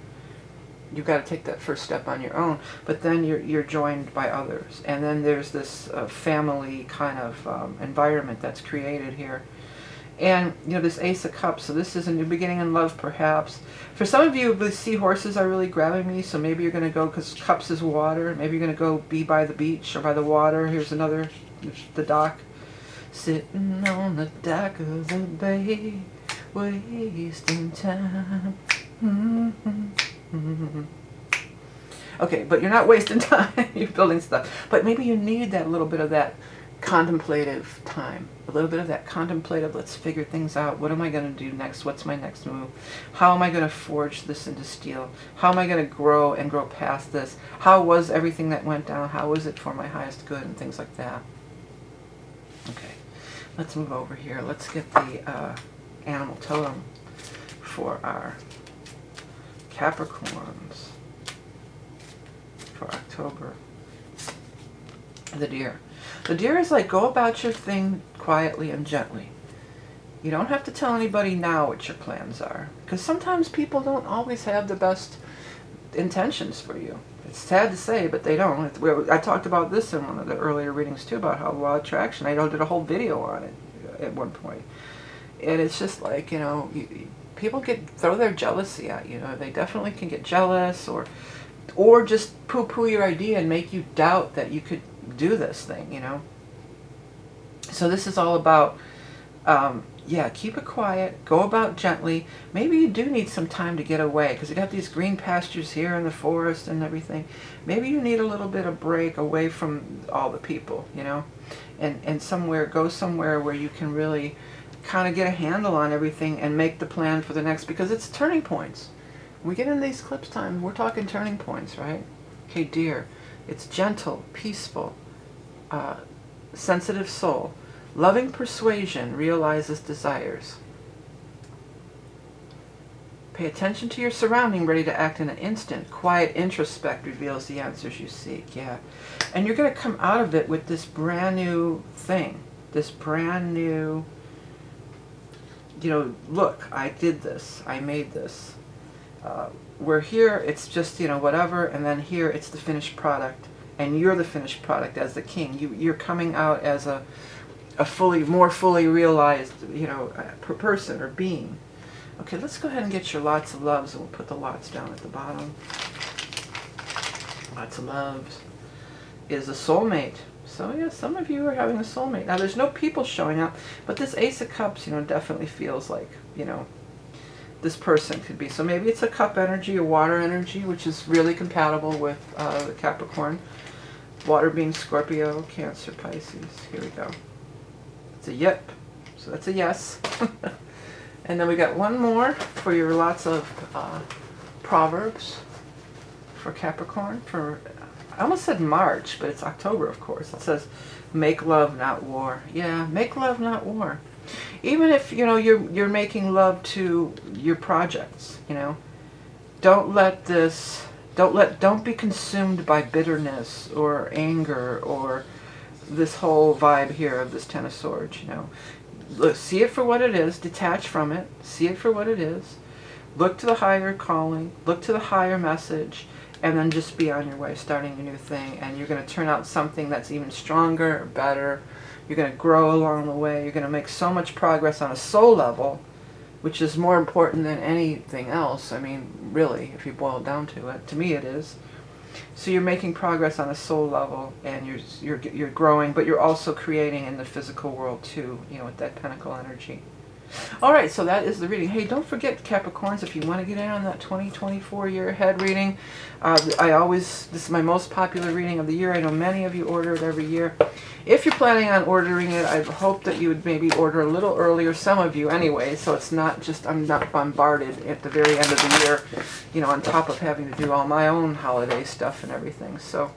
You've got to take that first step on your own, but then you're joined by others. And then there's this family kind of environment that's created here. And, you know, this Ace of Cups, so this is a new beginning in love, perhaps. For some of you, the seahorses are really grabbing me, so maybe you're going to go, because Cups is water, maybe you're going to go be by the beach or by the water. Here's another, the dock. Sitting on the dock of the bay, wasting time. Okay, but you're not wasting time, you're building stuff. But maybe you need that little bit of that contemplative time, a little bit of that contemplative, let's figure things out. What am I going to do next? What's my next move? How am I going to forge this into steel? How am I going to grow and grow past this? How was everything that went down? How was it for my highest good? And things like that. Okay, let's move over here. Let's get the animal totem for our Capricorns for October. The deer. The deer is like, go about your thing quietly and gently. You don't have to tell anybody now what your plans are, because sometimes people don't always have the best intentions for you. It's sad to say, but they don't. I talked about this in one of the earlier readings too, about how law of attraction. I did a whole video on it at one point. And it's just like, you know, people throw their jealousy at you. They definitely can get jealous, or just poo-poo your idea and make you doubt that you could do this thing, you know. So this is all about, yeah, keep it quiet, go about gently. Maybe you do need some time to get away, because you got these green pastures here in the forest and everything. Maybe you need a little bit of break away from all the people, you know, and go somewhere where you can really kind of get a handle on everything and make the plan for the next, because it's turning points. When we get in these eclipse times, we're talking turning points, right? Okay, dear, it's gentle, peaceful, sensitive soul. Loving persuasion realizes desires. Pay attention to your surrounding, ready to act in an instant. Quiet introspect reveals the answers you seek. Yeah. And you're going to come out of it with this brand new thing. This brand new, you know, look, I did this. I made this. Where here, it's just, you know, whatever. And then here, it's the finished product. And you're the finished product as the king. You're coming out as a more fully realized, you know, person or being. Okay, let's go ahead and get your lots of loves, and we'll put the lots down at the bottom. Lots of loves is a soulmate. So yeah, some of you are having a soulmate. Now there's no people showing up, but this Ace of Cups, you know, definitely feels like, you know, this person could be. So maybe it's a cup energy, a water energy, which is really compatible with the Capricorn. Water being Scorpio, Cancer, Pisces. Here we go. It's a yep. So that's a yes. And then we got one more for your lots of Proverbs for Capricorn. I almost said March, but it's October, of course. It says, make love, not war. Yeah, make love, not war. Even if, you know, you're making love to your projects, you know, don't be consumed by bitterness or anger or this whole vibe here of this Ten of Swords, you know. Look, see it for what it is, detach from it, see it for what it is, look to the higher calling, look to the higher message, and then just be on your way, starting a new thing, and you're going to turn out something that's even stronger or better. You're going to grow along the way. You're going to make so much progress on a soul level, which is more important than anything else. I mean, really, if you boil it down to it. To me it is. So you're making progress on a soul level, and you're growing, but you're also creating in the physical world too, you know, with that pentacle energy. All right, so that is the reading. Hey, don't forget, Capricorns, if you want to get in on that 2024 year ahead reading, this is my most popular reading of the year. I know many of you order it every year. If you're planning on ordering it, I hope that you would maybe order a little earlier, some of you anyway, so it's not just, I'm not bombarded at the very end of the year, you know, on top of having to do all my own holiday stuff and everything. So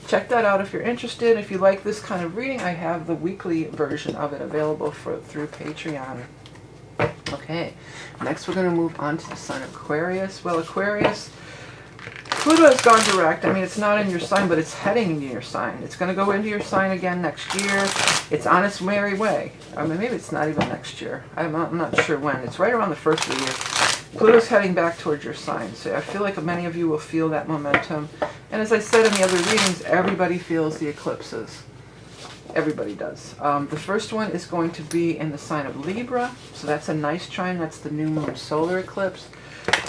check that out if you're interested. If you like this kind of reading, I have the weekly version of it available through Patreon. Okay, next we're going to move on to the sign of Aquarius. Well, Aquarius, Pluto has gone direct. I mean, it's not in your sign, but it's heading into your sign. It's going to go into your sign again next year. It's on its merry way. I mean, maybe it's not even next year. I'm not sure when. It's right around the first of the year. Pluto's heading back towards your sign. So I feel like many of you will feel that momentum. And as I said in the other readings, everybody feels the eclipses. Everybody does. The first one is going to be in the sign of Libra. So that's a nice trine. That's the new moon solar eclipse.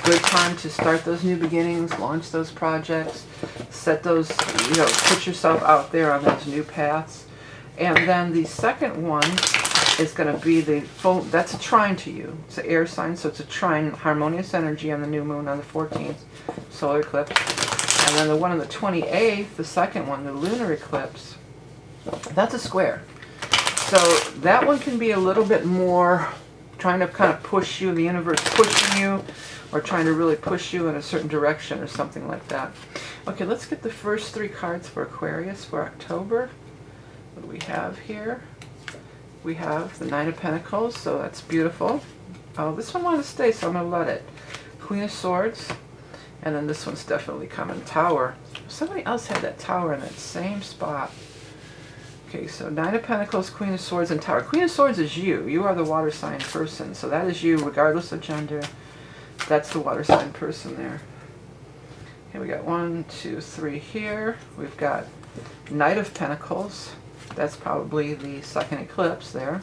Good time to start those new beginnings, launch those projects, set those, you know, put yourself out there on those new paths. And then the second one is going to be that's a trine to you. It's an air sign, so it's a trine, harmonious energy on the new moon on the 14th, solar eclipse. And then the one on the 28th, the second one, the lunar eclipse, that's a square. So that one can be a little bit more trying to kind of push you, the universe pushing you, or trying to really push you in a certain direction or something like that. Okay, let's get the first three cards for Aquarius for October. What do we have here? We have the Nine of Pentacles, so that's beautiful. Oh, this one wanted to stay, so I'm going to let it. Queen of Swords, and then this one's definitely coming. Tower. Somebody else had that tower in that same spot. Okay, so Nine of Pentacles, Queen of Swords, and Tower. Queen of Swords is you. You are the water sign person, so that is you regardless of gender. That's the water sign person there. Okay, we got 1, 2, 3 here. We've got Knight of Pentacles. That's probably the second eclipse there.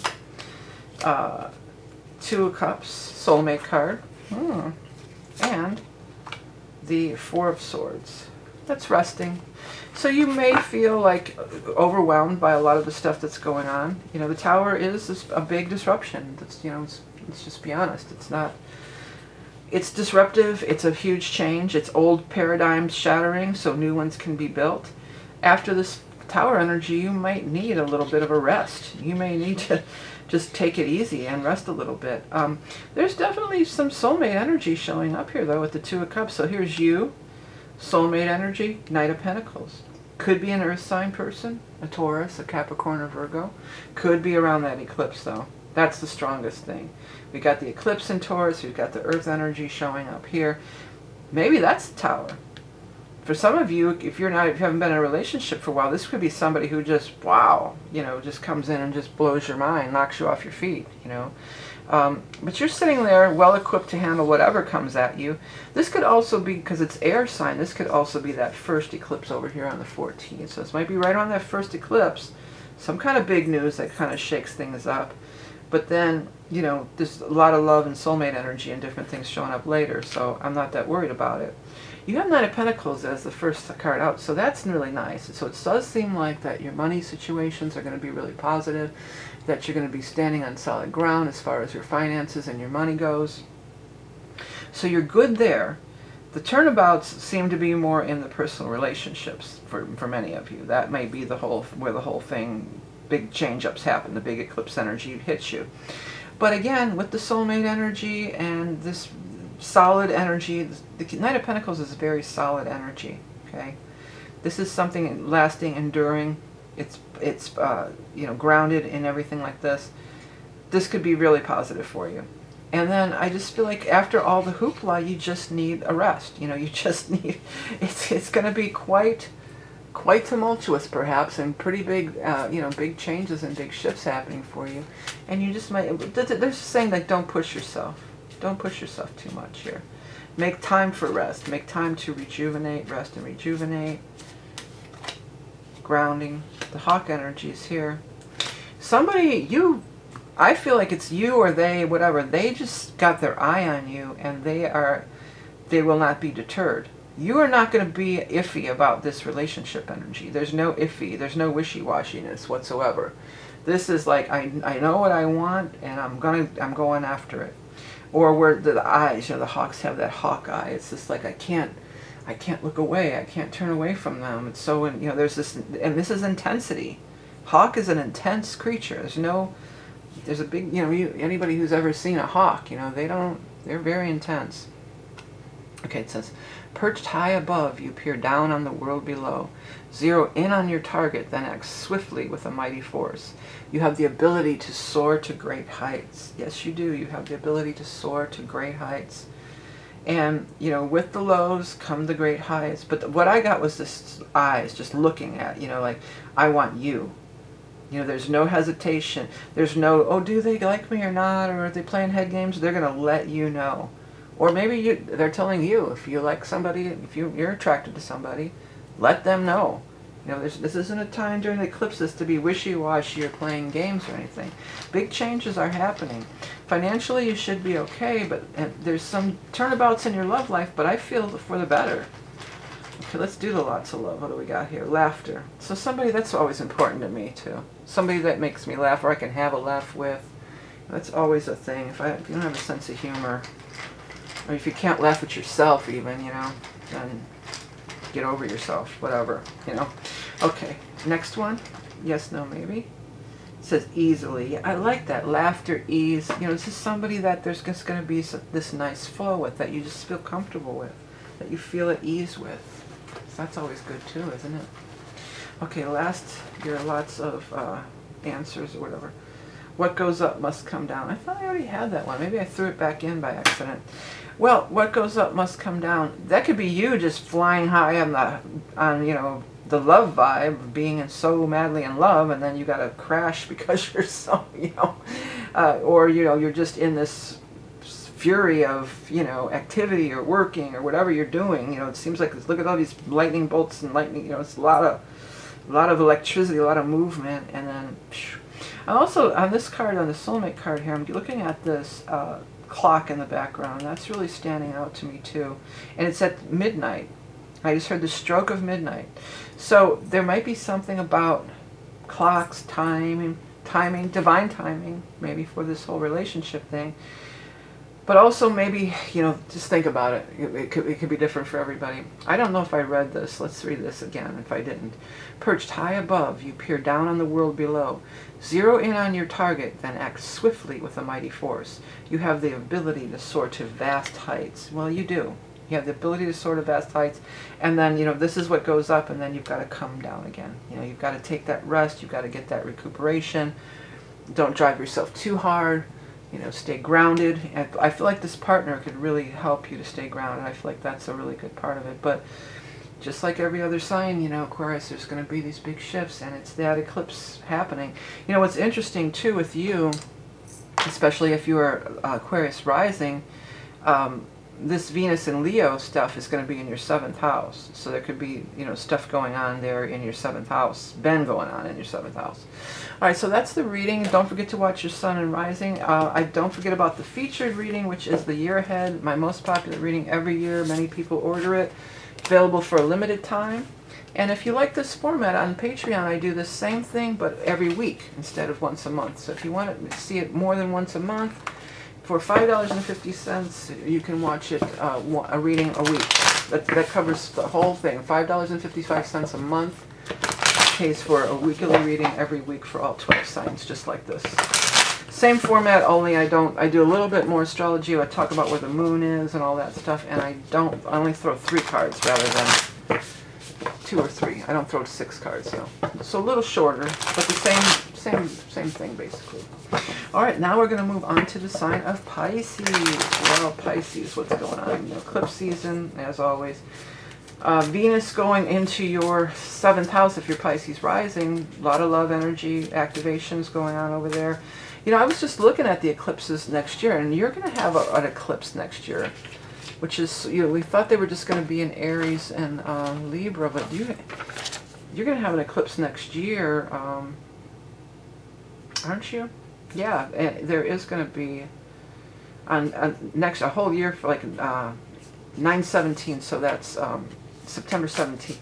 2 of Cups, soulmate card. And the 4 of Swords. That's resting. So you may feel like overwhelmed by a lot of the stuff that's going on. You know, the Tower is a big disruption. That's, you know, let's just be honest. It's not. It's disruptive. It's a huge change. It's old paradigms shattering, so new ones can be built. After this Tower energy, you might need a little bit of a rest. You may need to just take it easy and rest a little bit. There's definitely some soulmate energy showing up here, though, with the 2 of Cups. So here's you, soulmate energy, Knight of Pentacles. Could be an Earth sign person, a Taurus, a Capricorn, or Virgo. Could be around that eclipse, though. That's the strongest thing. We got the eclipse in Taurus. We've got the Earth energy showing up here. Maybe that's the Tower. For some of you, if you haven't been in a relationship for a while, this could be somebody who just, wow, you know, just comes in and just blows your mind, knocks you off your feet, you know. But you're sitting there well equipped to handle whatever comes at you. This could also be, because it's air sign, this could also be that first eclipse over here on the 14th. So this might be right on that first eclipse, some kind of big news that kind of shakes things up. But then, you know, there's a lot of love and soulmate energy and different things showing up later, so I'm not that worried about it. You have Knight of Pentacles as the first card out, so that's really nice. So it does seem like that your money situations are going to be really positive, that you're going to be standing on solid ground as far as your finances and your money goes. So you're good there. The turnabouts seem to be more in the personal relationships for many of you. That may be where the whole thing, big change-ups happen, the big eclipse energy hits you. But again, with the soulmate energy and this solid energy, the Knight of Pentacles is very solid energy, okay? This is something lasting, enduring. It's you know, grounded in everything like this. This could be really positive for you. And then I just feel like after all the hoopla, you just need a rest. You know, you just need, it's going to be quite tumultuous perhaps, and pretty big, you know, big changes and big shifts happening for you. And you just might, they're just saying that don't push yourself. Don't push yourself too much here. Make time for rest. Make time to rejuvenate, rest and rejuvenate. Grounding. The Hawk energy is here. Somebody, I feel like it's you or they, whatever, they just got their eye on you, and they will not be deterred. You are not going to be iffy about this relationship energy. There's no iffy. There's no wishy-washiness whatsoever. This is like, I know what I want, and I'm going after it. Or where the eyes, you know, the hawks have that hawk eye. It's just like, I can't look away. I can't turn away from them. It's so, you know, there's this, and this is intensity. Hawk is an intense creature. There's a big, you know, anybody who's ever seen a hawk, you know, they're very intense. Okay, it says, perched high above, you peer down on the world below. Zero in on your target, then act swiftly with a mighty force. You have the ability to soar to great heights. Yes, you do. You have the ability to soar to great heights. And, you know, with the lows come the great highs. But what I got was this eyes just looking at, you know, like, I want you. You know, there's no hesitation. There's no, oh, do they like me or not? Or are they playing head games? They're going to let you know. Or maybe they're telling you, if you like somebody, if you're attracted to somebody, let them know. You know, this isn't a time during the eclipses to be wishy-washy or playing games or anything. Big changes are happening. Financially, you should be okay, but there's some turnabouts in your love life, but I feel for the better. Okay, let's do the lots of love. What do we got here? Laughter. So somebody, that's always important to me, too. Somebody that makes me laugh or I can have a laugh with. That's always a thing. If you don't have a sense of humor, or if you can't laugh at yourself even, you know, then get over yourself, whatever, you know. Okay, next one. Yes, no, maybe. It says easily. I like that. Laughter, ease. You know, this is somebody that there's just going to be this nice flow with, that you just feel comfortable with, that you feel at ease with. So that's always good too, isn't it? Okay, last, your lots of answers or whatever. What goes up must come down. I thought I already had that one. Maybe I threw it back in by accident. Well, what goes up must come down. That could be you just flying high on you know, the love vibe, being so madly in love, and then you got to crash because you're so, you know, or you know, you're just in this fury of, you know, activity or working or whatever you're doing. You know, it seems like, look at all these lightning bolts and lightning, you know, it's a lot of electricity, a lot of movement. And then also on this card, on the soulmate card here, I'm looking at this clock in the background. That's really standing out to me too. And it's at midnight. I just heard the stroke of midnight. So there might be something about clocks, timing, divine timing, maybe for this whole relationship thing. But also maybe, you know, just think about it. It could be different for everybody. I don't know if I read this. Let's read this again if I didn't. Perched high above, you peer down on the world below. Zero in on your target, then act swiftly with a mighty force. You have the ability to soar to vast heights. Well, you do. You have the ability to soar to vast heights. And then, you know, this is what goes up, and then you've got to come down again. You know, you've got to take that rest. You've got to get that recuperation. Don't drive yourself too hard. You know, stay grounded. And I feel like this partner could really help you to stay grounded. I feel like that's a really good part of it. But just like every other sign, you know, Aquarius, there's going to be these big shifts, and it's that eclipse happening. You know, what's interesting too with you, especially if you are Aquarius rising, this Venus and Leo stuff is going to be in your 7th house. So there could be, you know, stuff going on there in your 7th house, been going on in your 7th house. All right, so that's the reading. Don't forget to watch your sun and rising. I don't forget about the featured reading, which is the year ahead, my most popular reading every year. Many people order it. Available for a limited time. And if you like this format on Patreon, I do the same thing, but every week instead of once a month. So if you want to see it more than once a month, for $5.50, you can watch it a reading a week. That covers the whole thing. $5.55 a month pays for a weekly reading every week for all 12 signs, just like this. Same format, only I do a little bit more astrology. I talk about where the moon is and all that stuff, and I only throw 3 cards rather than 2 or 3. I don't throw 6 cards, so a little shorter, but the same thing basically. All right, now we're going to move on to the sign of Pisces. Well, Pisces, what's going on? Eclipse season, as always. Venus going into your 7th house if you're Pisces rising. A lot of love energy activations going on over there. You know, I was just looking at the eclipses next year, and you're going to have an eclipse next year, which is, you know, we thought they were just going to be in Aries and Libra, but you're going to have an eclipse next year, aren't you? Yeah, and there is going to be on a whole year for like 9/17, so that's September 17th.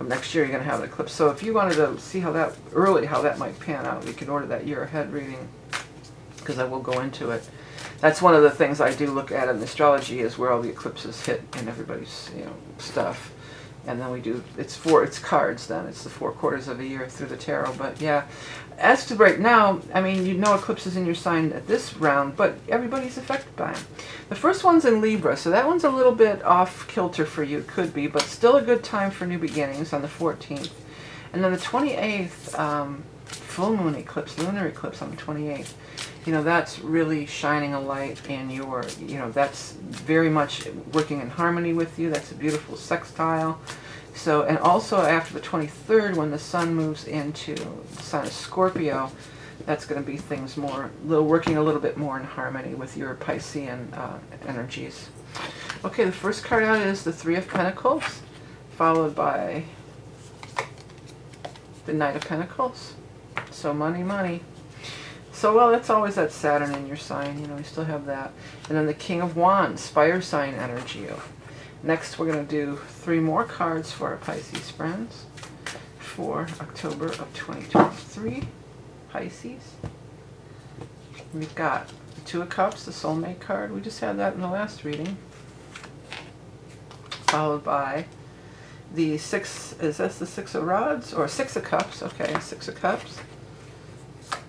Next year you're going to have an eclipse. So if you wanted to see how that might pan out, you can order that year ahead reading, because I will go into it. That's one of the things I do look at in astrology, is where all the eclipses hit in everybody's, you know, stuff. And then we do, it's cards then. It's the 4 quarters of a year through the tarot. But yeah, as to right now, I mean, you know eclipses in your sign at this round, but everybody's affected by them. The first one's in Libra, so that one's a little bit off kilter for you, could be, but still a good time for new beginnings on the 14th. And then the 28th, full moon eclipse, lunar eclipse on the 28th. You know, that's really shining a light in your, you know, that's very much working in harmony with you. That's a beautiful sextile. So, and also after the 23rd, when the sun moves into the sign of Scorpio, that's going to be things more, working a little bit more in harmony with your Piscean energies. Okay, the first card out is the 3 of Pentacles, followed by the Knight of Pentacles. So money, money. So, well, that's always that Saturn in your sign, you know, you still have that. And then the King of Wands, fire sign energy. Next, we're going to do 3 more cards for our Pisces friends for October of 2023. Pisces. We've got the 2 of Cups, the soulmate card. We just had that in the last reading. Followed by the 6, is this the 6 of Rods? Or 6 of Cups, okay, 6 of Cups.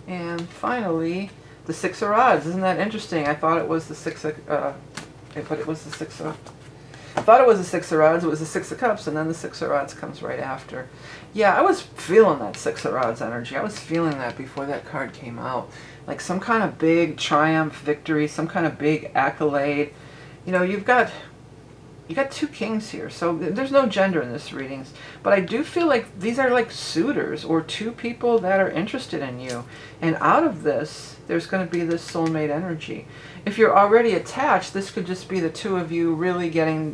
And finally, the 6 of Rods. Isn't that interesting? I thought it was the 6 of, but it was the 6 of, I thought it was the 6 of Rods, it was the 6 of Cups, and then the 6 of Rods comes right after. Yeah, I was feeling that 6 of Rods energy. I was feeling that before that card came out. Like some kind of big triumph, victory, some kind of big accolade. You know, you got 2 kings here, so there's no gender in this readings. But I do feel like these are like suitors, or 2 people that are interested in you. And out of this, there's going to be this soulmate energy. If you're already attached, this could just be the two of you really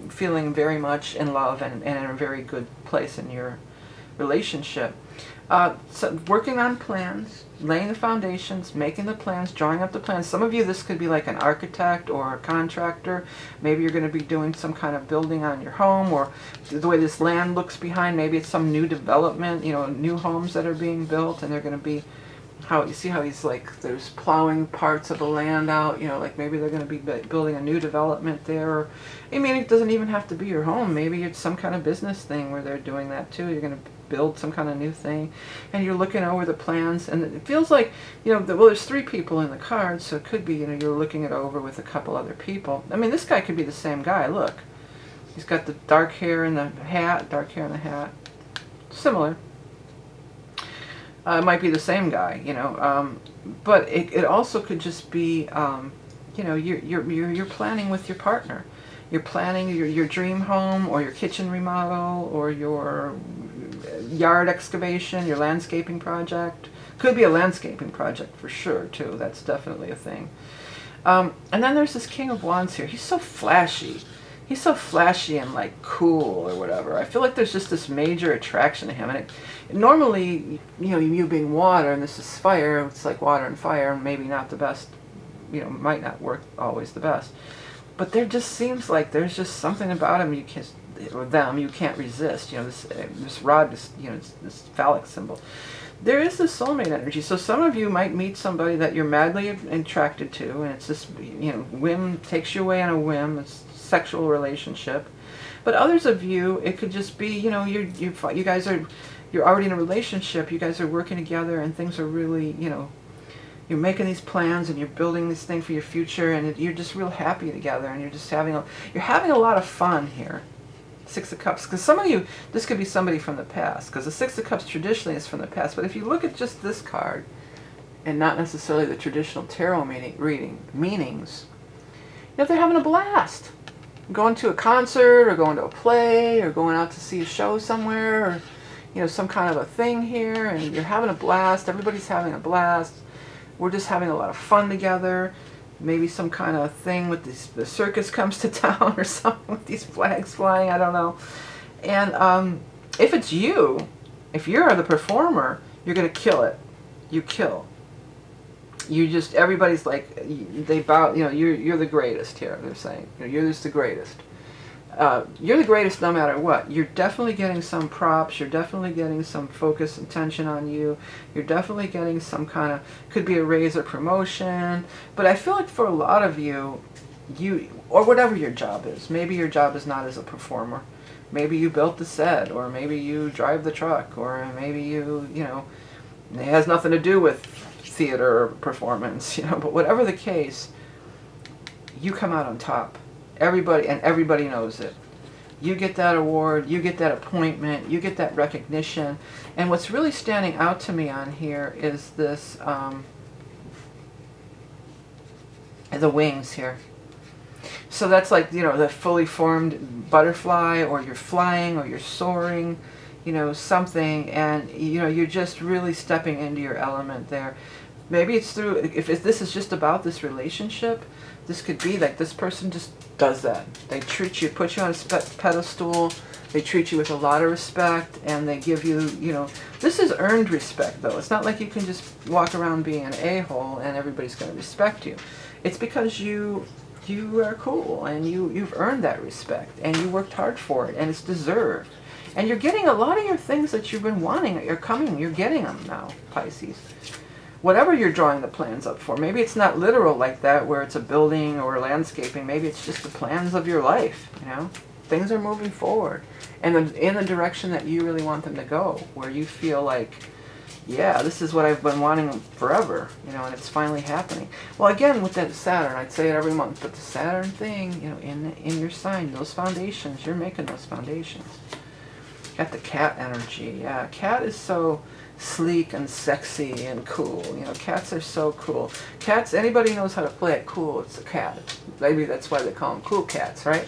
feeling very much in love and in a very good place in your relationship. So working on plans, laying the foundations, making the plans, drawing up the plans. Some of you, this could be like an architect or a contractor. Maybe you're going to be doing some kind of building on your home, or the way this land looks behind, maybe it's some new development, you know, new homes that are being built, and they're going to be, you see how he's like, there's plowing parts of the land out, you know, like maybe they're going to be building a new development there. Or, I mean, it doesn't even have to be your home. Maybe it's some kind of business thing where they're doing that too. You're going to build some kind of new thing, and you're looking over the plans, and it feels like, you know, well, there's 3 people in the card, so it could be, you know, you're looking it over with a couple other people. I mean, this guy could be the same guy. Look, he's got the dark hair and the hat, similar. It might be the same guy, you know, but it also could just be, you know, you're planning with your partner. You're planning your dream home, or your kitchen remodel, or your yard excavation, your landscaping project. Could be a landscaping project for sure too. That's definitely a thing. And then there's this King of Wands here. He's so flashy. He's so flashy and like cool or whatever. I feel like there's just this major attraction to him. And normally, you know, you being water and this is fire, it's like water and fire, and maybe not the best, you know, might not work always the best. But there just seems like there's just something about him you can't resist. You know, this rod, you know, this phallic symbol. There is this soulmate energy. So some of you might meet somebody that you're madly attracted to, and it's this, you know, whim takes you away on a whim. It's a sexual relationship. But others of you, it could just be, you know, you guys you're already in a relationship. You guys are working together, and things are really, you know, you're making these plans and you're building this thing for your future, and you're just real happy together, and you're just having a lot of fun here. 6 of Cups, because some of you, this could be somebody from the past, because the 6 of Cups traditionally is from the past. But if you look at just this card, and not necessarily the traditional tarot meanings, you know, they're having a blast. Going to a concert, or going to a play, or going out to see a show somewhere, or, you know, some kind of a thing here, and you're having a blast. Everybody's having a blast. We're just having a lot of fun together. Maybe some kind of thing with the circus comes to town or something with these flags flying, I don't know. And if it's you, if you're the performer, you're going to kill it. You kill. You just, everybody's like, they bow, you know, you're the greatest here, they're saying. You know, you're just the greatest. You're the greatest no matter what. You're definitely getting some props. You're definitely getting some focus and attention on you. You're definitely getting some kind of, could be a raise or promotion. But I feel like for a lot of you, or whatever your job is, maybe your job is not as a performer. Maybe you built the set, or maybe you drive the truck, or maybe you know, it has nothing to do with theater or performance, you know. But whatever the case, you come out on top. Everybody knows it. You get that award, you get that appointment, you get that recognition. And what's really standing out to me on here is this, the wings here. So that's like, you know, the fully formed butterfly, or you're flying, or you're soaring, you know, something, and, you know, you're just really stepping into your element there. Maybe it's through, if this is just about this relationship, this could be like this person just does that. They treat you, put you on a pedestal, they treat you with a lot of respect, and they give you, you know, this is earned respect though. It's not like you can just walk around being an a-hole and everybody's going to respect you. It's because you are cool, and you've earned that respect, and you worked hard for it, and it's deserved. And you're getting a lot of your things that you've been wanting, you're getting them now, Pisces. Whatever you're drawing the plans up for. Maybe it's not literal like that, where it's a building or landscaping. Maybe it's just the plans of your life, you know. Things are moving forward, and in the direction that you really want them to go, where you feel like, yeah, this is what I've been wanting forever, you know, and it's finally happening. Well, again, with that Saturn, I'd say it every month, but the Saturn thing, you know, in your sign, those foundations, you're making those foundations. Got the cat energy. Yeah, cat is so sleek and sexy and cool. You know, cats are so cool. Cats, anybody knows how to play it cool, it's a cat. Maybe that's why they call them cool cats, right?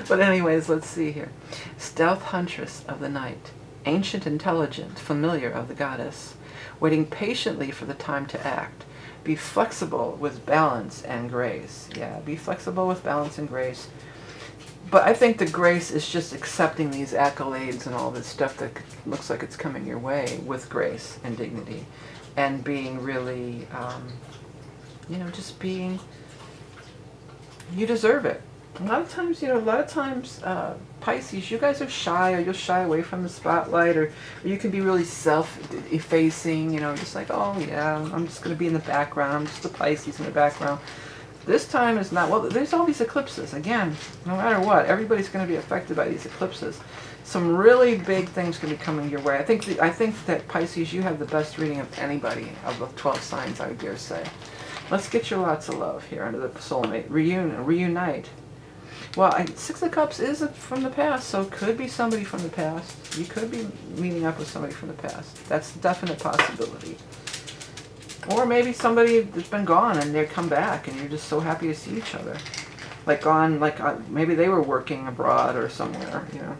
But anyways, let's see here. Stealth huntress of the night. Ancient intelligent, familiar of the goddess. Waiting patiently for the time to act. Be flexible with balance and grace. Yeah, be flexible with balance and grace. But I think the grace is just accepting these accolades and all this stuff that looks like it's coming your way with grace and dignity. And being really, you know, just being, you deserve it. A lot of times, you know, Pisces, you guys are shy, or you'll shy away from the spotlight, or you can be really self-effacing, you know, just like, oh yeah, I'm just going to be in the background, I'm just a Pisces in the background. This time is not, well, there's all these eclipses. Again, no matter what, everybody's going to be affected by these eclipses. Some really big things can be coming your way. I think that Pisces, you have the best reading of anybody of the 12 signs, I would dare say. Let's get your lots of love here under the soulmate. Reunite. Well, Six of Cups is from the past, so it could be somebody from the past. You could be meeting up with somebody from the past. That's a definite possibility. Or maybe somebody that's been gone and they come back and you're just so happy to see each other. Like gone, like maybe they were working abroad or somewhere, you know.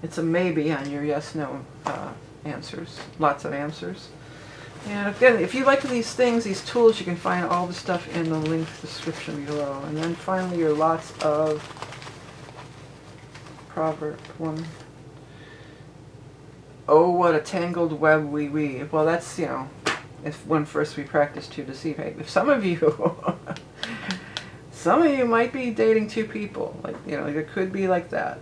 It's a maybe on your yes-no answers. Lots of answers. And again, if you like these things, these tools, you can find all the stuff in the link description below. And then finally, your lots of Proverb 1. Oh, what a tangled web we weave. Well, that's, you know, if when first we practice to deceive. Hey, if some of you, some of you might be dating two people. Like, you know, it could be like that.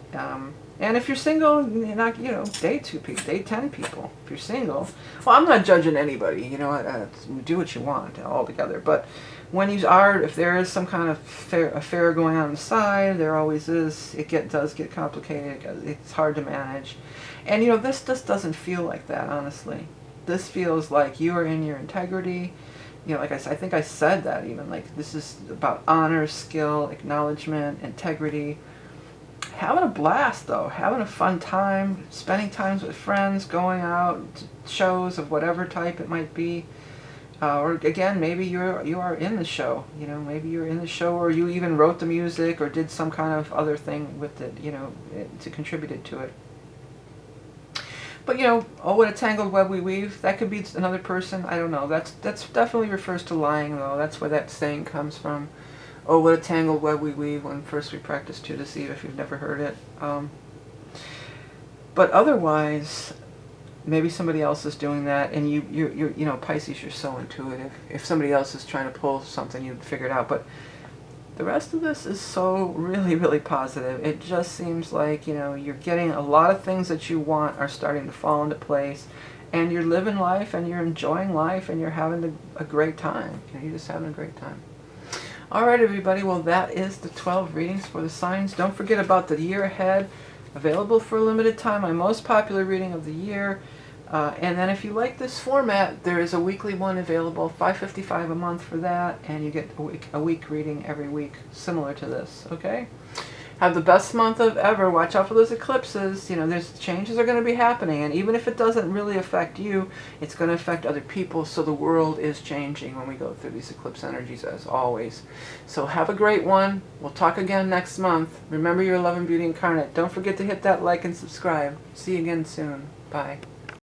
And if you're single, you're not, you know, date two people, date 10 people. If you're single, well, I'm not judging anybody, you know, do what you want altogether. But when you are, if there is some kind of affair going on the side, there always is, does get complicated, it's hard to manage. And, you know, this just doesn't feel like that, honestly. This feels like you are in your integrity. You know, like I said, I think I said that even, like, this is about honor, skill, acknowledgement, integrity. Having a blast, though, having a fun time, spending times with friends, going out to shows of whatever type it might be, or again, maybe you are in the show. You know, maybe you're in the show, or you even wrote the music, or did some kind of other thing with it. You know, to contribute to it. But you know, oh, what a tangled web we weave. That could be another person. I don't know. That's definitely refers to lying, though. That's where that saying comes from. Oh, what a tangled web we weave when first we practice to deceive, if you've never heard it. But otherwise, maybe somebody else is doing that, and you know, Pisces, you're so intuitive. If somebody else is trying to pull something, you'd figure it out. But the rest of this is so really, really positive. It just seems like, you know, you're getting a lot of things that you want are starting to fall into place, and you're living life, and you're enjoying life, and you're having a great time. You know, you're just having a great time. Alright, everybody, well, that is the 12 readings for the signs. Don't forget about the year ahead, available for a limited time, my most popular reading of the year. And then if you like this format, there is a weekly one available, $5.55 a month for that, and you get a week reading every week, similar to this, okay? Have the best month of ever. Watch out for those eclipses. You know, there's changes are going to be happening, and even if it doesn't really affect you, it's going to affect other people, so the world is changing when we go through these eclipse energies, as always. So have a great one. We'll talk again next month. Remember, you're love and beauty incarnate. Don't forget to hit that like and subscribe. See you again soon. Bye.